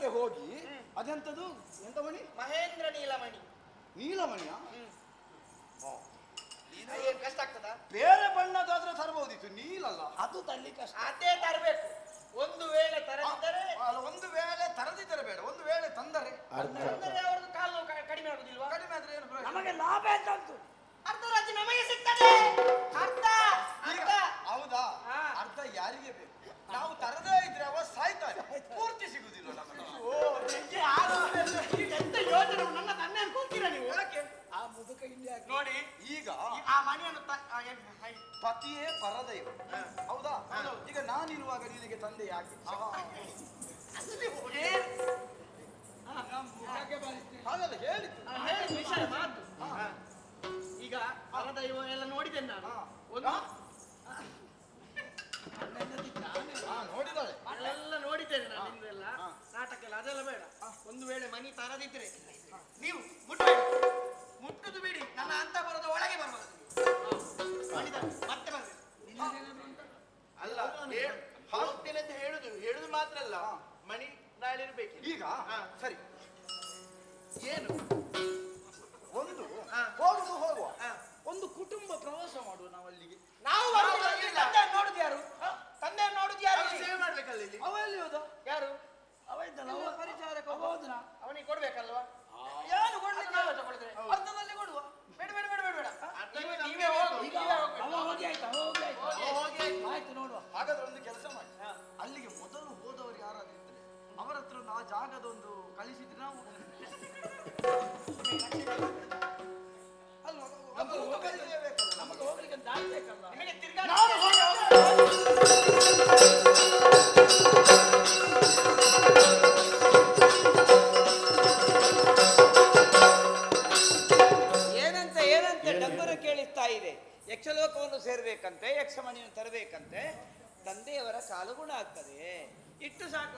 ಹತ್ರ ಹೋಗಿ ಅದೆಂತದು ಎಂತ ಮಣಿ? ಮಹೇಂದ್ರ ನೀಲಮಣಿ. ನೀಲಮಣಿಯ? ಏನ್ ಕಷ್ಟ ಆಗ್ತದ? ಬೇರೆ ಬಣ್ಣದಾದ್ರೆ ತರಬಹುದಿತ್ತು, ನೀಲಲ್ಲ. ಅದು ತಳ್ಳಿ ಕಷ್ಟ. ಅದೇ ತರಬೇಕು. ಒಂದು ವೇಳೆ ತರದಿದ್ದರೆ ಒಂದು ವೇಳೆ ತರದಿದ್ದರೆ ಬೇಡ, ಒಂದು ವೇಳೆ ತಂದರೆ ಅವ್ರದ್ದು ಕಾಲು ಕಡಿಮೆ ಆಗುದಿಲ್ವಾ? ಕಡಿಮೆ ಆದ್ರೆ ಏನು ಪ್ರಯೋಜನ? ನಮಗೆ ಲಾಭ ಅಂತ ಉಂಟು. ಅರ್ಧ ರಾಜ್ಯ ನಮಗೆ ಸಿಗ್ತದೆ. ಅರ್ಧ ಅರ್ಧ. ಹೌದಾ? ಅರ್ಧ ಯಾರಿಗೆ ಬೇಕು? ನಾವು ತರದೇ ಇದ್ರೆ ಅವ ಸಾಯ್ತಾರೆ, ಪೂರ್ತಿ ಸಿಗುದಿಲ್ಲ ನಮಗೆ. ಎಂತ ಯೋಜನೆ ನನ್ನ ತಂದೆ ಅನ್ಕೊಳ್ತೀರ ನೀವು? ಆ ಮುದುಕ ಇಲ್ಲಿ ನೋಡಿ ಈಗ ಆ ಮನೆಯನ್ನು ಪತಿಯೇ ಪರದೈವ, ಹೌದಾ? ಈಗ ನಾನಿರುವಾಗ ನಿನಗೆ ತಂದೆ ಯಾಕೆ? ಹಾಗಲ್ಲ ಹೇಳಿದ್ದು. ವಿಷಯ ಮಾತು. ಈಗ ಪರದೈವ ಎಲ್ಲ ನೋಡಿದ್ದೇನೆ ನಾನು. ಒಂದು ನೋಡಿದಾಳೆ ಎಲ್ಲ ನೋಡಿದ್ದೇನೆ ನಾನು. ನಿಮ್ದೆಲ್ಲ ನಾಟಕ ಎಲ್ಲ ಅದೆಲ್ಲ ಬೇಡ. ಒಂದು ವೇಳೆ ಮನಿ ತರದಿದ್ರೆ ನೀವು ಮುಟ್ಟುದು ಬಿಡಿ. ನನ್ನ ಅಂತ ಬರೋದ ಒಳಗೆ ಬರ್ಬೋದು. ಮತ್ತೆ ಬರ್ಬೇಕು. ಅಲ್ಲ ಹೋಗ್ತೇನೆ ಅಂತ ಹೇಳುದು ಮಾತ್ರ ಅಲ್ಲ, ಮಣಿ ನಾಳೆ ಇರ್ಬೇಕು. ಈಗ ಸರಿ, ಏನು ಒಂದು ಹೋಗುವ ಒಂದು ಕುಟುಂಬ ಪ್ರವಾಸ ಮಾಡುವ ನಾವು ಅಲ್ಲಿಗೆ. ನಾವು ನೋಡುದು ಯಾರು? ತಂದೆ ನೋಡುದು ಯಾರು? ಸೇವೆ ಮಾಡ್ಬೇಕಲ್ಲ ಇಲ್ಲಿ. ಅವ ಎಲ್ಲಿ ಹೋದ? ಯಾರು? ಅವ ಇದ್ದಲ್ಲ, ಪರಿಚಾರಕ ಅವನಿಗೆ ಕೊಡ್ಬೇಕಲ್ವಾ? ಏನು ಕೊಡ್ಲಿಕ್ಕೆ? ಅರ್ಧದಲ್ಲಿ ಕೊಡುವ. ಬೇಡ ಬೇಡ ಬೇಡ ಬೇಡ ಬೇಡ. ನೀವೇ ಹೋಗು. ಈಗ ಅವ ಹೋಗಿ ಆಯ್ತು, ಅವ ಹೋಗಿ ಆಯ್ತು. ಆಯ್ತು ನೋಡುವ. ಹಾಗಾದ್ರೆ ಒಂದು ಕೆಲಸ ಮಾಡಿ, ಅಲ್ಲಿಗೆ ಮೊದಲು ಹೋದವರು ಯಾರಾದ್ರೂ ಇದ್ರೆ ಅವರ ಹತ್ರ ಆ ಜಾಗದ ಒಂದು ಕಳಿಸಿದ್ರೆ ನಾವು ನಮಗೆ ಹೋಗ್ಲಿಕ್ಕೆ ದಾರಿ ಬೇಕಲ್ಲ. ನಿಮಗೆ ತಿರ್ಗಾ ಏನಂತೆ ಡಂಬರ ಕೇಳಿಸ್ತಾ ಇದೆ. ಯಕ್ಷಲೋಕವನ್ನು ಸೇರ್ಬೇಕಂತೆ, ಯಕ್ಷಮಣಿಯನ್ನು ತರಬೇಕಂತೆ. ತಂದೆಯವರ ಕಾಲುಗುಣ ಆಗ್ತದೆ. ಇಟ್ಟು ಸಾಕು.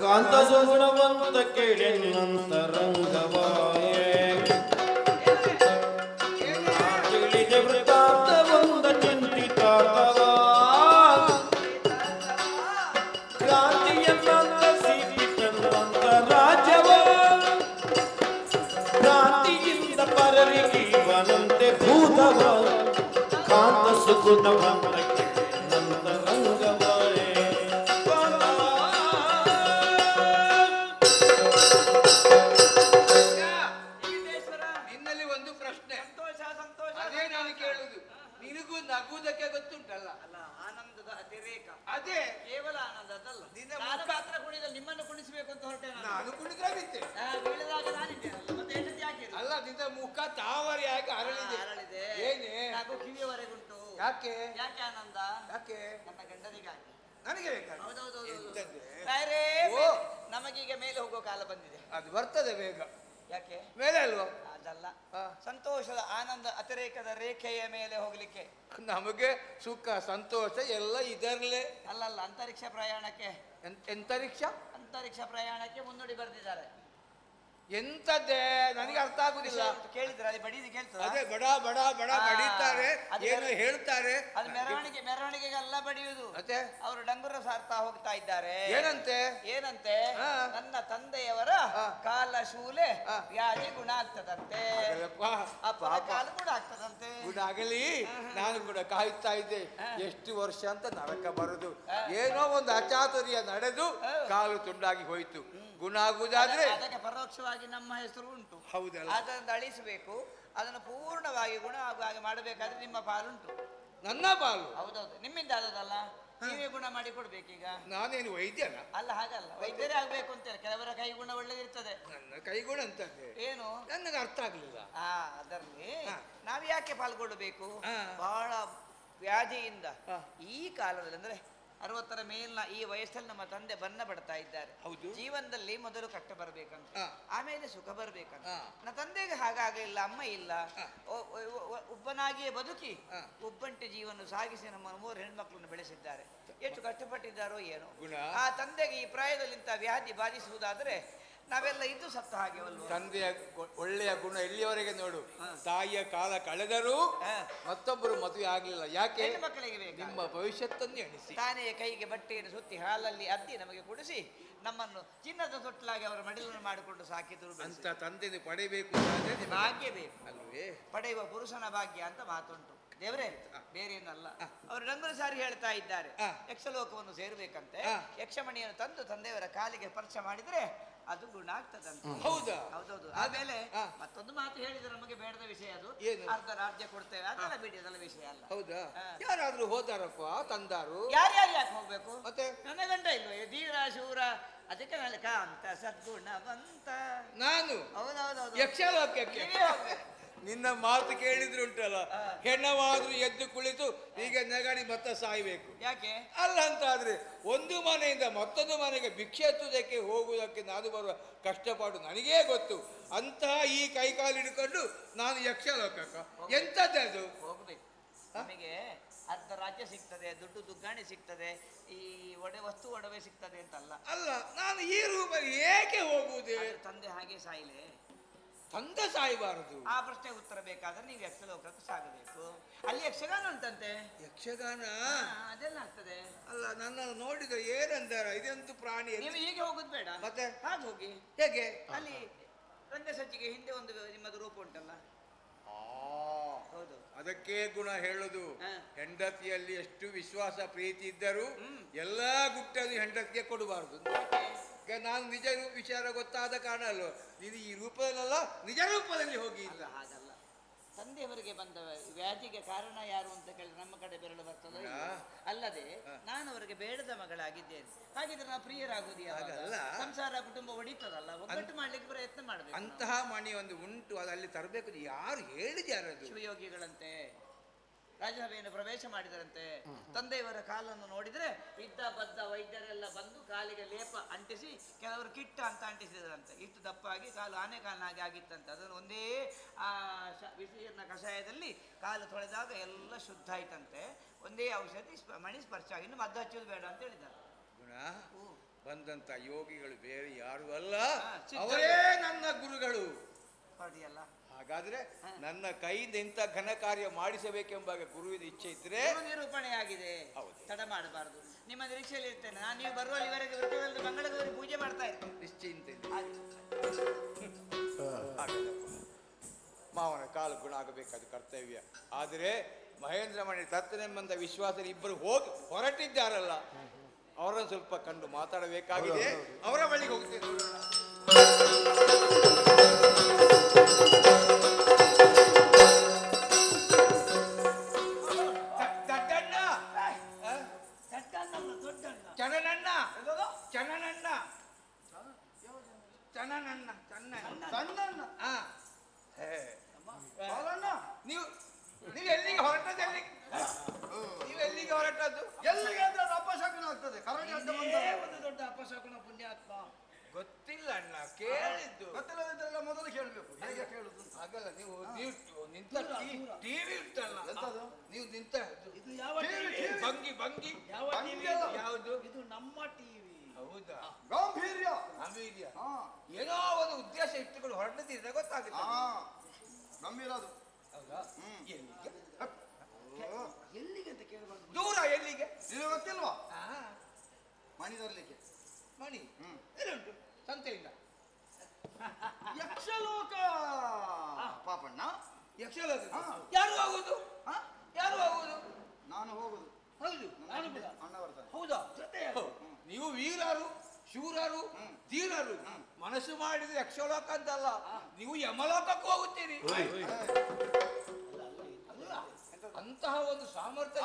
ಕಾಂತದ ಗುಣವಂತ ಕೇಳೆನ್ನಂತರಂಗವಾಯೇ ತಿಳಿದ ವೃತ್ತಾಂತ ಒಂದ ಚಿಂತಿತಾತವ ಕ್ರಾಂತಿಯನ್ನಂತ ಸೀಟಿತನ್ನುವಂತ ರಾಜ್ಯವ ಕ್ರಾಂತಿಯಿಂದ ಪರರಿಗೆ ಇವನಂತೆ ಭೂತವ ಕಾಂತ ಸುಗುಣವಂತ ನಗುವುದಕ್ಕೆ ಗೊತ್ತುಂಟಲ್ಲ. ಅಲ್ಲ, ಆನಂದದ ಅತಿರೇಕ. ಅದೇ ಕೇವಲ ಆನಂದ ಅದಲ್ಲ. ನಾನು ಮಾತ್ರ ಕುಣಿದ ನಿಮ್ಮನ್ನು ಕುಣಿಸಬೇಕು ಅಂತ ಹೊರಟೆ. ನಾನು ಕುಣಿದಾಗಿದ್ದೆ. ಬೀಳದಾಗ ನಾನಿದ್ದೇನಲ್ಲ, ಮತ್ತೆ ಹೆಂಡತಿ ಯಾಕೆ? ಅಲ್ಲ, ನಿನ್ನ ಮುಖ ತಾವರಿಯಾಗಿ ಅರಳಿದೆ. ಏನೇ ನಗು ಕಿವಿಯವರೆಗುಂಟು. ಯಾಕೆ? ಯಾಕೆ ಆನಂದ? ಯಾಕೆ? ನನ್ನ ಗಂಡನಿಗಾಗಿ. ನನಗೆ ಬೇಕಾಗಿ. ಹೌದೌದು. ಓ, ನಮಗೀಗ ಮೇಲೆ ಹೋಗೋ ಕಾಲ ಬಂದಿದೆ. ಅದು ಬರ್ತದೆ ಬೇಗ. ಯಾಕೆ? ಮೇಲೆ ಅಲ್ವಾ? ಅದಲ್ಲ, ಸಂತೋಷದ ಆನಂದ ಅತಿರೇಕದ ರೇಖೆಯ ಮೇಲೆ ಹೋಗ್ಲಿಕ್ಕೆ. ನಮಗೆ ಸುಖ ಸಂತೋಷ ಎಲ್ಲ ಇದರಲ್ಲೇ. ಅಲ್ಲಲ್ಲ, ಅಂತರಿಕ್ಷ ಪ್ರಯಾಣಕ್ಕೆ. ಅಂತರಿಕ್ಷ ಪ್ರಯಾಣಕ್ಕೆ ಮುನ್ನುಡಿ ಬರೆದಿದ್ದಾರೆ. ಎಂತದ್ದೇ ನನಗೆ ಅರ್ಥ ಆಗುದಿಲ್ಲ. ಕೇಳಿದ್ರೆ ಅಲ್ಲಿ ಬಡೀದಿ ಕೇಳ್ತದೆ. ಅದೇ ಬಡ ಬಡ ಬಡ ಬಡಿತಾರೆ, ಏನು ಹೇಳ್ತಾರೆ. ಅದು ಮೆರವಣಿಗೆಗೆಲ್ಲ ಬಡಿಯುವುದು. ಮತ್ತೆ ಅವರು ಡಂಗುರ ಸಾರ್ತಾ ಹೋಗ್ತಾ ಇದ್ದಾರೆ. ಏನಂತೆ? ನನ್ನ ತಂದೆಯವರ ಕಾಲ ಶೂಲೆ ವ್ಯಾಧಿ ಗುಣ ಆಗ್ತದಂತೆ. ಅಪ್ಪನ ಕಾಲು ಗುಣ ಆಗ್ತದಂತೆ. ಗುಣ ಆಗಲಿ, ನಾನು ಕೂಡ ಕಾಯ್ತಾ ಇದ್ದೆ ಎಷ್ಟು ವರ್ಷ ಅಂತ ನರಕ ಬರುದು. ಏನೋ ಒಂದು ಅಚಾತುರ್ಯ ನಡೆದು ಕಾಲು ತುಂಡಾಗಿ ಹೋಯ್ತು. ಗುಣ ಆಗುವುದಾದ್ರೆ ಅದಕ್ಕೆ ಪರೋಕ್ಷವಾಗಿ ನಮ್ಮ ಹೆಸರು ಉಂಟು. ಹೌದಲ್ಲ, ಅದನ್ನು ಅಳಿಸಬೇಕು. ಅದನ್ನು ಪೂರ್ಣವಾಗಿ ಗುಣ ಆಗುವ ಹಾಗೆ ಮಾಡಬೇಕಾದ್ರೆ ನಿಮ್ಮ ಪಾಲುಂಟು. ನನ್ನ ಪಾಲು? ಹೌದೌದು, ನಿಮ್ಮಿಂದ ಆದದಲ್ಲ. ನೀವೇ ಗುಣ ಮಾಡಿ ಕೊಡ್ಬೇಕೀಗ. ನಾನೇನು ವೈದ್ಯನ? ಅಲ್ಲ, ಹಾಗಲ್ಲ, ವೈದ್ಯರೇ ಆಗ್ಬೇಕು ಅಂತೇಳಿ. ಕೆಲವರ ಕೈಗುಣ ಒಳ್ಳೆದಿರ್ತದೆ. ನನ್ನ ಕೈಗುಣ ಅಂತಂದ್ರೆ ಏನು ನನಗೆ ಅರ್ಥ ಆಗ್ಲಿಲ್ಲ. ಅದರಲ್ಲಿ ನಾವು ಯಾಕೆ ಪಾಲ್ಗೊಳ್ಳಬೇಕು? ಬಹಳ ವ್ಯಾಧಿಯಿಂದ ಈ ಕಾಲದಲ್ಲಿ, ಅಂದ್ರೆ 60ರ ಮೇಲಿನ ಈ ವಯಸ್ಸಲ್ಲಿ ನಮ್ಮ ತಂದೆ ಬನ್ನ ಪಡ್ತಾ ಇದ್ದಾರೆ. ಜೀವನದಲ್ಲಿ ಮೊದಲು ಕಷ್ಟ ಬರ್ಬೇಕಂತ, ಆಮೇಲೆ ಸುಖ ಬರ್ಬೇಕಂತ. ನನ್ನ ತಂದೆಗೆ ಹಾಗಾಗಲಿಲ್ಲ. ಅಮ್ಮ ಇಲ್ಲ, ಒಬ್ಬನಾಗಿಯೇ ಬದುಕಿ ಒಬ್ಬಂಟಿ ಜೀವನ ಸಾಗಿಸಿ ನಮ್ಮ 3 ಹೆಣ್ಮಕ್ಳನ್ನು ಬೆಳೆಸಿದ್ದಾರೆ. ಎಷ್ಟು ಕಷ್ಟಪಟ್ಟಿದ್ದಾರೋ ಏನೋ. ಆ ತಂದೆಗೆ ಈ ಪ್ರಾಯದಲ್ಲಿ ಇಂಥ ವ್ಯಾಧಿ ಬಾಧಿಸುವುದಾದರೆ ನಾವೆಲ್ಲ ಇದ್ದು ಸತ್ತ ಹಾಗೆ ಅಲ್ವಾ? ತಂದೆಯ ಒಳ್ಳೆಯ ಗುಣ ಎಲ್ಲಿಯವರೆಗೆ ನೋಡು, ತಾಯಿಯ ಕಾಲ ಕಳೆದರೂ ಮತ್ತೊಬ್ಬರು ಮದುವೆ ಆಗ್ಲಿಲ್ಲ. ಯಾಕೆ? ಹೆಣ್ಣು ಮಕ್ಕಳಿಗೆ ಬೇಕು. ನಿಮ್ಮ ಭವಿಷ್ಯತ್ತನ್ನು ಎಣಿಸಿ ತಾನೇ ಕೈಗೆ ಬಟ್ಟೆಯನ್ನು ಸುತ್ತಿ ಹಾಲಲ್ಲಿ ಅದ್ದಿ ನಮಗೆ ಕುಡಿಸಿ ನಮ್ಮನ್ನು ಚಿನ್ನದ ತೊಟ್ಲಾಗಿ ಅವರ ಮಡಿಲನ್ನು ಮಾಡಿಕೊಂಡು ಸಾಕಿದ್ರು. ಅಂತ ತಂದೆಯನ್ನು ಪಡೆಯಬೇಕು ಅಂತಾದ್ರೆ ನಿಮಗೆ ಭಾಗ್ಯ ಬೇಕು ಅಲ್ವೇ? ಪಡೆಯುವ ಪುರುಷನ ಭಾಗ್ಯ ಅಂತ ಮಾತುಂಟು. ದೇವರೇ ಬೇರೇನಲ್ಲ. ಅವರು ರಂಗನ ಸಾರಿ ಹೇಳ್ತಾ ಇದ್ದಾರೆ, ಯಕ್ಷಲೋಕವನ್ನು ಸೇರ್ಬೇಕಂತೆ. ಯಕ್ಷಮಣಿಯನ್ನು ತಂದು ತಂದೆಯವರ ಕಾಲಿಗೆ ಸ್ಪರ್ಶ ಮಾಡಿದ್ರೆ ಅದು ಗುಣ ಆಗ್ತದಂತೆ. ಹೌದಾ? ಹೌದೌದು. ಆಮೇಲೆ ಮತ್ತೊಂದು ಮಾತು ಹೇಳಿದ್ರೆ ನಮಗೆ ಬೇಡದ ವಿಷಯ ಅದು. ಅರ್ಧ ರಾಜ್ಯ ಕೊಡ್ತೇವೆ, ಅದೆಲ್ಲ ಬಿಡಿ, ಅದೆಲ್ಲ ವಿಷಯ ಅಲ್ಲ. ಹೌದಾ? ಯಾರಾದ್ರೂ ಹೋದಾರಪ್ಪ, ತಂದಾರು? ಯಾರ್ಯಾರು ಯಾಕೆ ಹೋಗ್ಬೇಕು? ಮತ್ತೆ ನನ್ನ ಗಂಡ ಇಲ್ವೇ? ಧೀರ ಶೂರ, ಅದಕ್ಕೆ ನಾನು ಕಾಂತ ಸದ್ಗುಣವಂತ. ನಾನು ಹೌದೌದೌದು. ಯಕ್ಷಲೋಕಕ್ಕೆ ನಿನ್ನ ಮಾತು ಕೇಳಿದ್ರು ಉಂಟಲ್ಲ, ಹೆಣ್ಣವಾದ್ರೂ ಎದ್ದು ಕುಳಿತು ಈಗ ನೆಗಡಿ ಮತ್ತೆ ಸಾಯ್ಬೇಕು. ಯಾಕೆ? ಅಲ್ಲ ಅಂತಾದ್ರೆ ಒಂದು ಮನೆಯಿಂದ ಮತ್ತೊಂದು ಮನೆಗೆ ಭಿಕ್ಷೆ ಎತ್ತುವುದಕ್ಕೆ ಹೋಗುವುದಕ್ಕೆ ನಾನು ಬರುವ ಕಷ್ಟಪಾಡು ನನಗೇ ಗೊತ್ತು. ಅಂತಹ ಈ ಕೈಕಾಲು ಹಿಡ್ಕೊಂಡು ನಾನು ಯಕ್ಷಲೋಕಕ್ಕ ಎಂತದ್ದು ಹೋಗ್ಬೇಕು. ನಮಗೆ ಅರ್ಧ ರಾಜ್ಯ ಸಿಗ್ತದೆ, ದುಡ್ಡು ದುಗ್ಗಾಣಿ ಸಿಗ್ತದೆ, ಈ ವಸ್ತು ಒಡವೆ ಸಿಗ್ತದೆ ಅಂತಲ್ಲ. ಅಲ್ಲ, ನಾನು ಈ ರೂಪ ಏಕೆ ಹೋಗುವುದೇ? ತಂದೆ ಹಾಗೆ ಸಾಯಿಲೆ, ತಂದೆ ಸಾಯಬಾರದು. ಆ ಪ್ರಶ್ನೆ ಉತ್ತರ ಬೇಕಾದ್ರೆ ನೀವು ಯಕ್ಷಲೋಕಕ್ಕೆ ಸಾಗಬೇಕು. ಅಲ್ಲಿ ಯಕ್ಷಗಾನ ಉಂಟಂತೆ. ಯಕ್ಷಗಾನ ಅದೆಲ್ಲ ಆಗ್ತದೆ. ಅಲ್ಲ, ನನ್ನ ನೋಡಿದ್ರೆ ಏನಂದಾರ, ಇದಂತೂ ಪ್ರಾಣಿ. ನೀವು ಹೀಗೆ ಹೋಗುದು ಬೇಡ, ಮತ್ತೆ ಹಾಗೆ ಹೋಗಿ. ಹೇಗೆ? ಅಲ್ಲಿ ರಂಗಸಜ್ಜಿಗೆ ಹಿಂದೆ ಒಂದು ನಿಮ್ಮದು ರೂಪ ಉಂಟಲ್ಲ. ಹೌದು, ಅದಕ್ಕೆ ಗುಣ ಹೇಳುದು. ಹೆಂಡತಿಯಲ್ಲಿ ಎಷ್ಟು ವಿಶ್ವಾಸ ಪ್ರೀತಿ ಇದ್ದರೂ ಎಲ್ಲಾ ಗುಟ್ಟದು ಹೆಂಡತಿಗೆ ಕೊಡಬಾರದು. ನಾನು ನಿಜ ವಿಚಾರ ಗೊತ್ತಾದ ಕಾರಣ ಅಲ್ವ ನೀನು ಈ ರೂಪದಲ್ಲ ನಿಜ ರೂಪದಲ್ಲಿ ಹೋಗಿ. ಇಲ್ಲ, ಹಾಗಲ್ಲ. ತಂದೆಯವರಿಗೆ ಬಂದ ವ್ಯಾಧಿಗೆ ಕಾರಣ ಯಾರು ಅಂತ ಕೇಳಿದ್ರೆ ನಮ್ಮ ಕಡೆ ಬೆರಳು ಬರ್ತದೆ. ಅಲ್ಲದೆ ನಾನು ಅವರಿಗೆ ಬೇಡದ ಮಗಳಾಗಿದ್ದೇನೆ. ಹಾಗಿದ್ರೆ ನಾವು ಪ್ರಿಯರಾಗುವುದು ಯಾವಾಗ? ಸಂಸಾರ ಕುಟುಂಬ ಒಡಿತದಲ್ಲ, ಒಗ್ಗಟ್ಟು ಮಾಡ್ಲಿಕ್ಕೆ ಪ್ರಯತ್ನ ಮಾಡಬೇಕು. ಅಂತಹ ಮಣಿ ಒಂದು ಉಂಟು, ಅದು ಅಲ್ಲಿ ತರಬೇಕು. ಯಾರು ಹೇಳಿದ್ಯಾರದು? ಶಿವಯೋಗಿಗಳಂತೆ ರಾಜಸಭೆಯನ್ನು ಪ್ರವೇಶ ಮಾಡಿದರಂತೆ. ತಂದೆಯವರ ಕಾಲನ್ನು ನೋಡಿದ್ರೆ ಇದ್ದ ಬದ್ದ ವೈದ್ಯರೆಲ್ಲ ಬಂದು ಕಾಲಿಗೆ ಲೇಪ ಅಂಟಿಸಿ, ಕೆಲವರು ಕಿಟ್ಟ ಅಂತ ಅಂಟಿಸಿದರಂತೆ. ಇಷ್ಟು ದಪ್ಪಾಗಿ ಕಾಲು ಆನೆ ಕಾಲಿನಾಗೆ ಆಗಿತ್ತಂತೆ. ಅದನ್ನು ಒಂದೇ ಆ ವಿಸೀರ್ಣ ಕಷಾಯದಲ್ಲಿ ಕಾಲು ತೊಳೆದಾಗ ಎಲ್ಲ ಶುದ್ಧ ಆಯ್ತಂತೆ. ಒಂದೇ ಔಷಧಿ ಮಣಿ ಸ್ಪರ್ಶ ಆಗಿ, ಇನ್ನು ಮದ್ದು ಹಚ್ಚೋದು ಬೇಡ ಅಂತ ಹೇಳಿದ್ದಾರೆ. ಗುಣ ಬಂದಂತ ಯೋಗಿಗಳು ಬೇರೆ ಯಾರು ಅಲ್ಲ, ಅವರೇ ನನ್ನ ಗುರುಗಳು. ಹೊಡಿಯಲ್ಲ. ಹಾಗಾದ್ರೆ ನನ್ನ ಕೈಯಿಂದ ಇಂಥ ಘನ ಕಾರ್ಯ ಮಾಡಿಸಬೇಕೆಂಬ ಗುರುವಿನ ಇಚ್ಛೆ ಇದ್ರೆ ನಿರೂಪಣೆ ಆಗಿದೆ. ತಡ ಮಾಡಬಾರದು. ನಿಮ್ಮ ನಿರೀಕ್ಷೆಯಲ್ಲಿ ಇರ್ತೇನೆ ನಾನು. ನೀವು ಬರುವಲ್ಲಿವರೆಗೆ ವೃತ್ತದಲ್ಲಿ ಮಂಗಳಗೌರಿ ಪೂಜೆ ಮಾಡ್ತಾ ಇರ್ತೇನೆ. ನಿಶ್ಚಿಂತೆ. ಮಾವನ ಕಾಲು ಗುಣ ಆಗಬೇಕಾದ ಕರ್ತವ್ಯ. ಆದರೆ ಮಹೇಂದ್ರ ಮಣಿ ತತ್ತನೆಂಬಂತ ವಿಶ್ವಾಸದಲ್ಲಿ ಇಬ್ಬರು ಹೋಗಿ ಹೊರಟಿದ್ದಾರಲ್ಲ, ಅವರನ್ನು ಸ್ವಲ್ಪ ಕಂಡು ಮಾತಾಡಬೇಕಾಗಿದೆ. ಅವರ ಬಳಿಗೆ ಹೋಗ್ತೇನೆ. ನೀವು ಎಲ್ಲಿಗೆ ಹೊರಟದ್ದು? ನೀವು ಎಲ್ಲಿಗೆ ಹೊರಟದ್ದು? ಎಲ್ಲಿಗೆ ಅಂದ್ರೆ ಅದು ಅಪಶಕುನ ಆಗ್ತದೆ. ಒಂದು ದೊಡ್ಡ ಅಪಶಕುನ ಪುಣ್ಯಾತ್ಮ. ಗೊತ್ತಿಲ್ಲ ಅಣ್ಣ, ಕೇಳಿದ್ದು. ಗೊತ್ತಿಲ್ಲದಿದ್ರೆಲ್ಲ ಮೊದಲು ಕೇಳಬೇಕು. ಹೇಗೆ ಕೇಳುದು? ಹಾಗಲ್ಲ, ನೀವು ನಿಂತ ಟಿವಿ ಉಂಟಲ್ಲ, ನೀವು ನಿಂತ ಇದು ಯಾವ ಭಂಗಿ ಭಂಗಿ ಯಾವ ಟಿವಿ? ಯಾವುದು? ಇದು ನಮ್ಮ ಟಿವಿ. ಹೌದಾ? ಗಾಂಭೀರ್ಯ. ಗಾಂಭೀರ್ಯ. ಏನೋ ಒಂದು ಉದ್ದೇಶ ಇಟ್ಟುಕೊಂಡು ಹೊರಟಿದ್ರೆ ಗೊತ್ತಾಗುತ್ತೆ. ಗಂಭೀರ ಅದು. ಹೌದಾ? ಎಲ್ಲಿಗೆ ಅಂತ ಕೇಳಬಾರ್ದು. ದೂರ ಎಲ್ಲಿಗೆ? ನಿಮಗೆ ಗೊತ್ತಿಲ್ವಾ? ಮಣಿ ತರಲಿಕ್ಕೆ. ಮಣಿ ಎಲ್ಲುಂಟು? ಸಂತೆಯಿಂದ. ಯಕ್ಷಲೋಕ ಪಾಪಣ್ಣ. ಯಕ್ಷಲೋಕ ಯಾರು ಆಗುದು? ಯಾರು ಆಗುದು? ನಾನು ಹೋಗುದು. ಹೌದು, ನಾನು ಅಣ್ಣ ಬರ್ತಾನೆ. ಹೌದಾ? ನೀವು ವೀರರು, ಶೂರರು, ಧೀರರು. ಮನಸ್ಸು ಮಾಡಿದ್ರೆ ಯಕ್ಷಲೋಕ ಅಂತಲ್ಲ, ನೀವು ಯಮಲೋಕಕ್ಕೂ ಹೋಗುತ್ತೀರಿ. ಅಂತಹ ಒಂದು ಸಾಮರ್ಥ್ಯ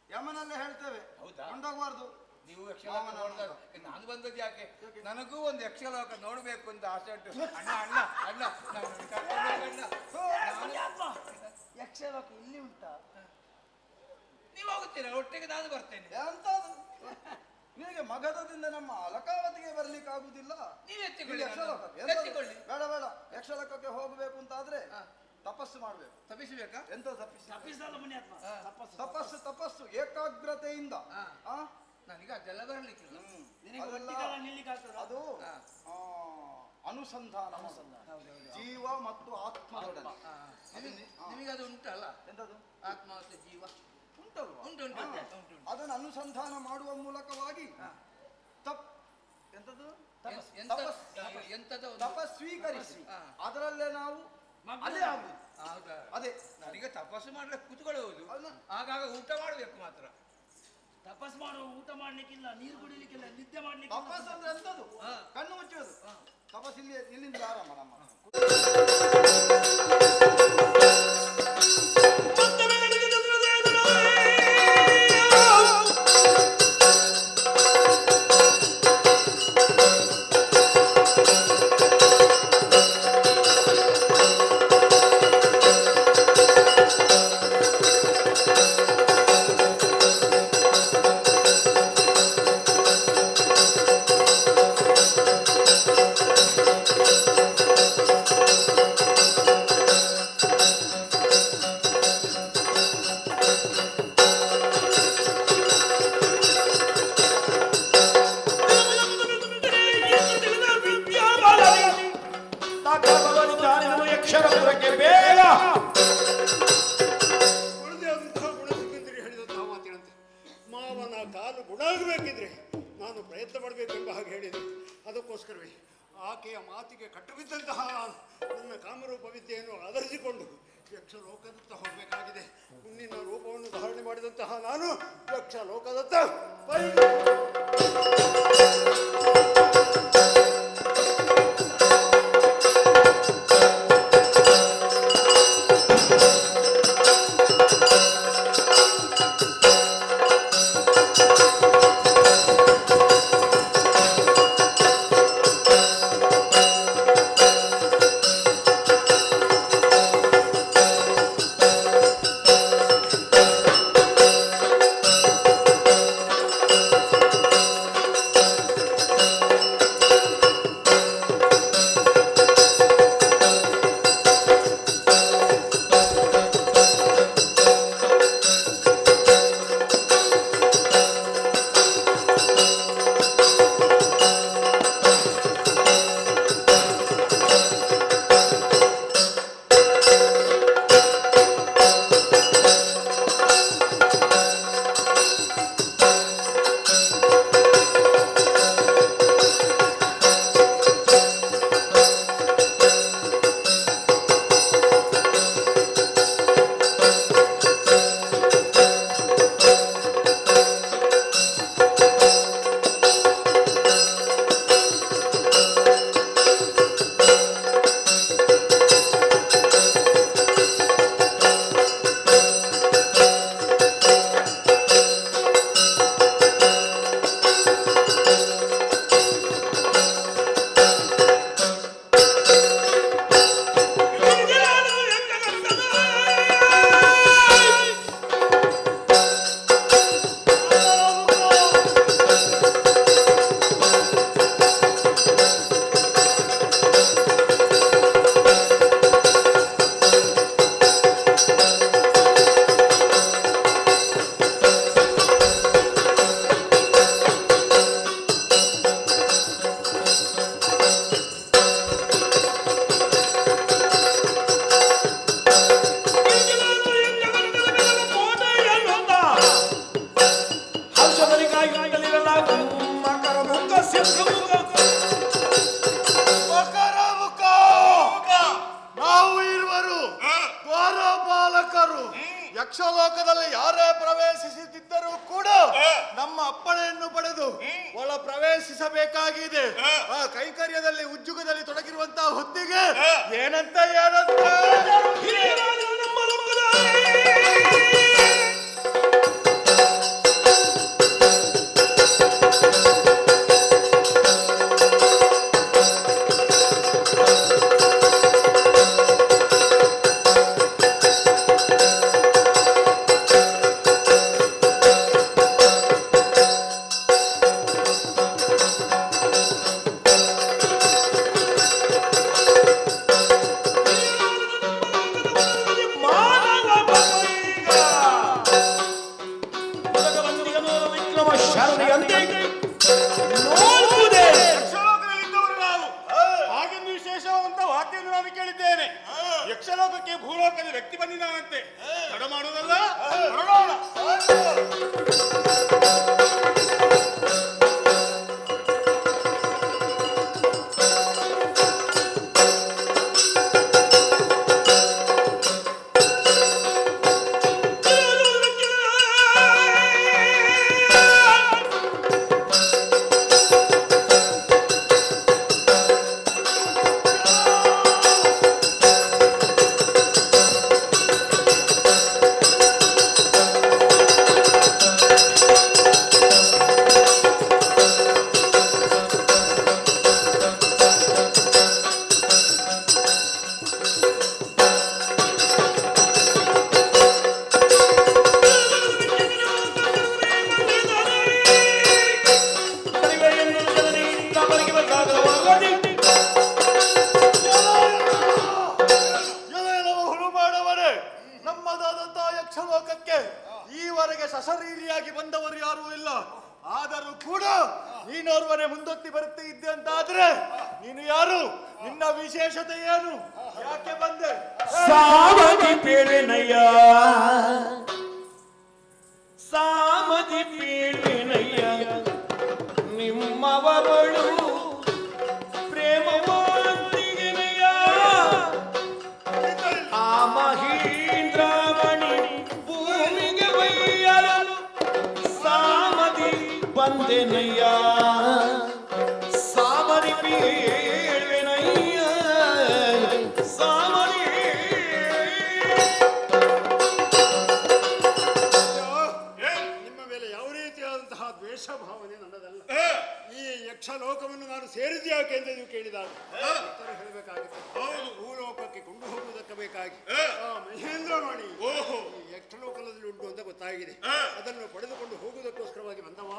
ಯಮನಲ್ಲೇ ಹೇಳ್ತೇವೆ. ಹೌದಾ? ಕೊಂಡೋಗಬಾರ್ದು. ನೀವು ಯಕ್ಷಲೋಕ ನೋಡಿದಾಗ ನಾನು ಬಂದದ್ದು ಯಾಕೆ? ನನಗೂ ಒಂದು ಯಕ್ಷಲೋಕ ನೋಡ್ಬೇಕು ಅಂತ ಆಸೆ ಉಂಟು. ಅಣ್ಣ ಅಣ್ಣ ಅಣ್ಣ ಯಕ್ಷಲೋಕ ಇಲ್ಲಿ ಉಂಟಾ? ನೀವು ಹೋಗುತ್ತೀರಾ? ಒಟ್ಟಿಗೆ ನಾನು ಬರ್ತೇನೆ. ಎಂತದು? ನಿನಗೆ ಮಗಧದಿಂದ ನಮ್ಮ ಅಲಕಾವತಿಗೆ ಬರ್ಲಿಕ್ಕೆ ಆಗುದಿಲ್ಲ. ನೀವು ಎತ್ತಿಕೊಳ್ಳಿ. ಎತ್ತಿಕೊಳ್ಳಿ. ಬೇಡ ಬೇಡ. ಯಕ್ಷಲೋಕಕ್ಕೆ ಹೋಗಬೇಕು ಅಂತ ಆದ್ರೆ ತಪಸ್ಸು ಮಾಡ್ಬೇಕು. ತಪ್ಪಿಸಬೇಕಾ? ಎಂತ ತಪ್ಪಿಸ? ತಪ್ಪಿಸಲ್ಲ ಪುಣ್ಯಾತ್ಮ. ತಪಸ್ಸು ಏಕಾಗ್ರತೆಯಿಂದ ನನಗೆ ಅದೆಲ್ಲ ಬರ್ಲಿಕ್ಕಿಲ್ಲ. ನಿನಗೆ ಅದೆಲ್ಲ- ಒಟ್ಟಿಗೆಲ್ಲ ನಿಲ್ಲಿಕ್ಕೆ ಆಗ್ತದಾ? ಅದು ಹಾ. ಅನುಸಂಧಾನ ಹೌದೌದು. ಜೀವ ಮತ್ತು ಆತ್ಮದೊಡನೆ ನಿಮಗೆ ಅದು ಉಂಟಲ್ಲ, ಎಂತದು ಆತ್ಮ ಮತ್ತು ಜೀವ ಉಂಟಲ್ವಾ? ಉಂಟು ಉಂಟು ಹಾ. ಉಂಟು ಉಂಟು. ಅದನ್ನು ಅನುಸಂಧಾನ ಮಾಡುವ ಮೂಲಕವಾಗಿ ತಪ್ ಎಂತದು ಎಂತದ ತಪಸ್ ಸ್ವೀಕರಿಸಿ ಹಾ. ಅದರಲ್ಲೇ ನಾವು ಮಗ್ನ ಅದೇ ಆಗುದು. ಹೌದಾ? ಅದೇ ನನಗೆ ತಪಸ್ಸು ಮಾಡ್ಲಿಕ್ಕೆ ಕೂತ್ಕೊಳ್ಳುವುದು, ಅಲ್ಲ. ಆಗಾಗ ಊಟ ಮಾಡಬೇಕು ಮಾತ್ರ. ತಪಸ್ ಮಾಡುವ ಊಟ ಮಾಡ್ಲಿಕ್ಕಿಲ್ಲ, ನೀರು ಕುಡಿಲಿಕ್ಕಿಲ್ಲ, ನಿದ್ದೆ ಮಾಡ್ಲಿಕ್ಕೆ ತಪಸ್ ಅಂದ್ರೆ ಎಂತದು? ಹಾ. ಕಣ್ಣು ಮುಚ್ಚುವುದು. ತಪಸ್ ಇಲ್ಲಿಂದ ಆರಂಭ ನಮ್ಮ ಯಕ್ಷರಪುರಕ್ಕೆ ಬೇಗ ಉಳಿದೇ ಆದಂತಹ ಗುಣಸಿದ್ಧಂತರಿ ಹೇಳಿದಂತಹ ಮಾತಿನಂತೆ ಮಾವನ ಕಾಲು ಗುಣ ಆಗಬೇಕಿದ್ರೆ ನಾನು ಪ್ರಯತ್ನ ಮಾಡಬೇಕೆಂಬ ಹಾಗೆ ಹೇಳಿದೆ. ಅದಕ್ಕೋಸ್ಕರವೇ ಆಕೆಯ ಮಾತಿಗೆ ಕಟ್ಟು ಬಿದ್ದಂತಹ ನನ್ನ ಕಾಮರೂಪ ವಿದ್ಯೆಯನ್ನು ಆಧರಿಸಿಕೊಂಡು ಯಕ್ಷ ಲೋಕದತ್ತ ಹೋಗಬೇಕಾಗಿದೆ. ಮುಂದಿನ ರೂಪವನ್ನು ಧಾರಣೆ ಮಾಡಿದಂತಹ ನಾನು ಯಕ್ಷ ಲೋಕದತ್ತ ನಾವು ಇರುವರು ದ್ವಾರಪಾಲಕರು. ಯಕ್ಷಲೋಕದಲ್ಲಿ ಯಾರೇ ಪ್ರವೇಶಿಸುತ್ತಿದ್ದರೂ ಕೂಡ ನಮ್ಮ ಅಪ್ಪಣೆಯನ್ನು ಪಡೆದು ಒಳ ಪ್ರವೇಶಿಸಬೇಕಾಗಿದೆ. ಆ ಕೈಕರ್ಯದಲ್ಲಿ ಉದ್ಯೋಗದಲ್ಲಿ ತೊಡಗಿರುವಂತಹ ಹೊತ್ತಿಗೆ ಏನಂತ ನಮ್ಮ ಶಾರದೆಯಂತೆ ನೋಡುವುದೇ. ಯಕ್ಷಲೋಕದಲ್ಲಿದ್ದವರು ನಾವು ಹಾಗೆಂದು ವಿಶೇಷವಾದಂತ ವಾಕ್ಯವನ್ನು ನಾನು ಕೇಳಿದ್ದೇನೆ. ಯಕ್ಷಲೋಕಕ್ಕೆ ಭೂಲೋಕದ ವ್ಯಕ್ತಿ ಬಂದಿದ್ದಾನಂತೆ. ತಡ ಮಾಡುವುದಲ್ಲ, ಹೊರಡೋಣ. ಯಕ್ಷಲೋಕಕ್ಕೆ ಈವರೆಗೆ ಸಶರೀರಿಯಾಗಿ ಬಂದವರು ಯಾರೂ ಇಲ್ಲ. ಆದರೂ ಕೂಡ ನೀನೋರ್ವನೇ ಮುಂದೊತ್ತಿ ಬರುತ್ತೆ ಇದ್ದೆ ಅಂತಾದ್ರೆ ನೀನು ಯಾರು? ನಿನ್ನ ವಿಶೇಷತೆ ಏನು? ಯಾಕೆ ಬಂದೆ? ಸಾಮದಿ ಪೀಳಿನಯ್ಯ, ಸಾಮದಿ ಪೀಳಿನಯ್ಯ, ನಿಮ್ಮವಳು ಪ್ರೇಮವಂತಿಗೆನಯ್ಯ. ಆ ಮಹೀಂದ್ರಮಣಿ ಭೂಮಿಗೆ ಒಯ್ಯಲು ಸಾಮದಿ ಬಂದೆನಯ್ಯ, ಸಾಮದಿ ಪೀಳಿನಯ್ಯ, ಸಾಮದಿ. ನಿಮ್ಮ ಮೇಲೆ ಯಾವ ರೀತಿಯಾದಂತಹ ದ್ವೇಷ ಭಾವನೆ ನನ್ನದಲ್ಲ. ಈ ಯಕ್ಷಲೋಕವನ್ನು ನಾನು ಸೇರಿದ ಯಾಕೆ ಅಂತ ನೀವು ಕೇಳಿದಾಗ ಉತ್ತರ ಹೇಳಬೇಕಾಗುತ್ತೆ. ಭೂಲೋಕಕ್ಕೆ ಕೊಂಡು ಹೋಗುವುದಕ್ಕೆ ಬೇಕಾಗಿ ಮಹೇಂದ್ರವಾಣಿ ಈ ಯಕ್ಷಲೋಕದಲ್ಲಿ ಉಂಟು ಅಂತ ಗೊತ್ತಾಗಿದೆ. ಅದನ್ನು ಪಡೆದುಕೊಂಡು ಹೋಗುವುದಕ್ಕೋಸ್ಕರವಾಗಿ ಬಂದವ.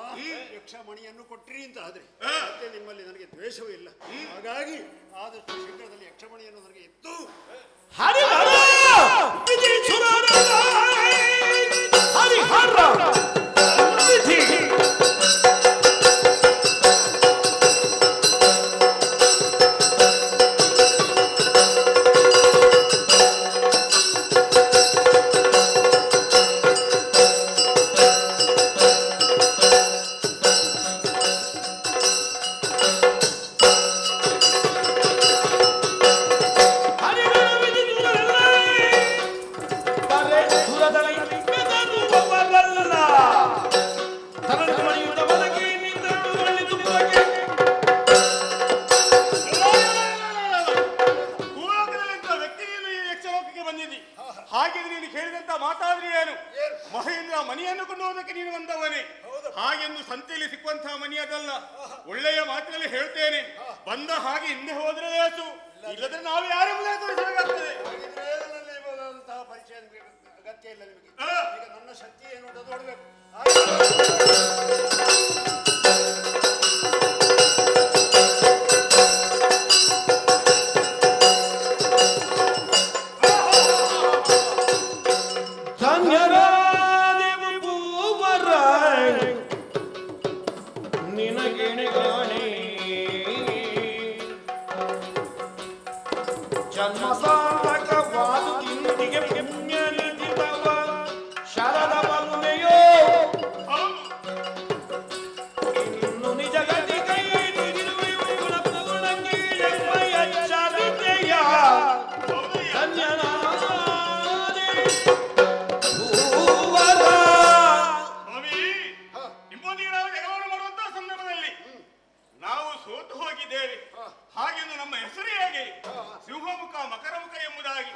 ಯಕ್ಷಮಣಿಯನ್ನು ಕೊಟ್ರಿ ಅಂತ ಆದ್ರೆ ಮತ್ತೆ ನಿಮ್ಮಲ್ಲಿ ನನಗೆ ದ್ವೇಷವೂ ಇಲ್ಲ. ಹಾಗಾಗಿ ಆದಷ್ಟು ಶೀಘ್ರದಲ್ಲಿ ಯಕ್ಷಮಣಿಯನ್ನು ನನಗೆ ಎತ್ತು ಹರಿಹರ ಹರಿಹರ ಹಾಗಿದ್ರೆ ನೀನು ಕೇಳಿದಂತ ಮಾತಾದ್ರಿ ಏನು? ಮಹೇಂದ್ರ ಮನೆಯನ್ನು ಕೊಂಡು ಹೋದಕ್ಕೆ ನೀನು ಬಂದವನೇ. ಹಾಗೆಂದು ಸಂತೆಯಲ್ಲಿ ಸಿಕ್ಕುವಂತಹ ಮನಿ ಅದಲ್ಲ. ಒಳ್ಳೆಯ ಮಾತಿನಲ್ಲಿ ಹೇಳ್ತೇನೆ, ಬಂದ ಹಾಗೆ ಹಿಂದೆ ಹೋದ್ರೆ ಲೇಸು, ಇಲ್ಲದ್ರೆ ನಾವು ಯಾರೆಂಬುದೇ ತೋರಿಸಬೇಕಾಗ್ತದೆ. ಪರಿಚಯ ಅಗತ್ಯ ಇಲ್ಲ ನಿಮಗೆ. ಈಗ ನನ್ನ ಶಕ್ತಿ ಏನು ಅಂತ ನೋಡ್ಬೇಕು. ಜನ್ಮಸಾಧಕವಾದು ಇಂದಿಗೆ ಪುಣ್ಯ ನಿಧಿದವ ಶರದ ಮನುಮೆಯೋ ಇನ್ನು ನಿಜ ಗತಿ ಕೈ ನಿಗಿರುವೆಯುಗಳ ಪೂರ್ಣಕ್ಕೆ ಜನ್ಮಯ ಚರಿತೆಯ ಧನ್ಯನಾದೆ ಭೂವರ. ನಿಮ್ಮೊಂದಿಗೆ ನಾವು ಜಗಳವನ್ನು ಮಾಡುವಂತಹ ಸಂದರ್ಭದಲ್ಲಿ ನಾವು ಸೋತು ಹೋಗಿದ್ದೇವೆ. ಹಾಗೆಂದು ನಮ್ಮ ಹೆಸರು ಹೇಗೆ ಸಿಂಹಮುಖ ಮಕರಮುಖ ಎಂಬುದಾಗಿ.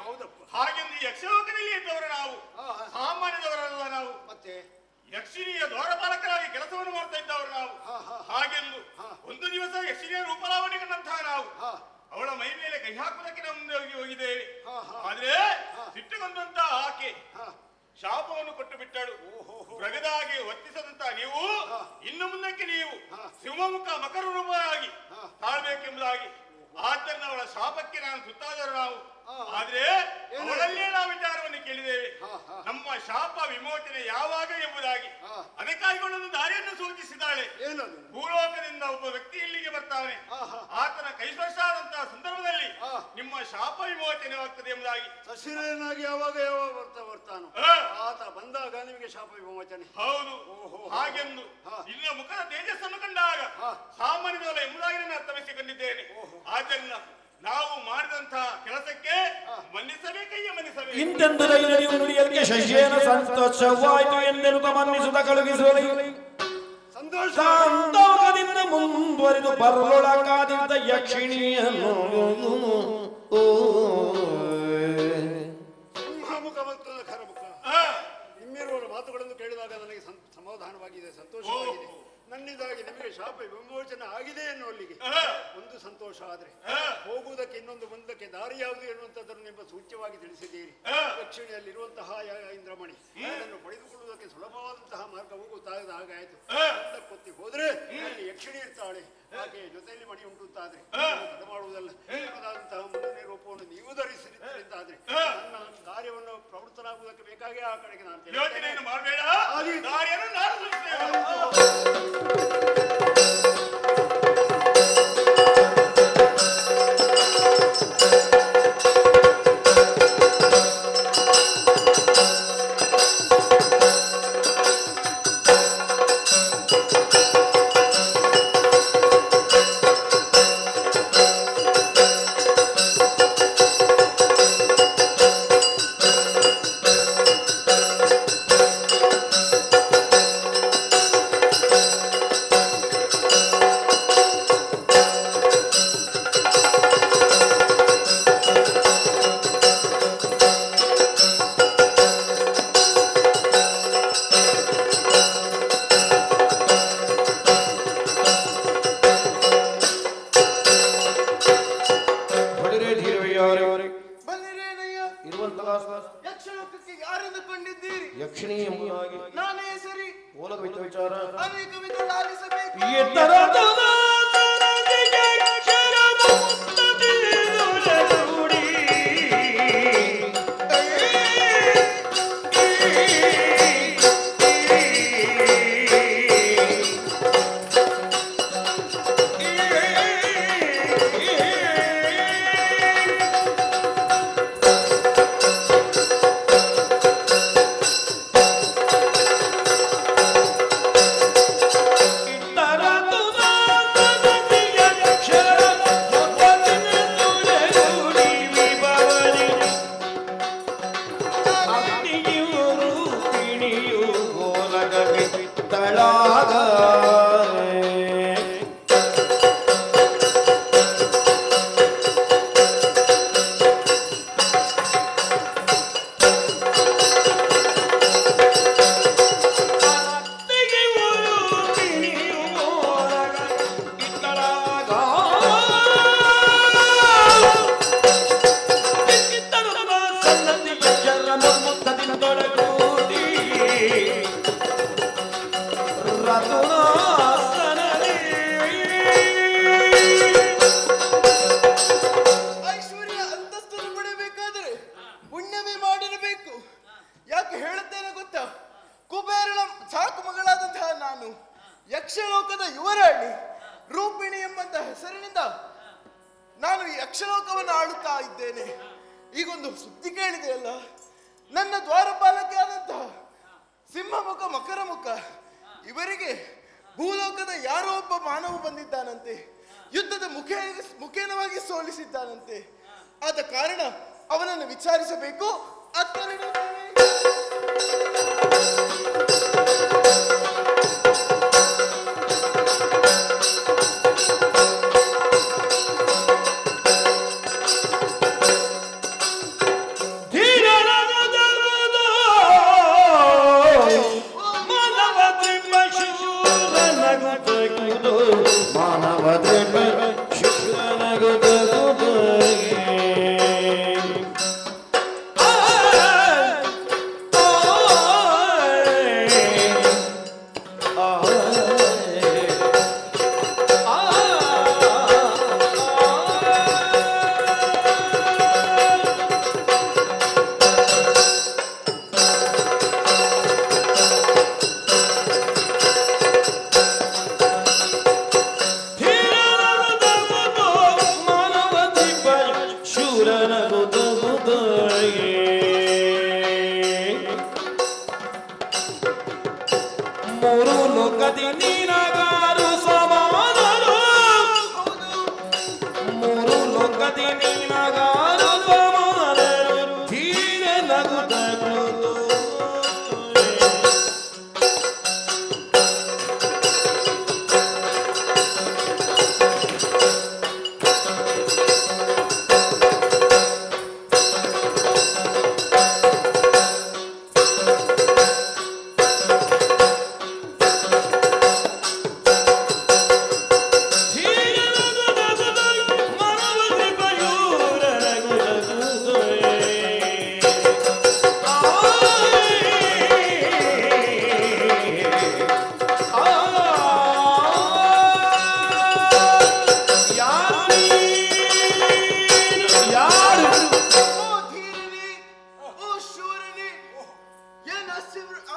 ಹಾಗೆಂದು ಯಕ್ಷಲೋಕದಲ್ಲಿ ಇದ್ದವರು ನಾವು, ಸಾಮಾನ್ಯದವರಲ್ಲ ನಾವು. ಮತ್ತೆ ಯಕ್ಷಿಣಿಯ ದ್ವಾರಪಾಲಕರಾಗಿ ಕೆಲಸವನ್ನು ಮಾಡ್ತಾ ಇದ್ದವರು ನಾವು. ಹಾಗೆಂದು ಒಂದು ದಿವಸ ಯಕ್ಷಿಣಿಯ ರೂಪಲಾವಣೆ ಕಂಡಂತಹ ನಾವು ಅವಳ ಮೈ ಮೇಲೆ ಕೈ ಹಾಕುವುದಕ್ಕೆ ನಮ್ಮ ಮುಂದೆ ಹೋಗಿದ್ದೇವೆ. ಆದ್ರೆ ಸಿಟ್ಟುಗೊಂಡಂತ ಆಕೆ ಶಾಪವನ್ನು ಕೊಟ್ಟು ಬಿಟ್ಟಳು. ಪ್ರಗದಾಗಿ ವರ್ತಿಸದಂತ ನೀವು ಇನ್ನು ಮುಂದಕ್ಕೆ ನೀವು ಸಿಂಹಮುಖ ಮಕರ ರೂಪವಾಗಿ ತಾಳ್ಬೇಕೆಂಬುದಾಗಿ. ಆದ್ದರಿಂದ ಅವಳ ಶಾಪಕ್ಕೆ ನಾನು ಸುತ್ತಾದರು ನಾವು. ಆದ್ರೆ ಅವಳಲ್ಲೇ ನಾವು ವಿಚಾರವನ್ನು ಕೇಳಿದ್ದೇವೆ. ನಮ್ಮ ಶಾಪ ವಿಮೋಚನೆ ಯಾವಾಗ ಎಂಬುದಾಗಿ. ಅದಕ್ಕಾಗಿ ಒಂದು ದಾರಿಯನ್ನು ಸೂಚಿಸಿದ್ದಾಳೆ. ಭೂಲೋಕದಿಂದ ಒಬ್ಬ ವ್ಯಕ್ತಿ ಇಲ್ಲಿಗೆ ಬರ್ತಾನೆ, ಆತನ ಕೈಸ್ಪರ್ಶ ಆದಂತಹ ಸಂದರ್ಭದಲ್ಲಿ ನಿಮ್ಮ ಶಾಪ ವಿಮೋಚನೆವಾಗ್ತದೆ ಎಂಬುದಾಗಿ. ಸಸಿರೇನಾಗಿ ಯಾವಾಗ ಬರ್ತಾನೋ ಆತ ಬಂದಾಗ ನಿಮಗೆ ಶಾಪ ವಿಮೋಚನೆ. ಹೌದು, ಹಾಗೆಂದು ಇನ್ನ ಮುಖದ ತೇಜಸ್ಸನ್ನು ಕಂಡಾಗ ಸಾಮಾನ್ಯದಲ್ಲ ಎಂಬುದಾಗಿ ನಾನು ಅರ್ಥವಿಸಿಕೊಂಡಿದ್ದೇನೆ. ಆದ್ದರಿಂದ ನಾವು ಮಾಡಿದಂತಹ ಕೆಲಸಕ್ಕೆ ಮನ್ನಿಸಬೇಕಯ್ಯ, ಮನ್ನಿಸಬೇಕು. ಇಂತೆಂದು ಧೈರ್ಯವು ನುಡಿಯಲಿಕ್ಕೆ ಶಶಿಯನ ಸಂತೋಷವಾಯಿತು ಎಂದೆನು ಮನ್ನಿಸುತ್ತ ಕಳುಹಿಸುವಲಿ. ಸಂತೋಷದಿಂದ ಮುಂದುವರಿದು ಬರಲೊಳಗಾದಿದ್ದ ಯಕ್ಷಿಣಿಯನ್ನು ಸಿಂಹಮುಖ ಮತ್ತು ಖರಮುಖ ನಿಮ್ಮಿರುವವರ ಮಾತುಗಳನ್ನು ಕೇಳಿದಾಗ ನನಗೆ ಸಮಾಧಾನವಾಗಿದೆ, ಸಂತೋಷವಾಗಿದೆ. ನನ್ನಿಂದಾಗಿ ನಿಮಗೆ ಶಾಪ ವಿಮೋಚನೆ ಆಗಿದೆ ಎನ್ನುವಲ್ಲಿಗೆ ಒಂದು ಸಂತೋಷ. ಆದ್ರೆ ಹೋಗುವುದಕ್ಕೆ ಇನ್ನೊಂದು ಮುಂದಕ್ಕೆ ದಾರಿ ಯಾವುದು ಎನ್ನುವಂಥದ್ದನ್ನು ನಿಮ್ಮ ಸೂಚ್ಯವಾಗಿ ತಿಳಿಸಿದ್ದೀರಿ. ದಕ್ಷಿಣೆಯಲ್ಲಿರುವಂತಹ ಇಂದ್ರಮಣಿ ಅದನ್ನು ಪಡೆದುಕೊಳ್ಳುವುದಕ್ಕೆ ಸುಲಭವಾದಂತಹ ಮಾರ್ಗವೂ ಗೊತ್ತಾಗದ ಹಾಗಾಯಿತು. ಕೊತ್ತಿ ಹೋದ್ರೆ ಅಲ್ಲಿ ಯಕ್ಷಿಣಿ ಇರ್ತಾಳೆ, ಆಕೆಯ ಜೊತೆಯಲ್ಲಿ ಮಣಿ ಉಂಟು ಅಂತಾದ್ರೆ ತಡ ಮಾಡುವುದಲ್ಲ. ನಿಮ್ಮದಾದಂತಹ ಮುಂದಿನ ರೂಪವನ್ನು ನೀವು ಧರಿಸಿದ್ದಾದ್ರೆ ನನ್ನ ಕಾರ್ಯವನ್ನು ಪ್ರವೃತ್ತನಾಗುವುದಕ್ಕೆ ಬೇಕಾಗಿ ಆ ಕಡೆಗೆ ನಾನು ಯೋಚನೆಯನ್ನು ಮಾಡಬೇಡ, ದಾರಿಯನ್ನು ನಾನು ಸೂಚಿಸ್ತೇನೆ. ಯಕ್ಷಿಣಿ ಎಂಬುದಾಗಿ ನಾನೇ ಸರಿ ಮೂಲಕ ವಿಚಾರ ಅನೇಕ ವಿಧಗಳು ಆಲಿಸಬೇಕು. ಐಶ್ವರ್ಯ ಅಂತಸ್ತನ್ನು ಪಡೆಯಬೇಕಾದರೆ ಪುಣ್ಯವೇ ಮಾಡಿರಬೇಕು. ಯಾಕೆ ಹೇಳುತ್ತೇನೆ ಗೊತ್ತಾ? ಕುಬೇರನ ಸಾಕು ಮಗಳಾದಂತಹ ನಾನು ಯಕ್ಷಲೋಕದ ಯುವರಾಣಿ ರೂಪಿಣಿ ಎಂಬಂತಹ ಹೆಸರಿನಿಂದ ನಾನು ಯಕ್ಷಲೋಕವನ್ನು ಆಳುತ್ತಾ ಇದ್ದೇನೆ. ಈಗೊಂದು ಸುದ್ದಿ ಕೇಳಿದೆಯಲ್ಲ, ನನ್ನ ದ್ವಾರಪಾಲಕಿ ಆದಂತಹ ಸಿಂಹಮುಖ ಮಕರಮುಖ ಇವರಿಗೆ ಭೂಲೋಕದ ಯಾರೋ ಒಬ್ಬ ಮಾನವ ಬಂದಿದ್ದಾನಂತೆ, ಯುದ್ಧದ ಮುಖೇನವಾಗಿ ಸೋಲಿಸಿದ್ದಾನಂತೆ. ಆದ ಕಾರಣ ಅವನನ್ನು ವಿಚಾರಿಸಬೇಕು. ಲೋಕದಿ ನೀನಗಾರು ಸಮಾನರು ಮೂರು ಲೋಕದಿ ನೀನಗಾರು ಸಮಾನರು ಧೀರ ನಗುತ್ತಗುವುದು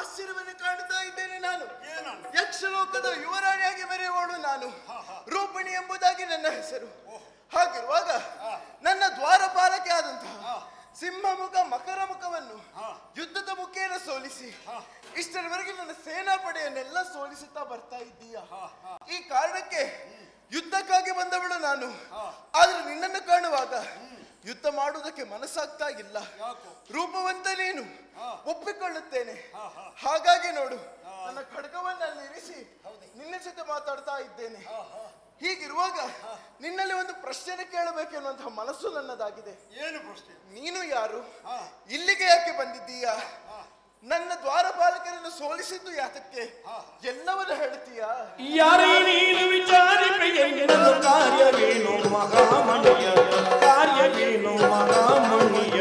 ಆಶ್ಚರ್ಯವನ್ನು ಕಾಣುತ್ತಾ ಇದ್ದೇನೆ ನಾನು. ಯಕ್ಷಲೋಕದ ಯುವರಾಣಿಯಾಗಿ ಮೆರೆಯುವವಳು ನಾನು. ರೂಪಿಣಿ ಎಂಬುದಾಗಿ ನನ್ನ ಹೆಸರು. ಹಾಗಿರುವಾಗ ನನ್ನ ದ್ವಾರಪಾಲಕೆ ಆದಂತಹ ಸಿಂಹಮುಖ ಮಕರ ಮುಖವನ್ನು ಯುದ್ಧದ ಮುಖೇನ ಸೋಲಿಸಿ ಇಷ್ಟರವರೆಗೆ ನನ್ನ ಸೇನಾಪಡೆಯನ್ನೆಲ್ಲ ಸೋಲಿಸುತ್ತಾ ಬರ್ತಾ ಇದ್ದೀಯ. ಈ ಕಾರಣಕ್ಕೆ ಯುದ್ಧಕ್ಕಾಗಿ ಬಂದವಳು ನಾನು. ಆದ್ರೆ ನಿನ್ನನ್ನು ಕಾಣುವಾಗ ಯುದ್ಧ ಮಾಡುವುದಕ್ಕೆ ಮನಸ್ಸಾಗ್ತಾ ಇಲ್ಲ. ರೂಪವಂತ ನೀನು, ಒಪ್ಪಿಕೊಳ್ಳುತ್ತೇನೆ. ಹಾಗಾಗಿ ನೋಡು, ನನ್ನ ಖಡ್ಗವನ್ನು ಅಲ್ಲಿ ಇರಿಸಿ ನಿನ್ನ ಜೊತೆ ಮಾತಾಡ್ತಾ ಇದ್ದೇನೆ. ಹೀಗಿರುವಾಗ ನಿನ್ನಲ್ಲಿ ಒಂದು ಪ್ರಶ್ನೆ ಕೇಳಬೇಕೆನ್ನುವಂತಹ ಮನಸ್ಸು ನನ್ನದಾಗಿದೆ. ಏನು ಪ್ರಶ್ನೆ? ನೀನು ಯಾರು? ಇಲ್ಲಿಗೆ ಯಾಕೆ ಬಂದಿದ್ದೀಯಾ? ನನ್ನ ದ್ವಾರಪಾಲಕರನ್ನು ಸೋಲಿಸಿದ್ದು ಯಾತಕ್ಕೆ? ಎಲ್ಲವನ್ನು ಹೇಳ್ತೀಯಾ? ಯಾರೇ ನೀನು ವಿಚಾರಿಪೆಯನ್ನು ಕಾರ್ಯವೇನು ಮಹಾಮಣಿಯ ಕಾರ್ಯವೇನು ಮಹಾಮಣಿಯ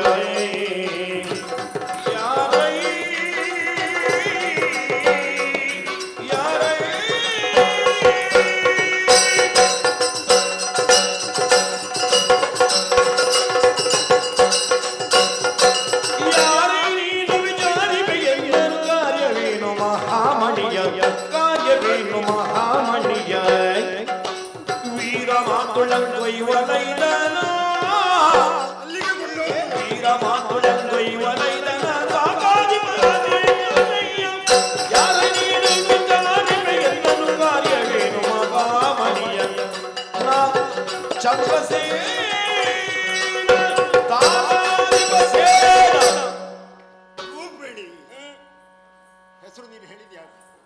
ಹೆಸರು ನೀನು ಹೇಳಿದ್ಯಾ?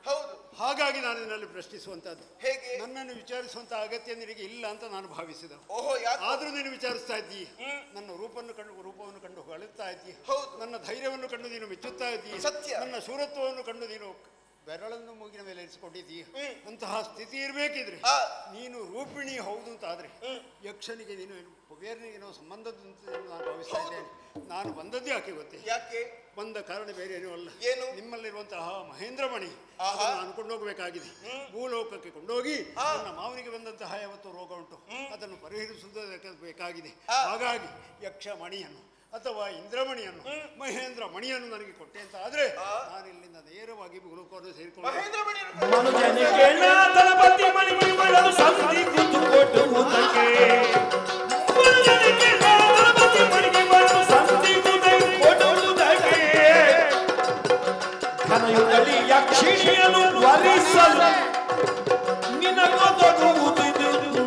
ಹೌದು. ಹಾಗಾಗಿ ನಾನು ನಿನ್ನಲ್ಲಿ ಪ್ರಶ್ನಿಸುವಂತದ್ದು. ಹೇಗೆ? ನನ್ನನ್ನು ವಿಚಾರಿಸುವಂತ ಅಗತ್ಯ ನಿನಗೆ ಇಲ್ಲ ಅಂತ ನಾನು ಭಾವಿಸಿದ. ಓಹೋ, ಆದ್ರೂ ನೀನು ವಿಚಾರಿಸ್ತಾ ಇದ್ದೀಯ. ನನ್ನ ರೂಪವನ್ನು ಕಂಡು ಹೊಳುತ್ತಾ ಇದ್ದೀಯ. ನನ್ನ ಧೈರ್ಯವನ್ನು ಕಂಡು ನೀನು ಮೆಚ್ಚುತ್ತಾ ಇದ್ದೀಯ. ಸತ್ಯ. ನನ್ನ ಶೂರತ್ವವನ್ನು ಕಂಡು ನೀನು ಬೆರಳನ್ನು ಮೂಗಿನ ಮೇಲೆ ಇರಿಸಿಕೊಂಡಿದ್ದೀಯ. ಅಂತಹ ಸ್ಥಿತಿ ಇರಬೇಕಿದ್ರೆ ನೀನು ರೂಪಿಣಿ ಹೌದು ಅಂತ ಆದ್ರೆ ಯಕ್ಷನಿಗೆ ನೀನು ಕುಬೇರನಿಗೆ ಏನೋ ಸಂಬಂಧದ ನಾನು ಭಾವಿಸ್ತಾ ಇದ್ದೇನೆ. ನಾನು ಬಂದದ್ದು ಯಾಕೆ ಗೊತ್ತೇ? ಯಾಕೆ ಬಂದ ಕಾರಣ ಬೇರೆ ಏನೂ ಅಲ್ಲ. ಏನು? ನಿಮ್ಮಲ್ಲಿರುವಂತಹ ಮಹೇಂದ್ರಮಣಿ ನಾನು ಕೊಂಡೋಗಬೇಕಾಗಿದೆ. ಭೂಲೋಕಕ್ಕೆ ಕೊಂಡೋಗಿ ನನ್ನ ಮಾವನಿಗೆ ಬಂದಂತಹ ಯಾವತ್ತು ರೋಗ ಉಂಟು ಅದನ್ನು ಪರಿಹರಿಸುವುದಕ್ಕೆ ಬೇಕಾಗಿದೆ. ಹಾಗಾಗಿ ಯಕ್ಷ ಮಣಿಯನ್ನು ಅಥವಾ ಇಂದ್ರಮಣಿಯನ್ನು ಮಹೇಂದ್ರ ಮಣಿಯನ್ನು ನನಗೆ ಕೊಟ್ಟೆ ಅಂತ ಆದ್ರೆ ನಾನು ಇಲ್ಲಿಂದ ನೇರವಾಗಿ ಭೂಲೋಕವನ್ನು ಸೇರಿಕೊಂಡು ಯಕ್ಷಿಣಿಯನ್ನು ವರಿಸಲು ನಿನಗೊದಗುವುದು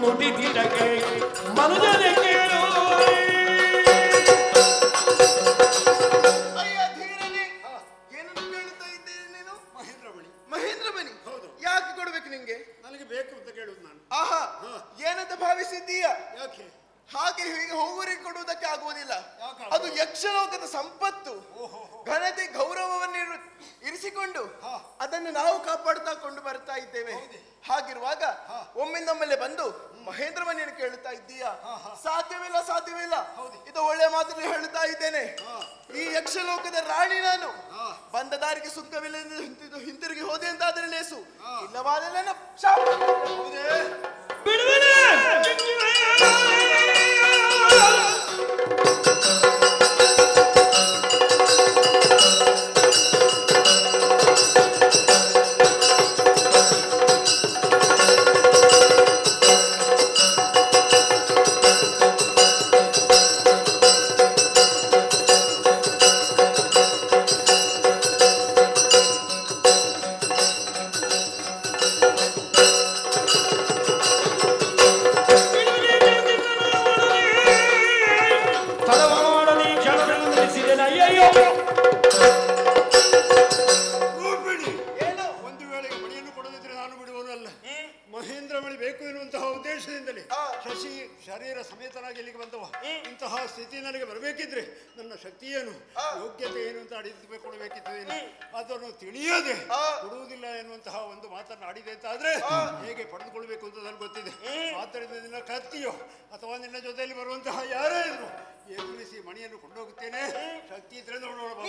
ನುಡಿದಿರಗೆ ಮನುಜನೆ ಕೇಳು. ಅಯ್ಯ ಧೀರನೇ, ಏನನ್ನು ಕೇಳುತ್ತಾ ಇದ್ದೇನೆ ನೀನು? ಮಹೇಂದ್ರಮಣಿ. ಮಹೇಂದ್ರಮಣಿ? ಹೌದು. ಯಾಕೆ ಕೊಡ್ಬೇಕು ನಿಂಗೆ? ನನಗೆ ಬೇಕು ಅಂತ ಕೇಳುದು ನಾನು. ಆಹಾ, ಏನಂತ ಭಾವಿಸಿದ್ದೀಯಾ? ಯಾಕೆ? ಹಾಗೆ ಹೀಗೆ ಹೋಗುವರಿಗೆ ಕೊಡುವುದಕ್ಕೆ ಆಗುವುದಿಲ್ಲ. ಅದು ಯಕ್ಷಲೋಕದ ಸಂಪತ್ತು. ಘನತೆ ಗೌರವವನ್ನು ಇರಿಸಿಕೊಂಡು ಅದನ್ನು ನಾವು ಕಾಪಾಡುತ್ತಾ ಕೊಂಡು ಬರ್ತಾ ಇದ್ದೇವೆ. ಹಾಗಿರುವಾಗ ಒಮ್ಮೆ ನಮ್ಮಲ್ಲೇ ಬಂದು ಮಹೇಂದ್ರ ಮನೆಯನ್ನು ಕೇಳುತ್ತಾ ಇದ್ದೀಯಾ? ಸಾಧ್ಯವಿಲ್ಲ, ಸಾಧ್ಯವಿಲ್ಲ. ಇದು ಒಳ್ಳೆ ಮಾತನ್ನು ಹೇಳುತ್ತಾ ಇದ್ದೇನೆ. ಈ ಯಕ್ಷಲೋಕದ ರಾಣಿ ನಾನು. ಬಂದ ದಾರಿಗೆ ಸುಖವಿಲ್ಲ ಹಿಂತಿರುಗಿ ಹೋದೆ ಅಂತಾದ್ರೆ ಲೇಸು, ಇಲ್ಲವಾದರೆ ನನ್ನ ಶಾಪ. ವಿಶ್ರಮಣೆ ಬೇಕು ಎನ್ನುವಂತಹ ಉದ್ದೇಶದಿಂದಲೇ ಶಶಿ ಶರೀರ ಸಮೇತನಾಗಿ ಇಲ್ಲಿಗೆ ಬಂದವ. ಇಂತಹ ಸ್ಥಿತಿ ನನಗೆ ಬರಬೇಕಿದ್ರೆ ನನ್ನ ಶಕ್ತಿ ಏನು, ಯೋಗ್ಯತೆ ಏನು ಅಂತ ಕೊಡಬೇಕಿದ್ದೇನೆ. ಅದನ್ನು ತಿಳಿಯದೆ ಕೊಡುವುದಿಲ್ಲ ಎನ್ನುವಂತಹ ಒಂದು ಮಾತನ್ನು ಆಡಿದೆ ಅಂತ ಆದ್ರೆ ಹೇಗೆ ಪಡೆದುಕೊಳ್ಬೇಕು ಅಂತ ನನಗೆ ಗೊತ್ತಿದೆ. ಆದ್ದರಿಂದ ನಿನ್ನ ಕತ್ತಿಯೋ ಅಥವಾ ನಿನ್ನ ಜೊತೆಯಲ್ಲಿ ಬರುವಂತಹ ಯಾರೇ ಇದ್ರು ಎದುರಿಸಿ ಮಣಿಯನ್ನು ಕೊಂಡೋಗುತ್ತೇನೆ. ಶಕ್ತಿ ಇದ್ರೆ ನೋಡಬಹುದು.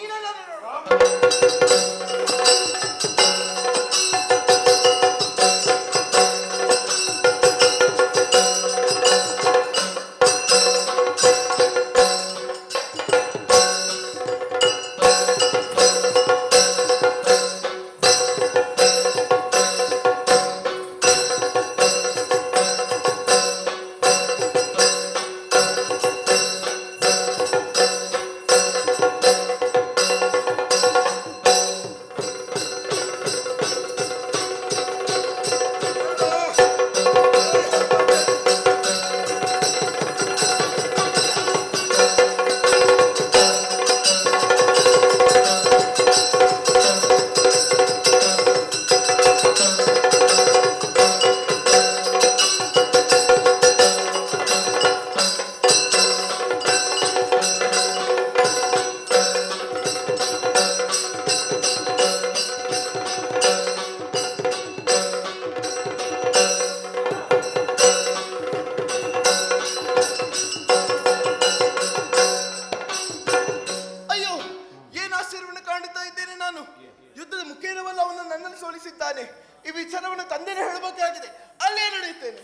ಈ ವಿಚಾರವನ್ನು ತಂದೆನೇ ಹೇಳಬೇಕಾಗಿದೆ. ಅಲ್ಲೇ ನಡೆಯುತ್ತೇನೆ.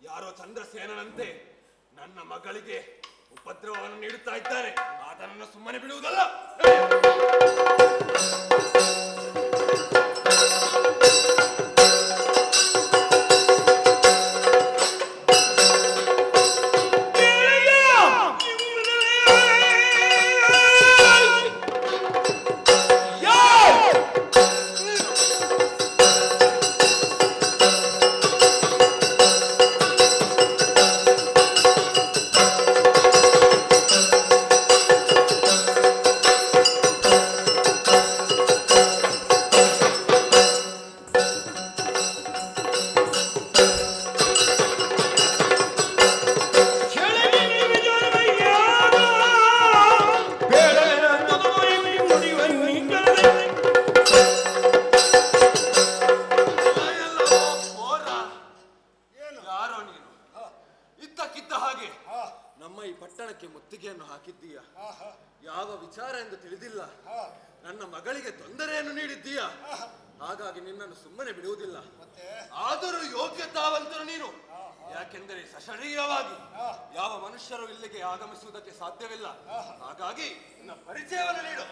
ಯಾರೋ ಚಂದ್ರಸೇನಂತೆ ನನ್ನ ಮಗಳಿಗೆ ಉಪದ್ರವವನ್ನು ನೀಡುತ್ತಾ ಇದ್ದಾನೆ. ಆತನನ್ನು ಸುಮ್ಮನೆ ಬಿಡುವುದಲ್ಲ. ಯಾವ ವಿಚಾರ ಎಂದು ತಿಳಿದಿಲ್ಲ. ನನ್ನ ಮಗಳಿಗೆ ತೊಂದರೆಯನ್ನು ನೀಡಿದ್ದೀಯ, ಹಾಗಾಗಿ ನಿನ್ನನ್ನು ಸುಮ್ಮನೆ ಬಿಡುವುದಿಲ್ಲ. ಆದರೂ ಯೋಗ್ಯತಾವಂತರು ನೀನು. ಯಾಕೆಂದರೆ ಸಶರೀರವಾಗಿ ಯಾವ ಮನುಷ್ಯರು ಇಲ್ಲಿಗೆ ಆಗಮಿಸುವುದಕ್ಕೆ ಸಾಧ್ಯವಿಲ್ಲ. ಹಾಗಾಗಿ ನಿನ್ನ ಪರಿಚಯವನ್ನು ನೀಡು.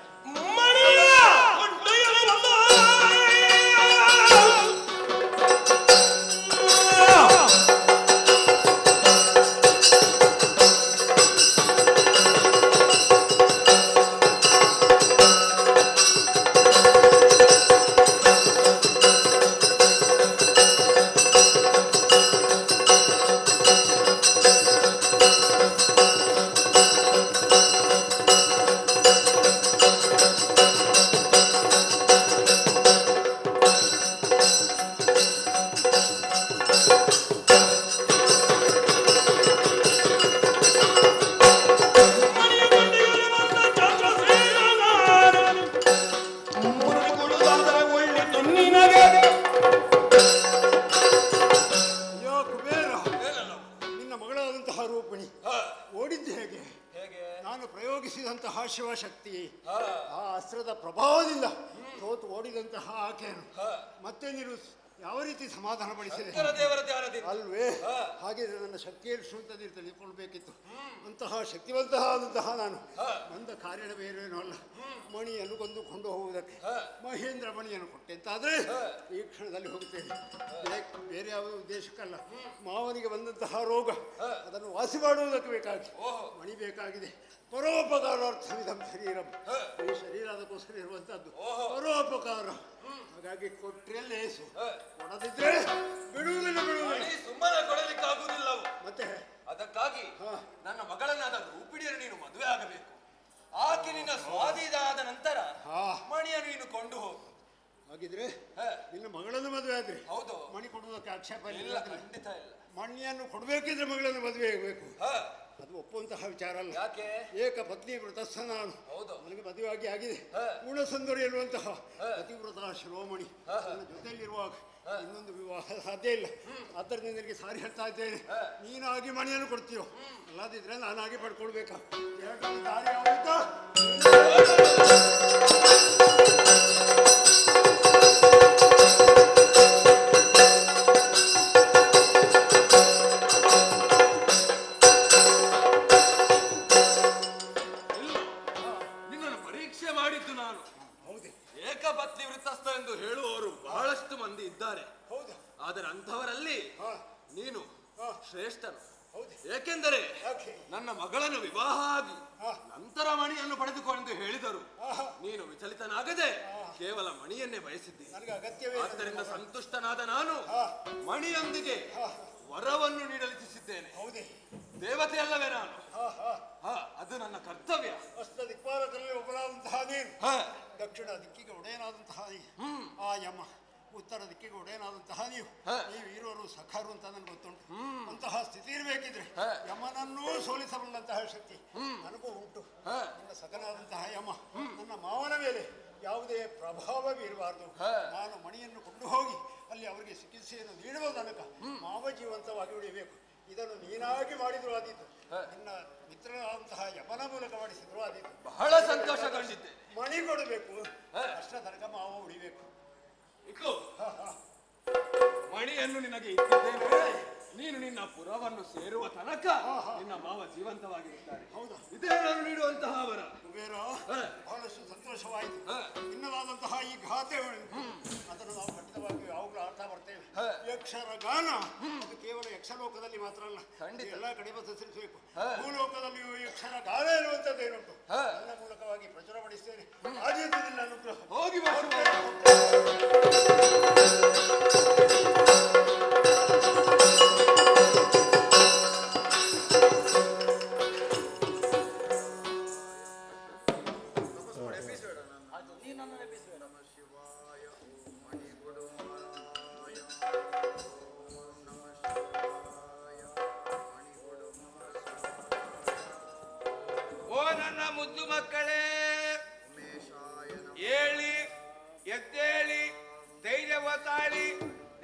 ಶಿವಶಕ್ತಿ ಆ ಅಸ್ತ್ರದ ಪ್ರಭಾವದಿಂದ ಸೋತು ಓಡಿದಂತಹ ಆಕೆಯನ್ನು ಮತ್ತೆ ನೀನು ಯಾವ ರೀತಿ ಸಮಾಧಾನ ಪಡಿಸಿದೆ ಅಲ್ವೇ? ಹಾಗಿದ್ರೆ ನನ್ನ ಶಕ್ತಿಯನ್ನು ಶ್ರುತದಲ್ಲಿ ತಿಳಿದುಕೊಳ್ಬೇಕಿತ್ತು. ಅಂತಹ ಶಕ್ತಿವಂತಹ ಆದಂತಹ ನಾನು ಬಂದ ಕಾರ್ಯ ಬೇರೇನೂ ಅಲ್ಲ, ಮಣಿಯನ್ನು ಕೊಂದುಕೊಂಡು ಹೋಗುವುದಕ್ಕೆ. ಮಹೇಂದ್ರ ಮಣಿಯನ್ನು ಕೊಟ್ಟೆ ಅಂತಾದ್ರೆ ಈ ಕ್ಷಣದಲ್ಲಿ ಹೋಗುತ್ತೇನೆ. ಬೇರೆ ಯಾವ ಉದ್ದೇಶಕ್ಕಲ್ಲ. ಮಾವನಿಗೆ ಬಂದಂತಹ ರೋಗ ಅದನ್ನು ವಾಸಿ ಮಾಡುವುದಕ್ಕೆ ಬೇಕಾಗಿ ಮಣಿ ಬೇಕಾಗಿದೆ. ಪರೋಪಕಾರಾರ್ಥವಿದಂ ಶರೀರಂ. ಈ ಶರೀರ ಅದಕ್ಕೋಸ್ಕರ ಇರುವಂತಹದ್ದು ಪರೋಪಕಾರ. ಹಾಗಾಗಿ ಕೊಟ್ಟರೆ ಲೇಸು, ಕೊಡದಿದ್ರೆ ಬಿಡುವುದಿಲ್ಲ. ಸುಮ್ಮನೆ ಕೊಡಲಿಕ್ಕಾಗುವುದಿಲ್ಲ. ಮತ್ತೆ ಅದಕ್ಕಾಗಿ ನನ್ನ ಮಗಳನ್ನಾದ ರೂಪಿಣಿಯನ್ನು ನೀನು ಮದುವೆ ಆಗಬೇಕು. ಆಕೆ ನಿನ್ನ ಸ್ವಾಧೀನಾದ ನಂತರ ಮಣಿಯನ್ನು ನೀನು ಕೊಂಡು ಹೋಗು. ಹಾಗಿದ್ರೆ ನಿನ್ನ ಮಗಳನ್ನು ಮದುವೆ ಆದ್ರೆ ಹೌದು, ಮಣಿ ಕೊಡುವುದಕ್ಕೆ ಆಕ್ಷೇಪ ಇಲ್ಲ, ಖಂಡಿತ ಇಲ್ಲ. ಮಣಿಯನ್ನು ಕೊಡಬೇಕಿದ್ರೆ ಮಗಳನ್ನು ಮದುವೆ ಆಗಬೇಕು. ಅದು ಒಪ್ಪುವಂತಹ ವಿಚಾರ ಅಲ್ಲ. ಯಾಕೆ? ಏಕ ಪತ್ನಿ ವ್ರತಸ್ಥ ನಾನು. ಹೌದು, ನನಗೆ ಮದುವೆಯಾಗಿ ಆಗಿದೆ. ಗುಣಸುಂದರಿ ಎನ್ನುವಂತಹ ಪತಿವ್ರತ ಶಿರೋಮಣಿ ನನ್ನ ಜೊತೆಯಲ್ಲಿರುವಾಗ ಇನ್ನೊಂದು ವಿವಾಹ ಸಾಧ್ಯ ಇಲ್ಲ. ಆದ್ದರಿಂದ ನಿನಗೆ ಸಾರಿ ಹೇಳ್ತಾ ಇದ್ದೇನೆ, ನೀನಾಗಿ ಮಣಿಯನ್ನು ಕೊಡ್ತೀಯೋ, ಅಲ್ಲದಿದ್ರೆ ನಾನಾಗಿ ಪಡ್ಕೊಳ್ಬೇಕಾ? ಎರಡು ದಾರಿ ಯಾವುದು? ಏಕಪತ್ನಿ ವೃತ್ತಸ್ಥ ಎಂದು ಹೇಳುವವರು ಬಹಳಷ್ಟು ಮಂದಿ ಇದ್ದಾರೆ. ಆದರೆ ಅಂಥವರಲ್ಲಿ ನೀನು ಶ್ರೇಷ್ಠನು. ಏಕೆಂದರೆ ನನ್ನ ಮಗಳನ್ನು ವಿವಾಹ ಆಗಿ ನಂತರ ಮಣಿಯನ್ನು ಪಡೆದುಕೊಂಡು ಹೇಳಿದರು. ನೀನು ವಿಚಲಿತನಾಗದೆ ಕೇವಲ ಮಣಿಯನ್ನೇ ಬಯಸಿದ್ದೀನಿ. ಆದ್ದರಿಂದ ಸಂತುಷ್ಟನಾದ ನಾನು ಮಣಿಯೊಂದಿಗೆ ವರವನ್ನು ನೀಡಲಿಚ್ಛಿಸಿದ್ದೇನೆ. ದೇವತೆ ಅಲ್ಲವೇ ನಾನು? ಅದು ನನ್ನ ಕರ್ತವ್ಯ. ಅಷ್ಟ ದಿಕ್ಪಾಲಕರಲ್ಲಿ ಒಬ್ಬನಾದಂತಹ ನೀನು, ದಕ್ಷಿಣ ದಿಕ್ಕಿಗೆ ಒಡೆಯನಾದಂತಹ ಆ ಯಮ, ಉತ್ತರ ದಿಕ್ಕಿಗೆ ಒಡೆಯನಾದಂತಹ ನೀವು ಇರುವರು ಸಖರು ಅಂತ ನನಗೆ ಗೊತ್ತುಂಟು. ಅಂತಹ ಸ್ಥಿತಿ ಇರಬೇಕಿದ್ರೆ ಯಮನನ್ನೂ ಸೋಲಿಸಬಲ್ಲಂತಹ ಶಕ್ತಿ ನನಗೂ ಉಂಟು. ನನ್ನ ಸಖನಾದಂತಹ ಯಮ ನನ್ನ ಮಾವನ ಮೇಲೆ ಯಾವುದೇ ಪ್ರಭಾವ ಬೀರಬಾರದು. ನಾನು ಮಣಿಯನ್ನು ಕೊಂಡು ಹೋಗಿ ಅಲ್ಲಿ ಅವರಿಗೆ ಚಿಕಿತ್ಸೆಯನ್ನು ನೀಡುವ ತನಕ ಮಾವ ಜೀವಂತವಾಗಿ ಉಳಿಯಬೇಕು. ಇದನ್ನು ನೀನಾಗಿ ಮಾಡಿದ್ರು ಆದೀತು, ನಿನ್ನ ಮಿತ್ರನಾದಂತಹ ಯಮನ ಮೂಲಕ ಮಾಡಿಸಿದ್ರು ಆದೀತು. ಬಹಳ ಸಂತೋಷಗೊಂಡಿದ್ದೆ. ಮಣಿ ಕೊಡಬೇಕು, ಅಷ್ಟ ತನಕ ಮಾವ ಉಳಿಬೇಕು. ಮಣಿಯನ್ನು ನಿನಗೆ ಇಟ್ಟಿದ್ದೇನೆ. ನೀನು ನಿನ್ನ ಪುರವನ್ನು ಸೇರುವ ತನಕ ನಿನ್ನ ಮಾವ ಜೀವಂತವಾಗಿರುತ್ತಾರೆ. ಹೌದಾ? ಇದೇ ನಾನು ನೀಡುವಂತಹ ವರ. ಕುಬೇರ, ಬಹಳಷ್ಟು ಸಂತೋಷವಾಯಿತು. ಇನ್ನದಾದಂತಹ ಈ ಗಾದೆ ಅದನ್ನು ನಾವು ಖಂಡಿತವಾಗಿ ಯಾವಾಗಲೂ ಆಡ್ತಾ ಬರ್ತೇವೆ. ಯಕ್ಷರ ಗಾನ ಅದು ಕೇವಲ ಯಕ್ಷಲೋಕದಲ್ಲಿ ಮಾತ್ರ ಅಲ್ಲ, ಎಲ್ಲ ಕಡೆ ಪಸರಿಸಬೇಕು. ಭೂಲೋಕದಲ್ಲಿಯೂ ಯಕ್ಷರ ಗಾನ ಇರುವಂತದ್ದೇನುಂಟು ನನ್ನ ಮೂಲಕವಾಗಿ ಪ್ರಚುರಪಡಿಸ್ತೇನೆ. ಆದಿತ್ಯದಿಂದ ಅನುಗ್ರಹ. ಹೋಗಿ ಓ ನನ್ನ ಮುದ್ದು ಮಕ್ಕಳೇ, ಹೇಳಿ ಎದ್ದೇಳಿ ಧೈರ್ಯವ ತಾಳಿ.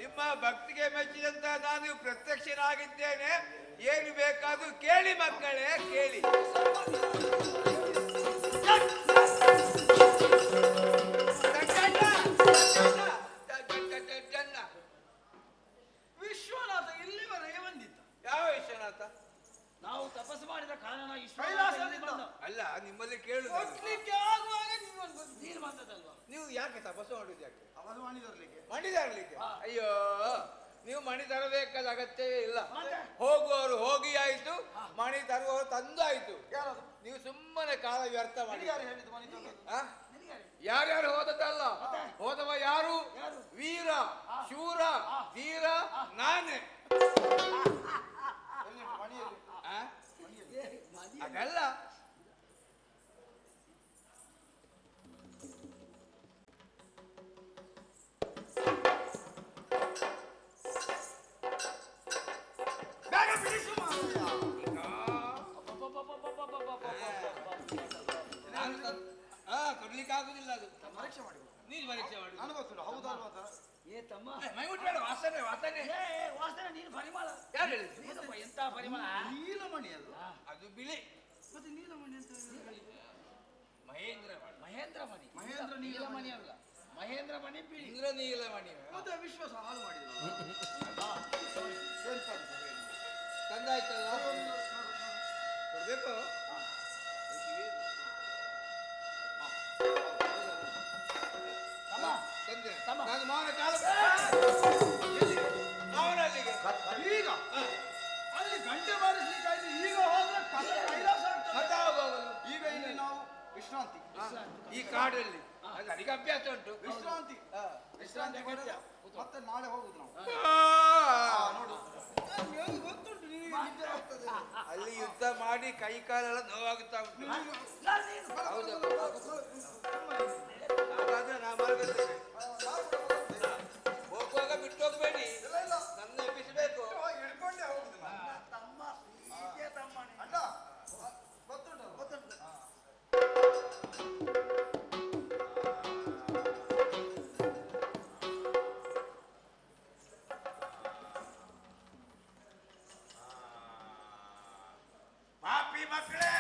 ನಿಮ್ಮ ಭಕ್ತಿಗೆ ಮೆಚ್ಚಿದಂತ ನಾನು ಪ್ರತ್ಯಕ್ಷನಾಗಿದ್ದೇನೆ. ಏನು ಬೇಕಾದ್ರೂ ಕೇಳಿ ಮಕ್ಕಳೇ, ಕೇಳಿ. ವಿಶ್ವನಾಥ ಇಲ್ಲಿವರೆಗೆ ಬಂದಿದ್ದ. ಯಾವ ವಿಶ್ವನಾಥ? ನಾವು ತಪಸ್ಸು ಮಾಡಿದ ಕಾರಣ ಅಲ್ಲ, ನಿಮ್ಮಲ್ಲಿ ಕೇಳುದು ಆಗುವಾಗ ನೀನು ಬಂದದಲ್ವಾ? ನೀವು ಯಾಕೆ ತಪಸ್ಸು ಮಾಡುದು? ಯಾಕೆ ಅವನು ಮಣಿದರ್ಲಿಕ್ಕೆ ಮಣಿದಾರ್ಲಿಕ್ಕೆ? ಅಯ್ಯೋ, ನೀವು ಮಣಿ ತರಬೇಕಾದ ಅಗತ್ಯವೇ ಇಲ್ಲ. ಹೋಗುವವರು ಹೋಗಿ ಆಯ್ತು, ಮಣಿ ತರುವವರು ತಂದು ಆಯ್ತು. ನೀವು ಸುಮ್ಮನೆ ಕಾಲ ವ್ಯರ್ಥ ಮಾಡಿ. ಯಾರ್ಯಾರು ಹೋದದ್ದಲ್ಲ, ಹೋದವ ಯಾರು? ವೀರ, ಶೂರ, ಧೀರ ನಾನೇ. ಅದಲ್ಲ, ಕೊಡ್ಲಿಕ್ಕೆ ಆಗುದಿಲ್ಲ. ಅದು ಪರೀಕ್ಷೆ ಮಾಡಿ, ನೀನು ಪರೀಕ್ಷೆ ಮಾಡಿ. ನನಗೊತ್ತಿಲ್ಲ ಹೌದಲ್ವಾ? ಏ ತಮ್ಮ, ಮೈಗುಟ್ಬೇಡ, ವಾಸನೆ ವಾಸನೆ. ವಾಸನೆ ನೀನು ಪರಿಮಳ. ಯಾರು ಹೇಳಿದ್ರು? ಎಂತ ಪರಿಮಳ? ನೀಲಮಣಿ ಅಲ್ಲ ಅದು ಬಿಳಿ. ಮತ್ತೆ ನೀಲಮಣಿ ಅಂತ ಮಹೇಂದ್ರ ಮಹೇಂದ್ರಮಣಿ. ಮಹೇಂದ್ರ ನೀಲಮಣಿ ಅಲ್ಲ, ಮಹೇಂದ್ರಮಣಿ ಬಿಳಿ. ಇಂದ್ರ ನೀಲಮಣಿ. ಮತ್ತೆ ವಿಶ್ವಾಸ ಹಾಳು ಮಾಡಿದ್ರು. ತಂದಾಯ್ತಲ್ಲ, ಕೊಡ್ಬೇಕು. ತಂದೆ ನಾನು ಮಾವನ ಕಾಲ ಮಾವನಲ್ಲಿಗೆ ಈಗ ಅಲ್ಲಿ ಗಂಟೆ ಬಾರಿಸ್ಲಿಕ್ಕಾಯ್ತು. ಈಗ ಹೋದ್ರೆ ಕೈಲಾಸ ಆಗ್ತದೆ. ಈಗ ಇಲ್ಲಿ ನಾವು ವಿಶ್ರಾಂತಿ. ಈ ಕಾಡಲ್ಲಿ ನನಗೆ ಅಭ್ಯಾಸ ಉಂಟು. ವಿಶ್ರಾಂತಿ ವಿಶ್ರಾಂತಿ ಮಾಡಿದ್ರೆ ಮತ್ತೆ ನಾಳೆ ಹೋಗುದು ನಾವು. ನೋಡು ಗೊತ್ತುಂಟು ನಿನಗೆ ಆಗ್ತದೆ. ಅಲ್ಲಿ ಯುದ್ಧ ಮಾಡಿ ಕೈ ಕಾಲೆಲ್ಲ ನೋವಾಗುತ್ತಾ ಉಂಟು. ಹೌದು, ಹಾಗಾದ್ರೆ ನಾ ಮಾರ್ಗದ್ದೇನೆ. ಹೋಗುವಾಗ ಬಿಟ್ಟು ಹೋಗ್ಬೇಡಿ, ನನ್ನ ಎಬ್ಬಿಸಬೇಕು. ಹಿಡ್ಕೊಂಡೇ ಹೋಗುದು ತಮ್ಮ. ಅಣ್ಣ ಗೊತ್ತುಂಟು ಗೊತ್ತುಂಟು. ಪಾಪಿ ಮಕ್ಕಳೇ,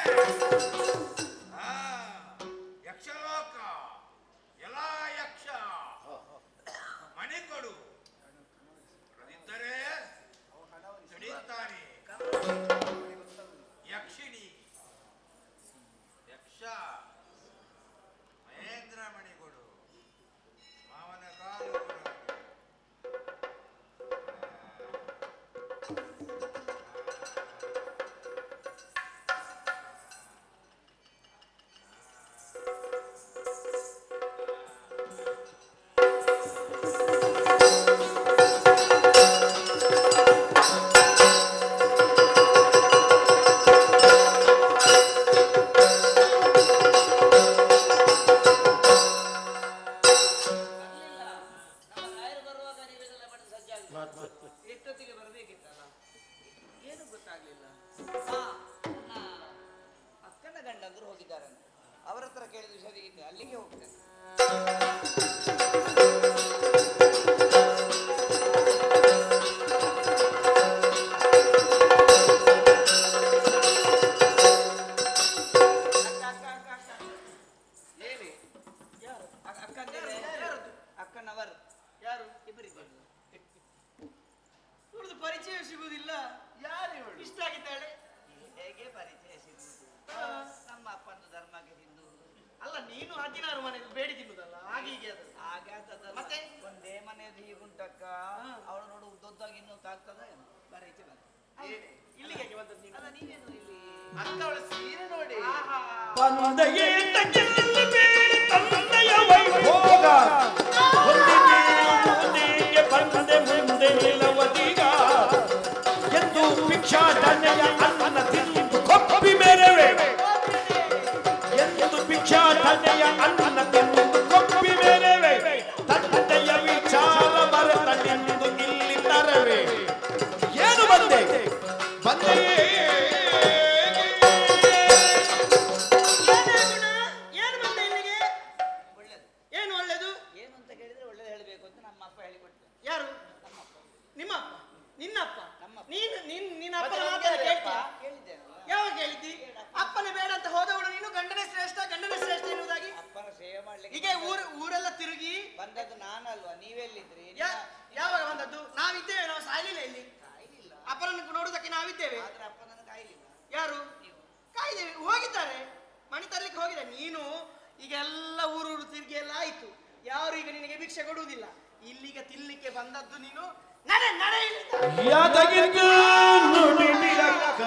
ಯಕ್ಷಲೋಕ ಎಲ್ಲ ಯಕ್ಷ ಮಣಿ ಕೊಡು ಅದಿದ್ದರೆ ತಡೀತಾನೆ. ಯಕ್ಷಿಣಿ ಯಕ್ಷ ಮಹೇಂದ್ರ ಮಣಿ ಕೊಡು, ಮಾವನ ಕಾಲು ಕೊಡು. ಎಷ್ಟೊತ್ತಿಗೆ ಬರಬೇಕಿತ್ತಲ್ಲ, ಏನು ಗೊತ್ತಾಗ್ಲಿಲ್ಲ. ಅಕ್ಕನ ಗಂಡಂದ್ರು ಹೋಗಿದ್ದಾರಂತೆ. ಅವರ ಹತ್ರ ಕೇಳಿದ ವಿಷಯ ಅಲ್ಲಿಗೆ ಹೋಗ್ತೇನೆ. ಹೇಳಿ, ಅಕ್ಕನವರು ಯಾರು? ಇಬ್ಬರಿದ್ದಾರೆ. ಪರಿಚಯ ಸಿಗುವುದಿಲ್ಲ. 16 ಮನೆ ಬೇಡಿ ತಿನ್ನುದಲ್ಲ ಹಾಗೆ ಹೀಗೆ ಅದು ಹಾಗೆ ಆದದ್ದಲ್ಲ. ಮತ್ತೆ ಒಂದೇ ಮನೆಯದು ಹೀಗುಂಟಕ್ಕ ಅವಳು ನೋಡು ಉದ್ದೊದ್ದಾಗಿ ಇನ್ನೂ ತಾಗ್ತದ ಬರೀತಿ ಬರ ಇಲ್ಲಿಗೆ ಹೇಗೆ ಬಂದದ್ದು ನೀನು? ಅಲ್ಲ ನೀವೇನು ಇಲ್ಲಿ ಅಕ್ಕ ಅವಳ ಸೀರೆ ನೋಡಿ. ತಂದೆಯೇ ತಗೆಲ್ಲ ಬೇಡಿ ತಂದೆಯ ವೈಭೋಗ ಒಂದಿಗೆ ಬಂದೆ ಮುಂದೆ ನಿಲ್ಲವದೀಗ ಎಂದು ಭಿಕ್ಷಾಟನೆಯ ಅನ್ನ ತಿಂದು ಕೊಪ್ಪಿ ಮೇರೆವೆ ಎಂದು ಭಿಕ್ಷಾಟನೆಯ ಅನ್ನ ತಿಂದು ಕೊಪ್ಪಿ ಮೇರೆವೆ ತಂದೆಯ ವಿಚಾರ ಮರೆತನೆಂದು ಇಲ್ಲಿ ತರವೆ ಏನು ಬಂದೆ ಬಂದೆಯೇ ಏನು ಒಳ್ಳೇದು ಏನು ಅಂತ ಕೇಳಿದ್ರೆ ಒಳ್ಳೇದು ಹೇಳಬೇಕು ಅಂತ ನಮ್ಮ ಅಪ್ಪ ಹೇಳಿಕೊಡ್ತಾರೆ. ಯಾರು? ನಮ್ಮಪ್ಪ. ನಿಮ್ಮ ಅಪ್ಪ? ನಿನ್ನಪ್ಪ? ನಮ್ಮಪ್ಪ. ನಿನ್ನ ಅಪ್ಪನ ಮತ್ತೆ ಮಾತನ್ನ ಯಾಕೆ ಕೇಳ್ತೀಯ? ಕೇಳಿದ್ದೇನಲ್ಲ ಯಾವಾಗ ಹೇಳಿದ್ದಿ? ಅಪ್ಪನೇ ಬೇಡ ಅಂತ ಹೋದವಳು ನೀನು ಗಂಡನೇ ಶ್ರೇಷ್ಠ ಎನ್ನುವುದಾಗಿ ಅಪ್ಪನ ಸೇವೆ ಮಾಡ್ಲಿಕ್ಕೆ ಹೀಗೆ ಊರೆಲ್ಲ ತಿರುಗಿ ಬಂದದ್ದು ನಾನಲ್ವಾ, ನೀವೆಲ್ಲಿದ್ರಿ? ಯಾವಾಗ ಬಂದದ್ದು? ನಾವಿದ್ದೇವೆ, ನಾವು ಸಾಯ್ಲಿಲ್ಲ ಇಲ್ಲಿ. ಕಾಯ್ಲಿಲ್ಲ. ಅಪ್ಪನನ್ನು ನೋಡುವುದಕ್ಕೆ ನಾವಿದ್ದೇವೆ. ಆದ್ರೆ ಅಪ್ಪ ನನ್ನ ಕಾಯ್ಲಿಲ್ಲ. ಯಾರು? ಕಾಯ್ದೇವೆ. ಹೋಗಿದ್ದಾರೆ, ಮಣಿ ತರ್ಲಿಕ್ಕೆ ಹೋಗಿದ್ದಾರೆ. ನೀನು ಈಗ ಎಲ್ಲ ಊರು ತಿರುಗಿ ಎಲ್ಲ ಆಯ್ತು, ಯಾರು ಈಗ ನಿನಗೆ ಭಿಕ್ಷೆ ಕೊಡುವುದಿಲ್ಲ. ಇಲ್ಲಿಗೆ ತಿನ್ಲಿಕ್ಕೆ ಬಂದದ್ದು ನೀನು. ನಡೆ ನಡೆ ಇಲ್ಲಿಂದ. ಯಾದಗಿರಿ ನುಡಿಬಿರಕ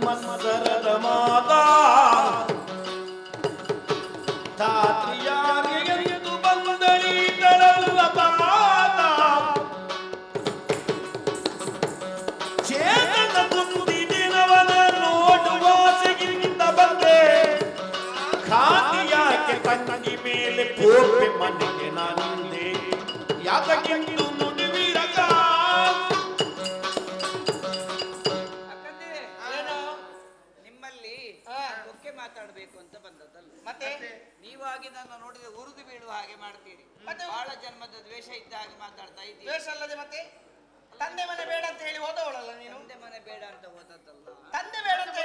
ಮತ್ಸರದ ಮಾತಾ ತಾತ್ರಿಯಾರಿಗೆ ಎಂದು ಬಂದಳೀತಳಲ್ಲ ತಾತ ಚೇತನ ಕುಂದಿ ದಿನವನ ನೋಡುವ ಸಿಗಿಂದ ಬಂದೆ ಖಾತಿಯಾಕೆ ತಂಗಿ ಮೇಲೆ ಕೋಪೆ ಮನೆಗೆ ನಾನಿಂದೆ ಯಾದಗಿರಿ ನುಡಿಬಿರಕ ನಿಮ್ಮಲ್ಲಿ ಒಕ್ಕೆ ಮಾತಾಡ್ಬೇಕು ಅಂತ ಬಂದದ್ದಲ್ಲ. ಮತ್ತೆ ನೀವಾಗಿ ನನ್ನ ನೋಡಿದ್ರೆ ಉರಿದು ಬೀಳುವ ಹಾಗೆ ಮಾಡ್ತೀರಿ. ಮತ್ತೆ ಬಹಳ ಜನ್ಮದ ದ್ವೇಷ ಇದ್ದ ಹಾಗೆ ಮಾತಾಡ್ತಾ ಇದ್ದೀರಿ. ದ್ವೇಷ ಅಲ್ಲದೆ ಮತ್ತೆ ತಂದೆ ಮನೆ ಬೇಡ ಅಂತ ಹೇಳಿ ಹೋದವಳಲ್ಲ ನೀನು. ತಂದೆ ಮನೆ ಬೇಡ ಅಂತ ಹೋದದ್ದಲ್ಲ. ತಂದೆ ಬೇಡ ಅಂತ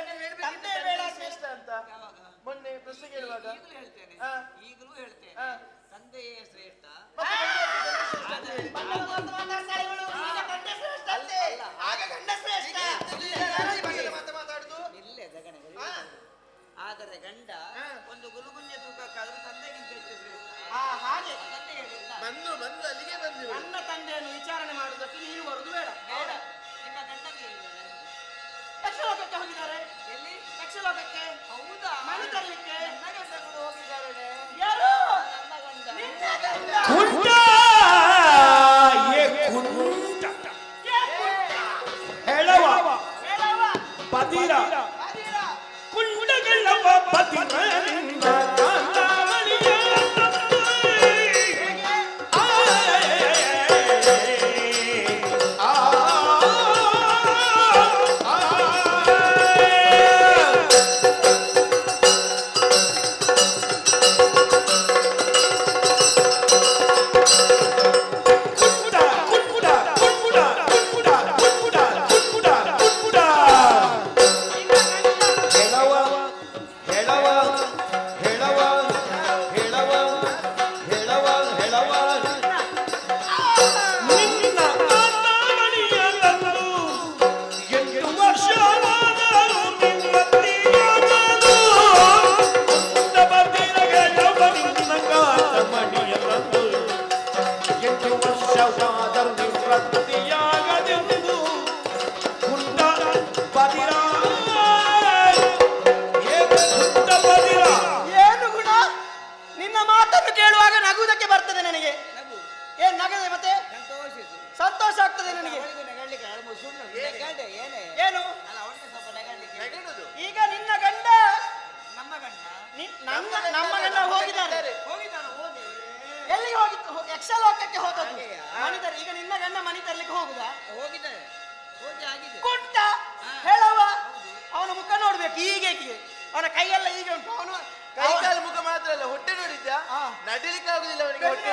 ತಂದೆ ಬೇಡ ಶ್ರೇಷ್ಠ ಅಂತ ಯಾವಾಗ? ಮೊನ್ನೆ ಪ್ರಶ್ನೆ ಕೇಳುವಾಗ ಈಗಲೂ ಹೇಳ್ತೇನೆ, ಹಾ. ಈಗಲೂ ಹೇಳ್ತೇನೆ, ಹಾ. ತಂದೆಯೇ ಶ್ರೇಷ್ಠ. ಇಲ್ಲೇ ಜಗಣಗಳು. ಆದರೆ ಗಂಡ ಒಂದು ಗುರುಗುಂಜೆ ತೂಕಕ್ಕಾದ್ರೂ ತಂದೆಗಿಂತ ಹೆಚ್ಚು ಶ್ರೇಷ್ಠ. ಹಾಗೆ ತಂದೆ ಹೇಳಿಲ್ಲ. ಬಂದು ಅಲ್ಲಿಗೆ ಬಂದ್ವಿ. ನನ್ನ ತಂದೆಯನ್ನು ವಿಚಾರಣೆ ಮಾಡುವುದಕ್ಕೆ ನೀನು ಬರುದು ಬೇಡ. ಬೇಡ, ನಿಮ್ಮ ಗಂಡನಿಗೆ ಹೇಳಿದ್ದೇನೆ. ಯಕ್ಷಲೋಕಕ್ಕೆ ಹೋಗಿದ್ದಾರೆ. ಎಲ್ಲಿ? ಯಕ್ಷಲೋಕಕ್ಕೆ. ಹೌದಾ? ಮನೆ ತರಲಿಕ್ಕೆ. ನನ್ನ ಗಂಡ ಕೂಡ ಹೋಗಿದ್ದಾರೆ. ಯಾರು? ನನ್ನ ಗಂಡ. ನಿನ್ನ ಗಂಡ. ಕುಂಟ ಏ ಕುಂಟ ಹೇಳವ ಹೇಳವ್ವ. ಪದಿರ ಅದಿರ. ಕುಂಡಗಳವ ಪದಿರ ನಿನ್ನ ಕಾಂತಾವಳಿಯ ಏನು ಗುಣ? ನಿನ್ನ ಮಾತನ್ನು ಕೇಳುವಾಗ ನಗುವುದಕ್ಕೆ ಬರ್ತದೆ ನನಗೆ. ನಗು. ಏನ್ ನಗದೆ ಮತ್ತೆ? ಸಂತೋಷಿಸು. ಸಂತೋಷ ಆಗ್ತದೆ ನನಗೆ. ಅವಳಿಗೂ ನಗಾಡ್ಲಿಕ್ಕೆ ಆಳ್ಮು ಸುಳ್ಳು. ನಗಾಡೆ ಏನೇ? ಏನು? ಅಲ್ಲ, ಅವಳಿಗೆ ಸ್ವಲ್ಪ ನಗಾಡ್ಲಿಕ್ಕೆ. ನೆಗಡುದು. ಈಗ ನಿನ್ನ ಗಂಡ ನಮ್ಮ ಗಂಡ ನಮ್ಮ ಗಂಡ ಹೋಗಿದ್ದಾರೆ. ಹೋಗಿದ್ದಾನೆ. ಹೋಗಿ ಎಲ್ಲಿಗೆ ಹೋಗಿತ್ತು? ಯಕ್ಷಲೋಕಕ್ಕೆ ಹೋದದ್ದು. ಹಾಗೆಯಾ? ಮಣಿತರ್ ಈಗ ನಿನ್ನ ಗಂಡ ಮಣಿ ತರ್ಲಿಕ್ಕೆ ಹೋಗುದಾ? ಹೋಗಿದ್ದಾರೆ. ಹೋಗಿ ಆಗಿದೆ. ಕುಂಟ ಹೇಳವ. ಅವನ ಮುಖ ನೋಡ್ಬೇಕು ಹೀಗೆ ಹೀಗೆ. ಅವನ ಕೈಯೆಲ್ಲ ಹೀಗೆ ಉಂಟು. ಅವನು ಕೈ ಕಾಲು ಮುಖ ಮಾತ್ರ ಅಲ್ಲ, ಹೊಟ್ಟೆ ನೋಡಿದ್ದ. ಹಾ. ನಡಿಲಿಕ್ಕೆ ಆಗುದಿಲ್ಲ ಅವನಿಗೆ. ಹೊಟ್ಟೆ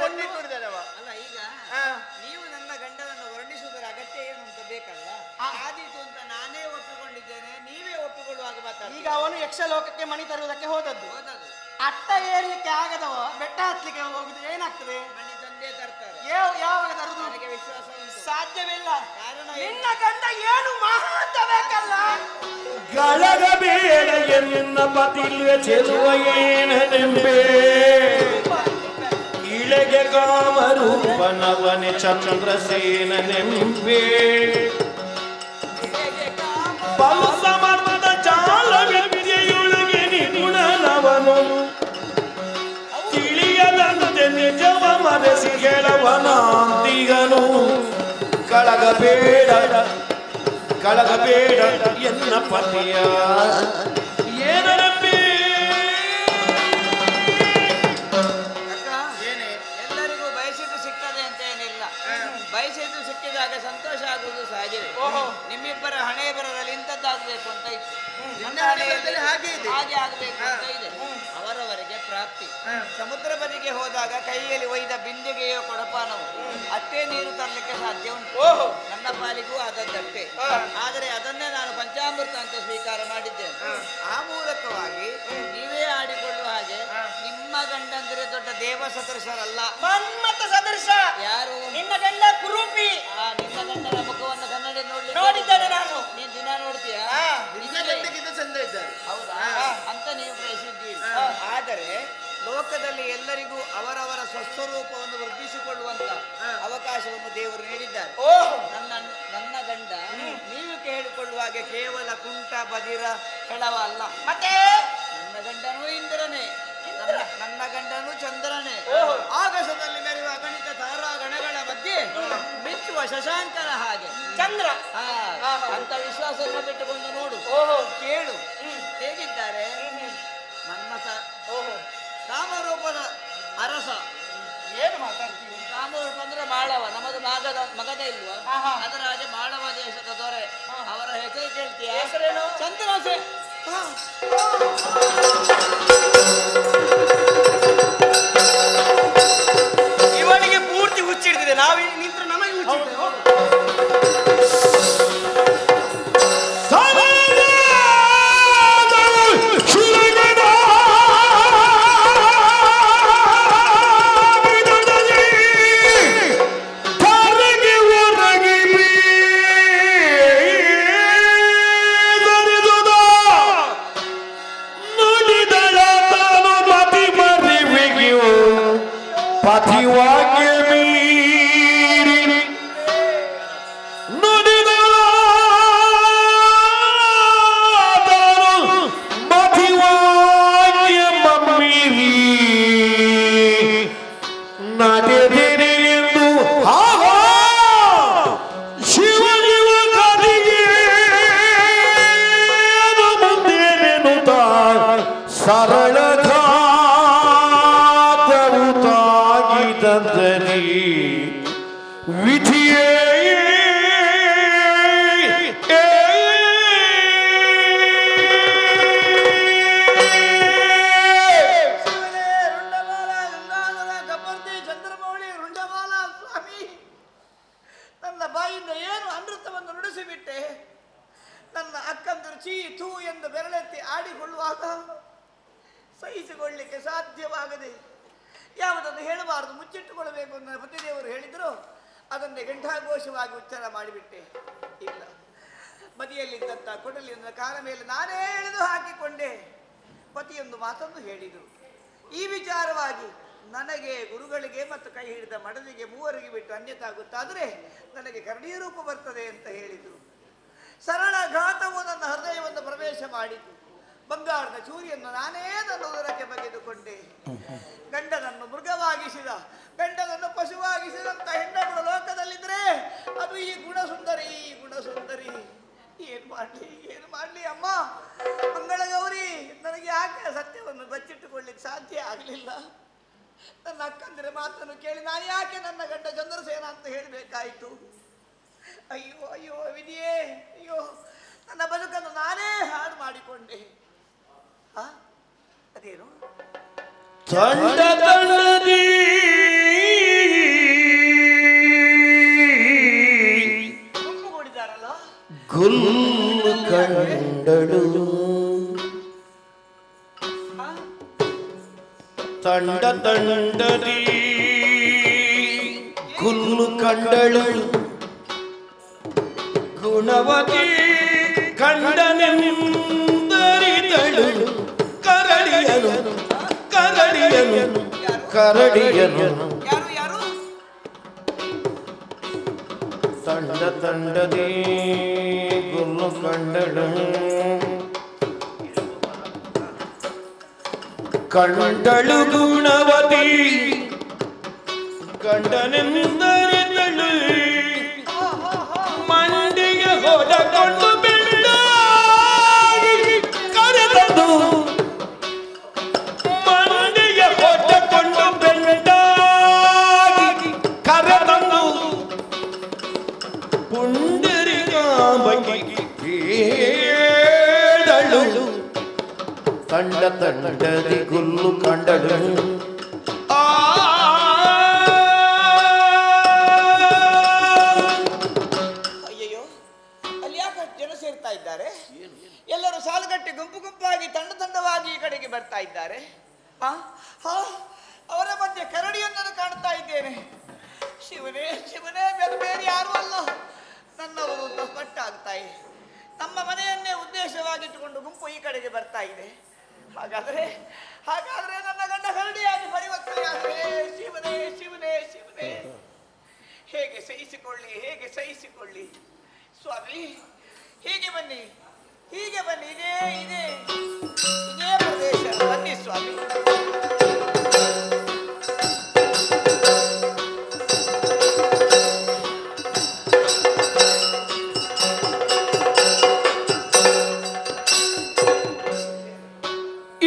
ಹೊಟ್ಟೆ ನೋಡಿದಾನವ. ಅಲ್ಲ, ಈಗ ಹಾ. ನೀವು ನನ್ನ ಗಂಡನನ್ನು ವರ್ಣಿಸುವುದರ ಅಗತ್ಯ ಏನು ಅಂತ ಬೇಕಲ್ಲ. ಆದೀತು ಅಂತ ನಾನೇ ಒಪ್ಪಿಕೊಂಡಿದ್ದೇನೆ, ನೀವೇ ಒಪ್ಪಿಕೊಳ್ಳುವಾಗ ಮಾತಾಡಿ. ಈಗ ಅವನು ಯಕ್ಷಲೋಕಕ್ಕೆ ಮಣಿ ತರುವುದಕ್ಕೆ ಹೋದದ್ದು. ಹೋದದ್ದು. ಅಟ್ಟ ಏರ್ಲಿಕ್ಕೆ ಆಗದವ ಬೆಟ್ಟ ಹತ್ಲಿಕ್ಕೆ ಹೋಗುದು ಏನಾಗ್ತದೆ? ಮನೆ ತಂದೆ ತರ್ತಾರೆ. ಯಾವಾಗ ತರುದು? ನನಗೆ ವಿಶ್ವಾಸ ಉಂಟು. ಸಾಧ್ಯವಿಲ್ಲ. ಕಾರಣ ನಿನ್ನ ಗಂಡ ಏನು ಮಹಾ ಅಂತ ಬೇಕಲ್ಲ. ಗಾ ಕಳಗಬೇಡ ಎನ್ನ ಪತಿಲ್ವೆ ಚೆಲುವ ಏನನೆಂಬೆ ಇಳೆಗೆ ಕಾಮರೂಪನವನೆ ಚಂದ್ರಸೇನನೆಂಬೆ ಬಲು ಸಮರ್ಥ ಜಾಲ ವಿದ್ಯೆಯೊಳಗೆ ನಿಪುಣನವನು ತಿಳಿಯದಂತೆ ನಿಜವ ಮರೆಸಿ ಹೇಳವನಾಂತಿಗನು ಕಳಗಬೇಡ ಎನ್ನ ಪತಿಯ ಏನರಂಬಿ ಎಲ್ಲರಿಗೂ ಬಯಸಿದ್ದು ಸಿಗ್ತದೆ ಅಂತ ಏನಿಲ್ಲ ಬಯಸಿದ್ದು ಸಿಕ್ಕಿದಾಗ ಸಂತೋಷ ಆಗುವುದು ಸಹಜವೇ ನಿಮ್ಮಿಬ್ಬರ ಹಣೆ ಬರದಲ್ಲಿ ಇಂಥದ್ದಾಗಬೇಕು ಅಂತ ಇತ್ತು ಹಾಗೆ ಆಗಬೇಕು ಅಂತ ಇದೆ ಅವರವರಿಗೆ ಪ್ರಾಪ್ತಿ ಸಮುದ್ರ ಬದಿಗೆ ಹೋದಾಗ ಕೈಯಲ್ಲಿ ಒಯ್ದ ಬಿಂದಿಗೆಯೋ ಕೊಡಪಾನವು ಅಷ್ಟೇ ನೀರು ತರಲಿಕ್ಕೆ ಸಾಧ್ಯ ಉಂಟು ನನ್ನ ಪಾಲಿಗೂ ಆದದ್ದಷ್ಟೇ ಆದರೆ ಅದನ್ನೇ ನಾನು ಪಂಚಾಮೃತ ಅಂತ ಸ್ವೀಕಾರ ಮಾಡಿದ್ದೇನೆ ಆ ಮೂಲಕವಾಗಿ ನೀವೇ ಆಡಿಕೊಳ್ಳುವ ಹಾಗೆ ನಿಮ್ಮ ಗಂಡಂದ್ರೆ ದೊಡ್ಡ ದೇವ ಸದೃಶರಲ್ಲ ಮನ್ಮಥ ಸದೃಶ ಯಾರು ನಿನ್ನ ಗಂಡ ಕುರೂಪಿ ನಿನ್ನ ಗಂಡನ ಮುಖವನ್ನು ಕನ್ನಡಿ ನೋಡಿದ್ದೇನೆ ನಾನು ನೀನ್ ದಿನ ನೋಡ್ತೀಯಾ ಚಂದ ಇದ್ದಾರೆ ಹೌದಾ ಅಂತ ನೀವು ಬಯಸಿದ್ದೀರಿ ಆದರೆ ಲೋಕದಲ್ಲಿ ಎಲ್ಲರಿಗೂ ಅವರವರ ಸ್ವಸ್ವರೂಪವನ್ನು ವೃದ್ಧಿಸಿಕೊಳ್ಳುವಂತ ಅವಕಾಶವನ್ನು ದೇವರು ನೀಡಿದ್ದಾರೆ ನನ್ನ ಗಂಡ ನೀವು ಕೇಳಿಕೊಳ್ಳುವ ಹಾಗೆ ಕೇವಲ ಕುಂಟ ಬದಿರ ಕೆಳವ ಅಲ್ಲ ಮತ್ತೆ ನನ್ನ ಗಂಡನೂ ಇಂದ್ರನೇ ನನ್ನ ಗಂಡನೂ ಚಂದ್ರನೇ ಆಗಸದಲ್ಲಿ ಮೆರೆಯುವ ಅಗಣಿತ ತಾರಾಗಣಗಳ ಮಧ್ಯೆ ಮಿಚ್ಚುವ ಶಶಾಂಕನ ಹಾಗೆ ಚಂದ್ರ ಅಂತ ವಿಶ್ವಾಸವನ್ನು ಬಿಟ್ಟುಕೊಂಡು ನೋಡು ಕೇಳು ಹೇಗಿದ್ದಾರೆ ಮನ್ಮಥ ಕಾಮರೂಪದ ಅರಸ ಏನು ಮಾತಾಡ್ತೀವಿ ಕಾಮರೂಪ ಅಂದ್ರೆ ಮಾಳವ ನಮ್ಮದು ಮಗದ ಇಲ್ವಾ ಅದರ ಹಾಗೆ ಮಾಳವ ದೇಶದ ದೊರೆ ಅವರ ಹೆಸರು ಕೇಳ್ತೀಯ ಹೆಸರೇನು ಚಂದ್ರಸೆ ಇವನಿಗೆ ಪೂರ್ತಿ ಹುಚ್ಚಿಡ್ತಿದೆ ನಾವು ನಿಂತ್ರೆ ನಮಗೆ ಹುಚ್ಚಿಡ್ತೇವೆ ಪತಿವಾಗ್ಯ ಮೀರಿ ನುಡಿದ ಮತಿವಾಗ್ಯ ಮೀರಿ ನಡೆದೆನೆಂದು ಶಿವನಿವ ಕದಿಗೆ ಮುಂದೇನೆನುತ್ತ ಸರಳ ವಿಧಿಯೇ ಚಂದ್ರಮೌಳಿ ರುಂಡಮಾಲ ಸ್ವಾಮಿ ನನ್ನ ಬಾಯಿಂದ ಏನು ಅಮೃತವನ್ನು ನುಡಿಸಿಬಿಟ್ಟೆ ನನ್ನ ಅಕ್ಕಂದರು ಚೀ ಥೂ ಎಂದು ಬೆರಳೆತ್ತಿ ಆಡಿಕೊಳ್ಳುವಾಗ ಸಹಿಸಿಕೊಳ್ಳಲಿಕ್ಕೆ ಸಾಧ್ಯವಾಗದೆ ಯಾವುದನ್ನು ಹೇಳಬಾರದು ಮುಚ್ಚಿಟ್ಟುಕೊಳ್ಳಬೇಕು ಅಂತ ಪತಿದೇವರು ಹೇಳಿದ್ರು ಅದನ್ನೇ ಘಂಟಾಘೋಷವಾಗಿ ಉಚ್ಚಾರ ಮಾಡಿಬಿಟ್ಟೆ ಇಲ್ಲ ಬದಿಯಲ್ಲಿದ್ದಂಥ ಕೊಡಲಿಯಿಂದ ಕಾಲ ಮೇಲೆ ನಾನೇ ಎಳೆದು ಹಾಕಿಕೊಂಡೆ ಪತಿಯೊಂದು ಮಾತನ್ನು ಹೇಳಿದರು ಈ ವಿಚಾರವಾಗಿ ನನಗೆ ಗುರುಗಳಿಗೆ ಮತ್ತು ಕೈ ಹಿಡಿದ ಮಡದಿಗೆ ಮೂವರಿಗೆ ಬಿಟ್ಟು ಅನ್ಯತಾ ಗೊತ್ತಾದರೆ ನನಗೆ ಕರಡಿಯ ರೂಪ ಬರ್ತದೆ ಅಂತ ಹೇಳಿದರು ಸರಳ ಘಾತವು ನನ್ನ ಹೃದಯವನ್ನು ಪ್ರವೇಶ ಮಾಡಿತು ಬಂಗಾರದ ಚೂರಿಯನ್ನು ನಾನೇ ನನ್ನ ಉದರಕ್ಕೆ ಬಗೆದುಕೊಂಡೆ ಗಂಡನನ್ನು ಮೃಗವಾಗಿಸಿದ ಗಂಡನನ್ನು ಪಶುವಾಗಿಸಿದಂತ ಹೆಣ್ಣುಗಳು ಲೋಕದಲ್ಲಿದ್ರೆ ಅದು ಈ ಗುಣಸುಂದರಿ ಏನ್ ಮಾಡ್ಲಿ ಅಮ್ಮ ಮಂಗಳಗೌರಿ ನನಗೆ ಯಾಕೆ ಸತ್ಯವನ್ನು ಬಚ್ಚಿಟ್ಟುಕೊಳ್ಳಿಕ್ಕೆ ಸಾಧ್ಯ ಆಗಲಿಲ್ಲ ನನ್ನ ಅಕ್ಕಂದಿರ ಮಾತನ್ನು ಕೇಳಿ ನಾನು ಯಾಕೆ ನನ್ನ ಗಂಡ ಚಂದ್ರಸೇನ ಅಂತ ಹೇಳಬೇಕಾಯಿತು ಅಯ್ಯೋ ಅಯ್ಯೋ ವಿಧಿಯೇ ಅಯ್ಯೋ ನನ್ನ ಬದುಕನ್ನು ನಾನೇ ಹಾಳು ಮಾಡಿಕೊಂಡೆ ಅದೇನು ತಂಡದಿ ಗುಂಪುಗೂಡಿದಾರಲ್ಲ ಗುಲ್ಲು ಕಂಡಳು ತಂಡದಿ ಗುಲ್ಲು ಕಂಡಳು ಗುಣವತಿ ಕಂಡನೆಂದು ಕರಡಿಯನು ಯಾರು ಯಾರು ತಂಡ ತಂಡದೇ ಗುಲ್ಲು ಕಂಡಳು ಕಂಡಳು ಗುಣವತಿ ಗಂಡನೆಂದರಿದಳು ಮಂಡಿಗೆ ಹೊಡಕೊಂಡು ಬೆಂಡ ಕರೆದದು ಮಂಡಿಗೆ ಹೊಡಕೊಂಡು ಬೆಂಡ ಕರೆದದು ಪುಂಡರಿಗಾಂಬಗಿ ಹೇಳಳು ತಂಡ ತಂಡದಿ ಗುಲ್ಲು ಕಂಡಳು ಅಯ್ಯಯ್ಯೋ ಅಲ್ಲಿ ಯಾಕೆ ಜನ ಸೇರ್ತಾ ಇದ್ದಾರೆ ಎಲ್ಲರೂ ಸಾಲುಗಟ್ಟಿ ಗುಂಪು ಗುಂಪಾಗಿ ತಂಡ ತಂಡವಾಗಿ ಈ ಕಡೆಗೆ ಬರ್ತಾ ಇದ್ದಾರೆ ಅವರ ಮಧ್ಯೆ ಕರಡಿಯೊಂದನ್ನು ಕಾಣ್ತಾ ಇದ್ದೇನೆ ಶಿವನೇ ಶಿವನೇ ಬೇರೆ ಬೇರೆ ಯಾರು ಅಲ್ಲ ನನ್ನವರು ಪಟ್ಟಾಗ್ತಾಯಿ ನಮ್ಮ ಮನೆಯನ್ನೇ ಉದ್ದೇಶವಾಗಿಟ್ಟುಕೊಂಡು ಗುಂಪು ಈ ಕಡೆಗೆ ಬರ್ತಾ ಇದೆ ಹಾಗಾದ್ರೆ ಹಾಗಾದ್ರೆ ನನ್ನ ಗಂಡ ಕರಡಿಯಾಗಿ ಪರಿವರ್ತನೆಯಾದರೆ ಶಿವನೇ ಶಿವನೇ ಶಿವನೇ ಹೇಗೆ ಸಹಿಸಿಕೊಳ್ಳಿ ಸ್ವಾಮಿ ಹೀಗೆ ಬನ್ನಿ ಇದೇ ಪ್ರದೇಶ ಬನ್ನಿ ಸ್ವಾಮಿ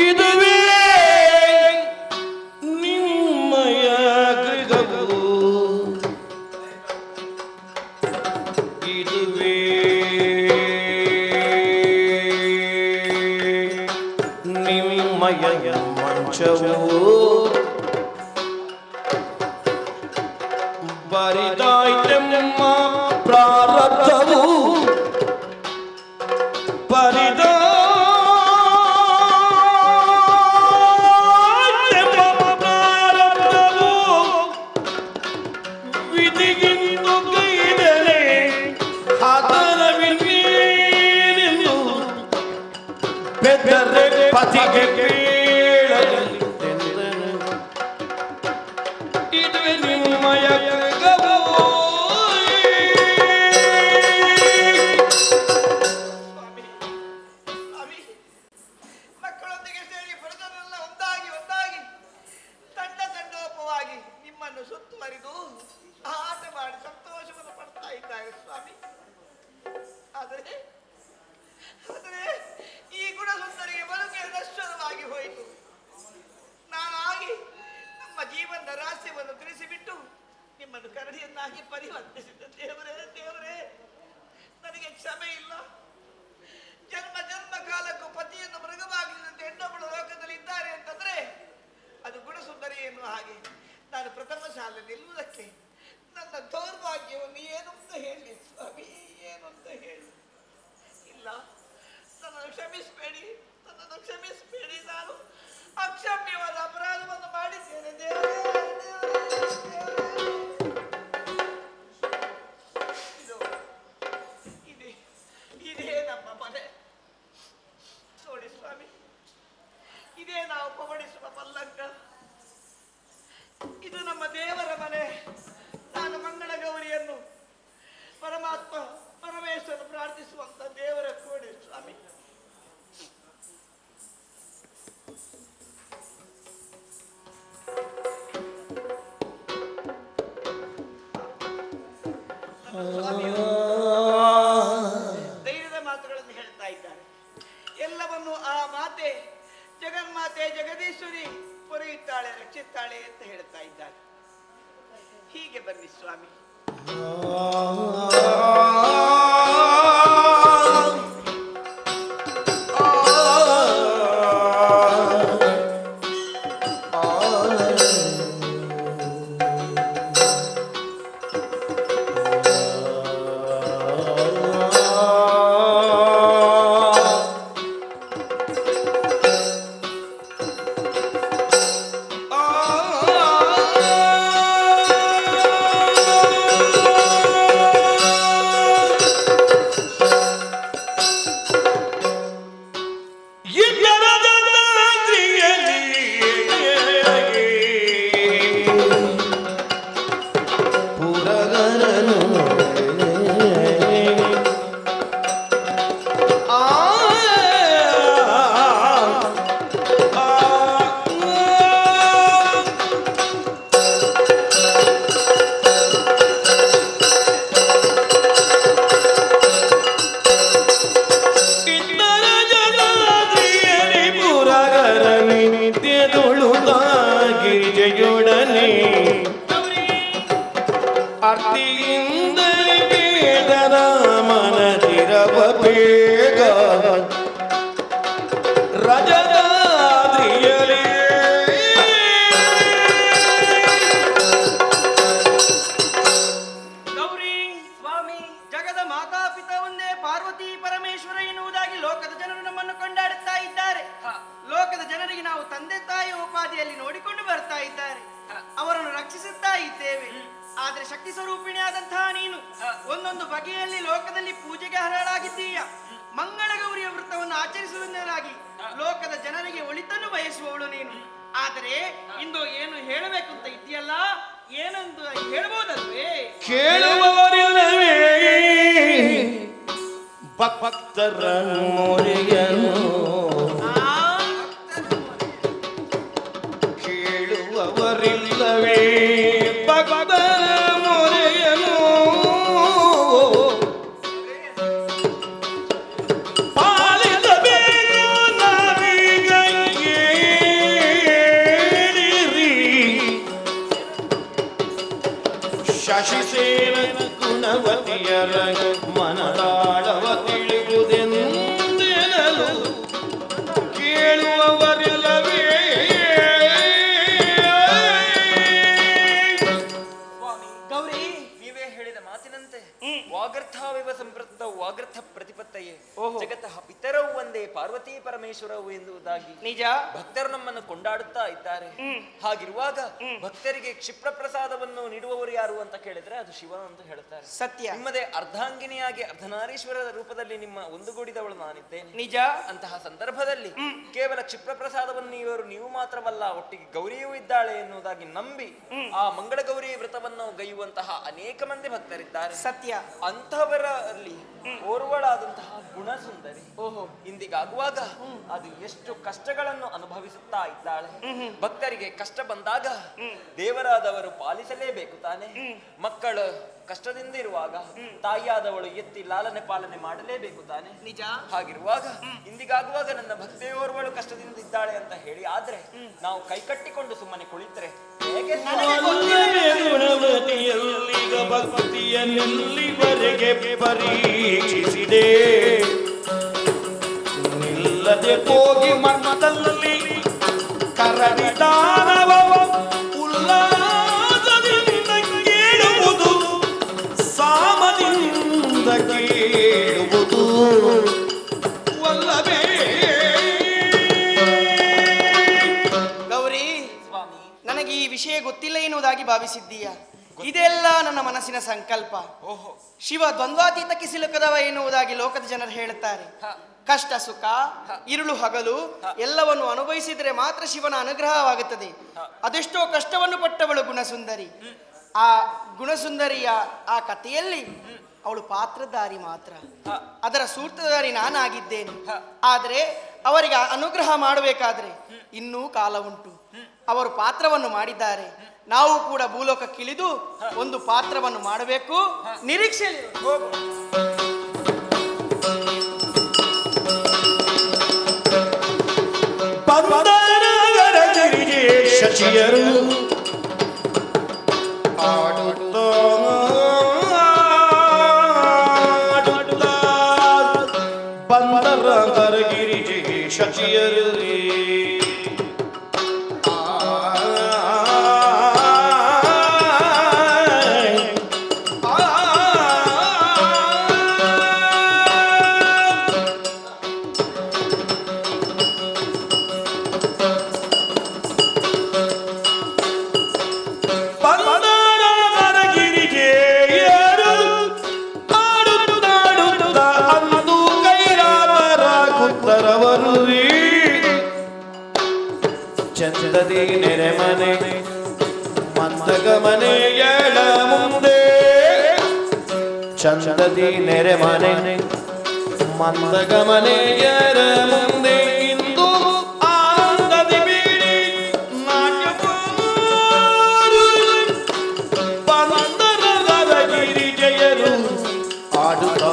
ಇದುವೇ ನಿಮ್ಮಯ ಗೃಹವು ಇದುವೇ ನಿಮ್ಮಯ ಮಂಚವು ಬರಿದಾಯ್ತೆಮ್ಮ ಪ್ರಾರಬ್ಧವು ವಿಧಿಗಿಂದು ಕೈದಲೆ ಅದರವಿನ್ನೇನೆಂದು ಬೆದರೆ ಪತಿಗೆ ಕೇಳಲಿದ್ದೆಂದನು ಇದುವೆ ನಿಮ್ಮಯ ಗೃಹವು ಮಕ್ಕಳೊಂದಿಗೆ ಸೇರಿ ಪಡೆದರೆಲ್ಲ ಒಂದಾಗಿ ತಂಡ ತಂಡೋಪವಾಗಿ ನಿಮ್ಮನ್ನು ಸುತ್ತುವರಿದು ಆಟ ಮಾಡಿ ಸಂತೋಷವನ್ನು ಪಡ್ತಾ ಇದ್ದಾರೆ ಸ್ವಾಮಿ ಆದರೆ ಈ ಗುಣಸುಂದರಿಗೆ ಬದುಕೆ ನಶ್ವರವಾಗಿ ಹೋಯಿತು ನಾನಾಗಿ ನಮ್ಮ ಜೀವನದ ರಹಸ್ಯವನ್ನು ತಿಳಿಸಿಬಿಟ್ಟು ನಿಮ್ಮನ್ನು ಕರಡಿಯನ್ನಾಗಿ ಪರಿವರ್ತಿಸಿದ ದೇವರೇ ನನಗೆ ಕ್ಷಮೆ ಇಲ್ಲ ಜನ್ಮ ಕಾಲಕ್ಕೂ ಪತಿಯನ್ನು ಮೃಗವಾಗಿದ್ದಂತೆ ಹೆಣ್ಣೊಬ್ಬಳು ಲೋಕದಲ್ಲಿ ಇದ್ದಾರೆ ಅಂತಂದ್ರೆ ಅದು ಗುಣಸುಂದರಿಯನ್ನು ಹಾಗೆ ನಾನು ಪ್ರಥಮ ಶಾಲೆ ನಿಲ್ಲುವುದಕ್ಕೆ ನನ್ನ ದೌರ್ಭಾಗ್ಯವನ್ನು ಏನು ಅಂತ ಹೇಳಿ ಸ್ವಾಮಿ ಏನು ಅಂತ ಹೇಳಿ ಇಲ್ಲ ನನ್ನನ್ನು ಕ್ಷಮಿಸಬೇಡಿ ನಾನು ಅಕ್ಷಮ್ಯವಾದ ಅಪರಾಧವನ್ನು ಮಾಡಿದ್ದೇನೆ ದೇವರೇ ಇದೇ ನಮ್ಮ ಮನೆ ನೋಡಿ ಸ್ವಾಮಿ ಇದೇ ನಾವು ಪವಡಿಸುವ ಪಲ್ಲಂಗ ಇದು ನಮ್ಮ ದೇವರ ಮನೆ ನಾನು ಮಂಗಳ ಗೌರಿಯನ್ನು ಪರಮೇಶ್ವರ ಪ್ರಾರ್ಥಿಸುವಂತ ದೇವರ ಕೋಣೆ ಸ್ವಾಮಿ ಧೈರ್ಯದ ಮಾತುಗಳನ್ನು ಹೇಳ್ತಾ ಇದ್ದಾರೆ ಎಲ್ಲವನ್ನು ಆ ಮಾತೆ ಜಗನ್ಮಾತೆ ಜಗದೀಶ್ವರಿ ಪೊರೆಯುತ್ತಾಳೆ ರಕ್ಷಿಸ್ತಾಳೆ ಅಂತ ಹೇಳ್ತಾ ಇದ್ದಾರೆ ಹೀಗೆ ಬನ್ನಿ ಸ್ವಾಮಿ ಬೇಗ ರಜದಾದ್ರಿಯಲಿ ಗೌರಿ ಸ್ವಾಮಿ ಜಗದ ಮಾತಾಪಿತ ಒಂದೇ ಪಾರ್ವತಿ ಪರಮೇಶ್ವರ ಎನ್ನುವುದಾಗಿ ಲೋಕದ ಜನರು ನಮ್ಮನ್ನು ಕೊಂಡಾಡುತ್ತಾ ಇದ್ದಾರೆ. ಲೋಕದ ಜನರಿಗೆ ನಾವು ತಂದೆ ತಾಯಿಯ ಉಪಾಧಿಯಲ್ಲಿ ನೋಡಿಕೊಂಡು ಬರ್ತಾ ಇದ್ದಾರೆ. ಅವರನ್ನು ರಕ್ಷಿಸುತ್ತಾ ಇದ್ದೇವೆ. ಆದ್ರೆ ಶಕ್ತಿ ಸ್ವರೂಪಿಣಿಯಾದಂತಹ ನೀನು ಒಂದೊಂದು ಬಗೆಯಲ್ಲಿ ಲೋಕದಲ್ಲಿ ಪೂಜೆಗೆ ಅರ್ಹಳಾಗಿದ್ದೀಯ. ಮಂಗಳ ಗೌರಿಯ ವೃತ್ತವನ್ನು ಆಚರಿಸುವುದರಾಗಿ ಲೋಕದ ಜನರಿಗೆ ಒಳಿತನ್ನು ಬಯಸುವವಳು ನೀನು. ಆದರೆ ಇಂದು ಏನು ಹೇಳಬೇಕು ಅಂತ ಇದೆಯಲ್ಲ, ಏನೊಂದು ಹೇಳಬಹುದಲ್ವೇ? ಕೇಳುವವರಿಲ್ಲವೇ ಭಕ್ತರ ಮೊರೆಯನು, ಕೇಳುವವರಿಲ್ಲವೇ ಭಕ್ತರ ಮೊರೆಯನು, ಪಾಲಿಸಬೇಕು ನಾವೀಗ ಏಳಿರಿ. ಶಶಿಸೇನ ಗುಣವತಿಯರ ಮನದಾಳವ ತಿಳಿಯುವುದೆಂದೆನಲು ಕೇಳುವವರಿಲ್ಲವೇ? ಗೌರಿ, ನೀವೇ ಹೇಳಿದ ಮಾತಿನಂತೆ ವಾಗರ್ಥಾವಿವ ಸಂಪ್ರತ ವಾಗರ್ಥ ಪ್ರತಿಪತ್ತಯೇ ಜಗತಃ ಪಿತರವು ಒಂದೇ ಪಾರ್ವತಿ ಪರಮೇಶ್ವರವು ಎನ್ನುವುದಾಗಿ ನಿಜ ಭಕ್ತರು ನಮ್ಮನ್ನು ಕೊಂಡಾಡುತ್ತಾ ಇದ್ದಾರೆ. ಹಾಗಿರುವಾಗ ಭಕ್ತರಿಗೆ ಕ್ಷಿಪ್ರ ಪ್ರಸಾದವನ್ನು ನೀಡುವವರು ಯಾರು ಅಂತ ಕೇಳಿದ್ರೆ ಅದು ಶಿವ ಅಂತ ಹೇಳ್ತಾರೆ. ಸತ್ಯ. ನಿಮ್ಮದೇ ಅರ್ಧಾಂಗಿನಿಯಾಗಿ ಅರ್ಧನಾರೀಶ್ವರದ ರೂಪದಲ್ಲಿ ನಿಮ್ಮ ಒಂದುಗೂಡಿದವಳು ನಾನಿದ್ದೇನೆ. ನಿಜ. ಅಂತಹ ಸಂದರ್ಭದಲ್ಲಿ ಕೇವಲ ಕ್ಷಿಪ್ರ ಪ್ರಸಾದವನ್ನು ನೀವು ಮಾತ್ರವಲ್ಲ, ಒಟ್ಟಿಗೆ ಗೌರಿಯೂ ಇದ್ದಾಳೆ ಎನ್ನುವುದಾಗಿ ನಂಬಿ ಆ ಮಂಗಳ ಗೌರಿ ವ್ರತವನ್ನು ಗೈಯುವಂತಹ ಅನೇಕ ಮಂದಿ ಭಕ್ತರಿದ್ದಾರೆ. ಸತ್ಯ. ಅಂತಹವರಲ್ಲಿ ಓರ್ವಳಾದಂತಹ ಗುಣಸುಂದರಿ ಇಂದಿಗಾಗುವಾಗ ಅದು ಎಷ್ಟು ಕಷ್ಟಗಳನ್ನು ಅನುಭವಿಸುತ್ತಾ ಇದ್ದಾಳೆ. ಭಕ್ತರಿಗೆ ಕಷ್ಟ ಬಂದಾಗ ದೇವರಾದವರು ಪಾಲಿಸಲೇಬೇಕು ತಾನೆ. ಮಕ್ಕಳು ಕಷ್ಟದಿಂದ ಇರುವಾಗ ತಾಯಿಯಾದವಳು ಎತ್ತಿ ಲಾಲನೆ ಪಾಲನೆ ಮಾಡಲೇಬೇಕು ತಾನೆ. ನಿಜ. ಹಾಗಿರುವಾಗ ಇಂದಿಗಾಗುವಾಗ ನನ್ನ ಭಕ್ತಿಯೋರ್ವಳು ಕಷ್ಟದಿಂದ ಇದ್ದಾಳೆ ಅಂತ ಹೇಳಿ ಆದ್ರೆ ನಾವು ಕೈಕಟ್ಟಿಕೊಂಡು ಸುಮ್ಮನೆ ಕುಳಿತರೆ ಹೇಗೆ? ಗುಣವತಿಯಲ್ಲೀಗ ಭಕ್ತಿಯನ್ನೆಲ್ಲಿವರೆಗೆ ಪರೀಕ್ಷಿಸಿದೆ, ನಿಲ್ಲದೆ ಹೋಗಿ ಮರ್ಮದಲ್ಲಿ ಕರಡಿದಾನವ ಉಲ್ಲಾಸದಿಂದ ಕೇಳುವುದು, ಸಾಮದಿಂದ ಕೇಳುವುದು ವಲ್ಲವೇ? ಗೌರಿ, ನನಗೆ ಈ ವಿಷಯ ಗೊತ್ತಿಲ್ಲ ಎನ್ನುವುದಾಗಿ ಭಾವಿಸಿದ್ದೀಯ. ಇದೆಲ್ಲ ನನ್ನ ಮನಸ್ಸಿನ ಸಂಕಲ್ಪ. ಶಿವ ದ್ವಂದ್ವಾತೀತಕ್ಕೆ ಸಿಲುಕದವ ಎನ್ನುವುದಾಗಿ ಲೋಕದ ಜನರು ಹೇಳುತ್ತಾರೆ. ಕಷ್ಟ ಸುಖ ಇರುಳು ಹಗಲು ಎಲ್ಲವನ್ನು ಅನುಭವಿಸಿದರೆ ಮಾತ್ರ ಶಿವನ ಅನುಗ್ರಹವಾಗುತ್ತದೆ. ಅದೆಷ್ಟೋ ಕಷ್ಟವನ್ನು ಪಟ್ಟವಳು ಗುಣಸುಂದರಿ. ಆ ಗುಣಸುಂದರಿಯ ಆ ಕಥೆಯಲ್ಲಿ ಅವಳು ಪಾತ್ರಧಾರಿ ಮಾತ್ರ, ಅದರ ಸೂತ್ರಧಾರಿ ನಾನಾಗಿದ್ದೇನೆ. ಆದರೆ ಅವರಿಗೆ ಅನುಗ್ರಹ ಮಾಡಬೇಕಾದ್ರೆ ಇನ್ನೂ ಕಾಲ ಉಂಟು. ಅವರು ಪಾತ್ರವನ್ನು ಮಾಡಿದ್ದಾರೆ. ನಾವು ಕೂಡ ಭೂಲೋಕಕ್ಕಿಳಿದು ಒಂದು ಪಾತ್ರವನ್ನು ಮಾಡಬೇಕು. ನಿರೀಕ್ಷೆಯಲ್ಲಿ ಶಚಿಯರು ಆಡುತ್ತಾ ಬಂದರ ಗರಗಿರಿಜೆ ಶಚಿಯರು ಚಂದದಿ ನೆರೆಮನೆ ಮಂದಗಮನೆ ಎಳ ಮುಂದೆ, ಚಂದದಿ ನೆರೆಮನೆ ಮಂದಗಮನೆ ಎಳ ಮುಂದೆ ಇಂದು ಆನಂದದಿ ಬೀಡಿ ನಾಟ್ಯ ಬಂದರ ಗಿರಿಜಯರು ಆಡುತ್ತಾ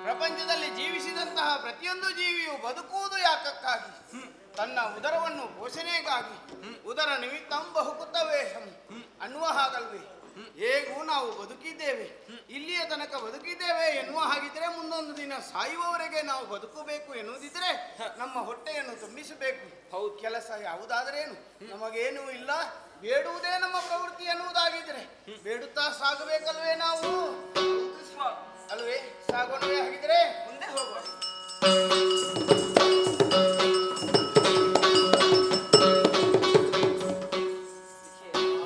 ಪ್ರಪಂಚದಲ್ಲಿ ಜೀವಿಸಿದ ನಮ್ಮಂತಹ ಪ್ರತಿಯೊಂದು ಜೀವಿಯು ಬದುಕುವುದು ಯಾಕಕ್ಕಾಗಿ? ತನ್ನ ಉದರವನ್ನು ಪೋಷಣೆಗಾಗಿ. ಉದರ ನಿಮಿತ್ತಂ ಬಹುಕುತವೇಹಂ ಅನ್ನುವ ಹಾಗಲ್ವೇ? ಹೇಗೂ ನಾವು ಬದುಕಿದ್ದೇವೆ, ಇಲ್ಲಿಯ ತನಕ ಬದುಕಿದ್ದೇವೆ ಎನ್ನುವ ಹಾಗಿದ್ರೆ ಮುಂದೊಂದು ದಿನ ಸಾಯುವವರೆಗೆ ನಾವು ಬದುಕಬೇಕು ಎನ್ನುವುದಿದ್ರೆ ನಮ್ಮ ಹೊಟ್ಟೆಯನ್ನು ತುಂಬಿಸಬೇಕು. ಕೆಲಸ ಯಾವುದಾದರೇನು, ನಮಗೇನೂ ಇಲ್ಲ, ಬೇಡುವುದೇ ನಮ್ಮ ಪ್ರವೃತ್ತಿ ಎನ್ನುವುದಾಗಿದ್ರೆ ಬೇಡುತ್ತಾ ಸಾಗಬೇಕಲ್ವೇ ನಾವು? ಅಲ್ವೇ? ಸಾಗೋಣವೇ? ಹಾಗಿದ್ರೆ ಮುಂದೆ ಹೋಗೋಣ.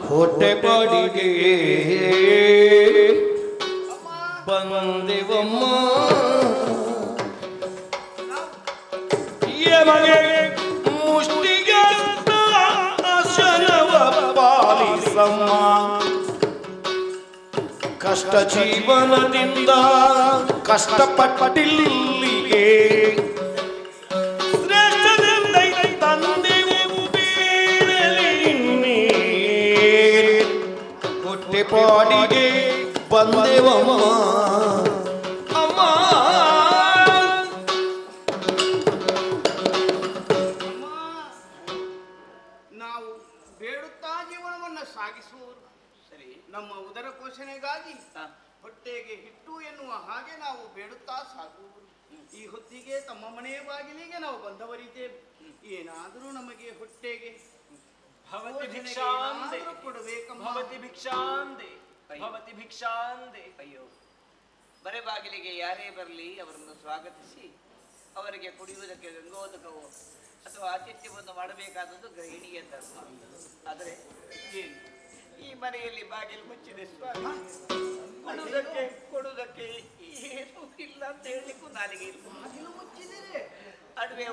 ಹೊಟ್ಟೆ ಬಾಡಿಗೆ ಬಂದೆವಮ್ಮ, ಯಮಗೆ ಮುಷ್ಟಿಗೆ ಆಶಯವ ಪಾಲಿಸಮ್ಮ. ಕಷ್ಟ ಜೀವನದಿಂದ ಕಷ್ಟಪಟ್ಟಿಲ್ಲಿಗೆ ಪಾಡಿಗೆ ಬಂದೆವಮ್ಮ ಅಮ್ಮ. ನಾವು ಬೇಡುತ್ತಾ ಜೀವನವನ್ನು ಸಾಗಿಸುವವರು ಸರಿ. ನಮ್ಮ ಉದರ ಪೋಷಣೆಗಾಗಿ ಹೊಟ್ಟೆಗೆ ಹಿಟ್ಟು ಎನ್ನುವ ಹಾಗೆ ನಾವು ಬೇಡುತ್ತಾ ಸಾಗುವರು. ಈ ಹೊತ್ತಿಗೆ ತಮ್ಮ ಮನೆಯ ಬಾಗಿಲಿಗೆ ನಾವು ಬಂದವರಿದ್ದೇವೆ. ಏನಾದರೂ ನಮಗೆ ಹೊಟ್ಟೆಗೆ ಭವತಿ ಭಿಕ್ಷಾಂದೆ ಕೊಡಬೇಕಮ್ಮ. ಭವತಿ ಭಿಕ್ಷಾಂದೆ ಭವತಿ ಭಿಕ್ಷಾಂದೆ. ಅಯ್ಯೋ, ಬರೆ ಬಾಗಿಲಿಗೆ ಯಾರೇ ಬರಲಿ ಅವರನ್ನು ಸ್ವಾಗತಿಸಿ ಅವರಿಗೆ ಕುಡಿಯುವುದಕ್ಕೆ ಗಂಗೋದಕವೋ ಅಥವಾ ಆತಿಥ್ಯವನ್ನು ಮಾಡಬೇಕಾದದ್ದು ಗೃಹಿಣಿಯ ಧರ್ಮ. ಆದರೆ ಈ ಮನೆಯಲ್ಲಿ ಬಾಗಿಲು ಮುಚ್ಚಿದೆ ಸ್ವಾಮಿ. ಕೊಡುವುದಕ್ಕೆ ಏನೂ ಇಲ್ಲ ಅಂತ ಹೇಳಲಿಕ್ಕೂ ನಾಲಿಗೆ ಇಲ್ಲ. ಅಡುಗೆ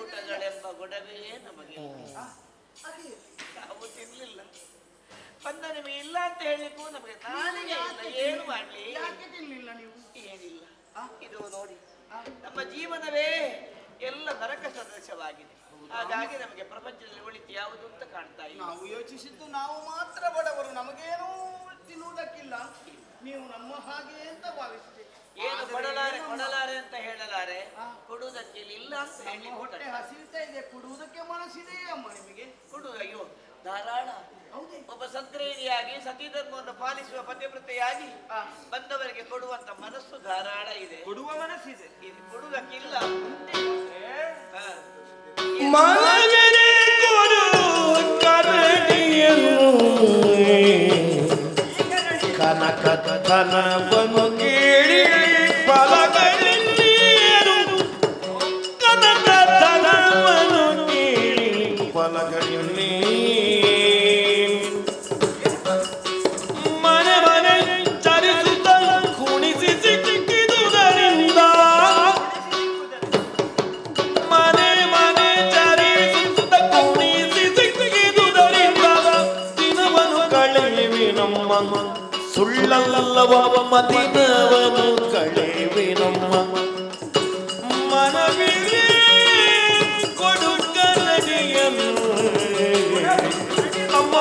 ಊಟಗಳೆಂಬ ಗೊಡವೆ ನಮಗೆ ನಾವು ತಿನ್ಲಿಲ್ಲ. ಬಂದ ನಿಮಗೆ ಇಲ್ಲ ಅಂತ ಹೇಳಲಿಕ್ಕೂ ನಮಗೆ ನಾಲಿಗೆ ಇಲ್ಲ. ಏನು ಮಾಡ್ಲಿ? ಏನಿಲ್ಲ. ಇದು ನೋಡಿ, ನಮ್ಮ ಜೀವನವೇ ಎಲ್ಲ ನರಕ ಸದೃಶವಾಗಿದೆ. ಹಾಗಾಗಿ ನಮಗೆ ಪ್ರಪಂಚದಲ್ಲಿ ಒಳಿತು ಯಾವುದು ಅಂತ ಕಾಣ್ತಾ ಇಲ್ಲ. ನಾವು ಯೋಚಿಸಿದ್ದು ನಾವು ಮಾತ್ರ ಬಡವರು, ನಮಗೇನೂ ತಿನ್ನುವುದಕ್ಕಿಲ್ಲ. ನೀವು ನಮ್ಮ ಹಾಗೆ ಅಂತ ಭಾವಿಸಿದೆ. ಏನು ಕೊಡಲಾರೆ ಅಂತ ಹೇಳಲಾರೆ, ಕೊಡುವುದಕ್ಕೆ ಇಲ್ಲ ಅಂತ ಹೇಳಿ. ಹೊಟ್ಟೆ ಹಸಿತಾ ಇದೆ, ಕೊಡುವುದಕ್ಕೆ ಮನಸ್ಸಿದೆ ಅಮ್ಮ ನಿಮಗೆ. ಕೊಡು. ಅಯ್ಯೋ ಧಾರಾಳ. ಒಬ್ಬ ಸಂಕ್ರೇಣಿಯಾಗಿ ಸತಿ ಧರ್ಮವನ್ನು ಪಾಲಿಸುವ ಪತಿವ್ರತೆಯಾಗಿ ಬಂದವರಿಗೆ ಕೊಡುವಂತ ಮನಸ್ಸು ಧಾರಾಳ ಇದೆ. ಕೊಡುವ ಮನಸ್ಸಿದೆ, ಕೊಡುವುದಕ್ಕಿಲ್ಲ. ಮಗನೇ ಕೊಡು ಕರಡಿಯನ್ನು, ಕನಕ ಧನವನ್ನು ಕೇಳಿ ಫಲಗಳನ್ನೇನು, ಕನಕ ಧನವನ್ನು ಕೇಳಿ ಫಲಗಳನ್ನೇ. ಮನೆ ಮನೆ ಚರಿಸುತ್ತ ಕುಣಿಸಿ ಸಿಕ್ಕಿದುದರಿಂದ, ಮನೆ ಮನೆ ಚರಿಸುತ್ತ ಕುಣಿಸಿ ಸಿಕ್ಕಿದುದರಿಂದ ದಿನವನ್ನು ಕಳೆಯುವೆ ನಮ್ಮ. ಸುಳ್ಳಲ್ಲವ ಮದಿನವನು ಕಳೆವೆ ನಮ್ಮ. ಮನವಿಗೆ ಕೊಡು ಕರಡಿಯನ್ನು ಅಮ್ಮ.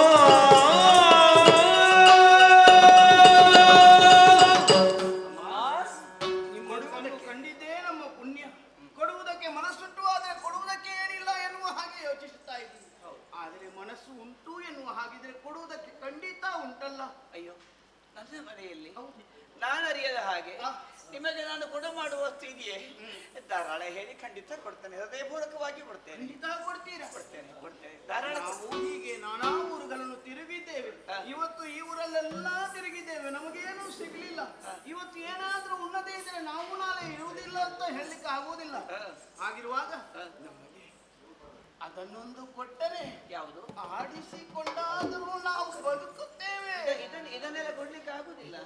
ನಿಮ್ಮನ್ನು ಕಂಡಿದ್ದೇ ನಮ್ಮ ಪುಣ್ಯ. ಕೊಡುವುದಕ್ಕೆ ಮನಸ್ಸುಂಟು, ಆದರೆ ಕೊಡುವುದಕ್ಕೆ ಏನಿಲ್ಲ ಎನ್ನುವ ಹಾಗೆ ಯೋಚಿಸುತ್ತಾ ಇದ್ದೀನಿ. ಆದರೆ ಮನಸ್ಸು ಉಂಟು ಎನ್ನುವ ಹಾಗಿದ್ರೆ ಕೊಡುವುದಕ್ಕೆ ಖಂಡಿತ ಉಂಟಲ್ಲ. ಅಯ್ಯೋ, ನನ್ನ ಮನೆಯಲ್ಲಿ ನಾನು ಅರಿಯದ ಹಾಗೆ ನಿಮಗೆ ನಾನು ಕೊಡು ಮಾಡುವ ವಸ್ತು ಇದೆಯೇ? ಧಾರಾಳ ಹೇಳಿ ಖಂಡಿತ ಕೊಡ್ತೇನೆ, ಹೃದಯಪೂರ್ವಕವಾಗಿ ಕೊಡ್ತೇನೆ. ಖಂಡಿತ ಕೊಡ್ತೀರಾ? ಕೊಡ್ತೇನೆ ಕೊಡ್ತೇನೆ ಧಾರಾಳ. ನಾವು ಹೀಗೆ ನಾನಾ ಊರುಗಳನ್ನು ತಿರುಗಿದ್ದೇವೆ. ಇವತ್ತು ಈ ಊರಲ್ಲೆಲ್ಲ ತಿರುಗಿದ್ದೇವೆ, ನಮಗೇನು ಸಿಗ್ಲಿಲ್ಲ. ಇವತ್ತು ಏನಾದ್ರೂ ಉನ್ನತಿ ಇದ್ರೆ ನಾವು ನಾಳೆ ಇರುವುದಿಲ್ಲ ಅಂತ ಹೇಳಲಿಕ್ಕೆ ಆಗುವುದಿಲ್ಲ. ಆಗಿರುವಾಗ ನಮಗೆ ಅದನ್ನೊಂದು ಕೊಟ್ಟರೆ ಯಾವುದು ಆಡಿಸಿಕೊಂಡಾದರೂ ನಾವು ಬದುಕುತ್ತೇವೆ. ಇದನ್ನೆಲ್ಲ ಕೊಡ್ಲಿಕ್ಕೆ ಆಗುದಿಲ್ಲ,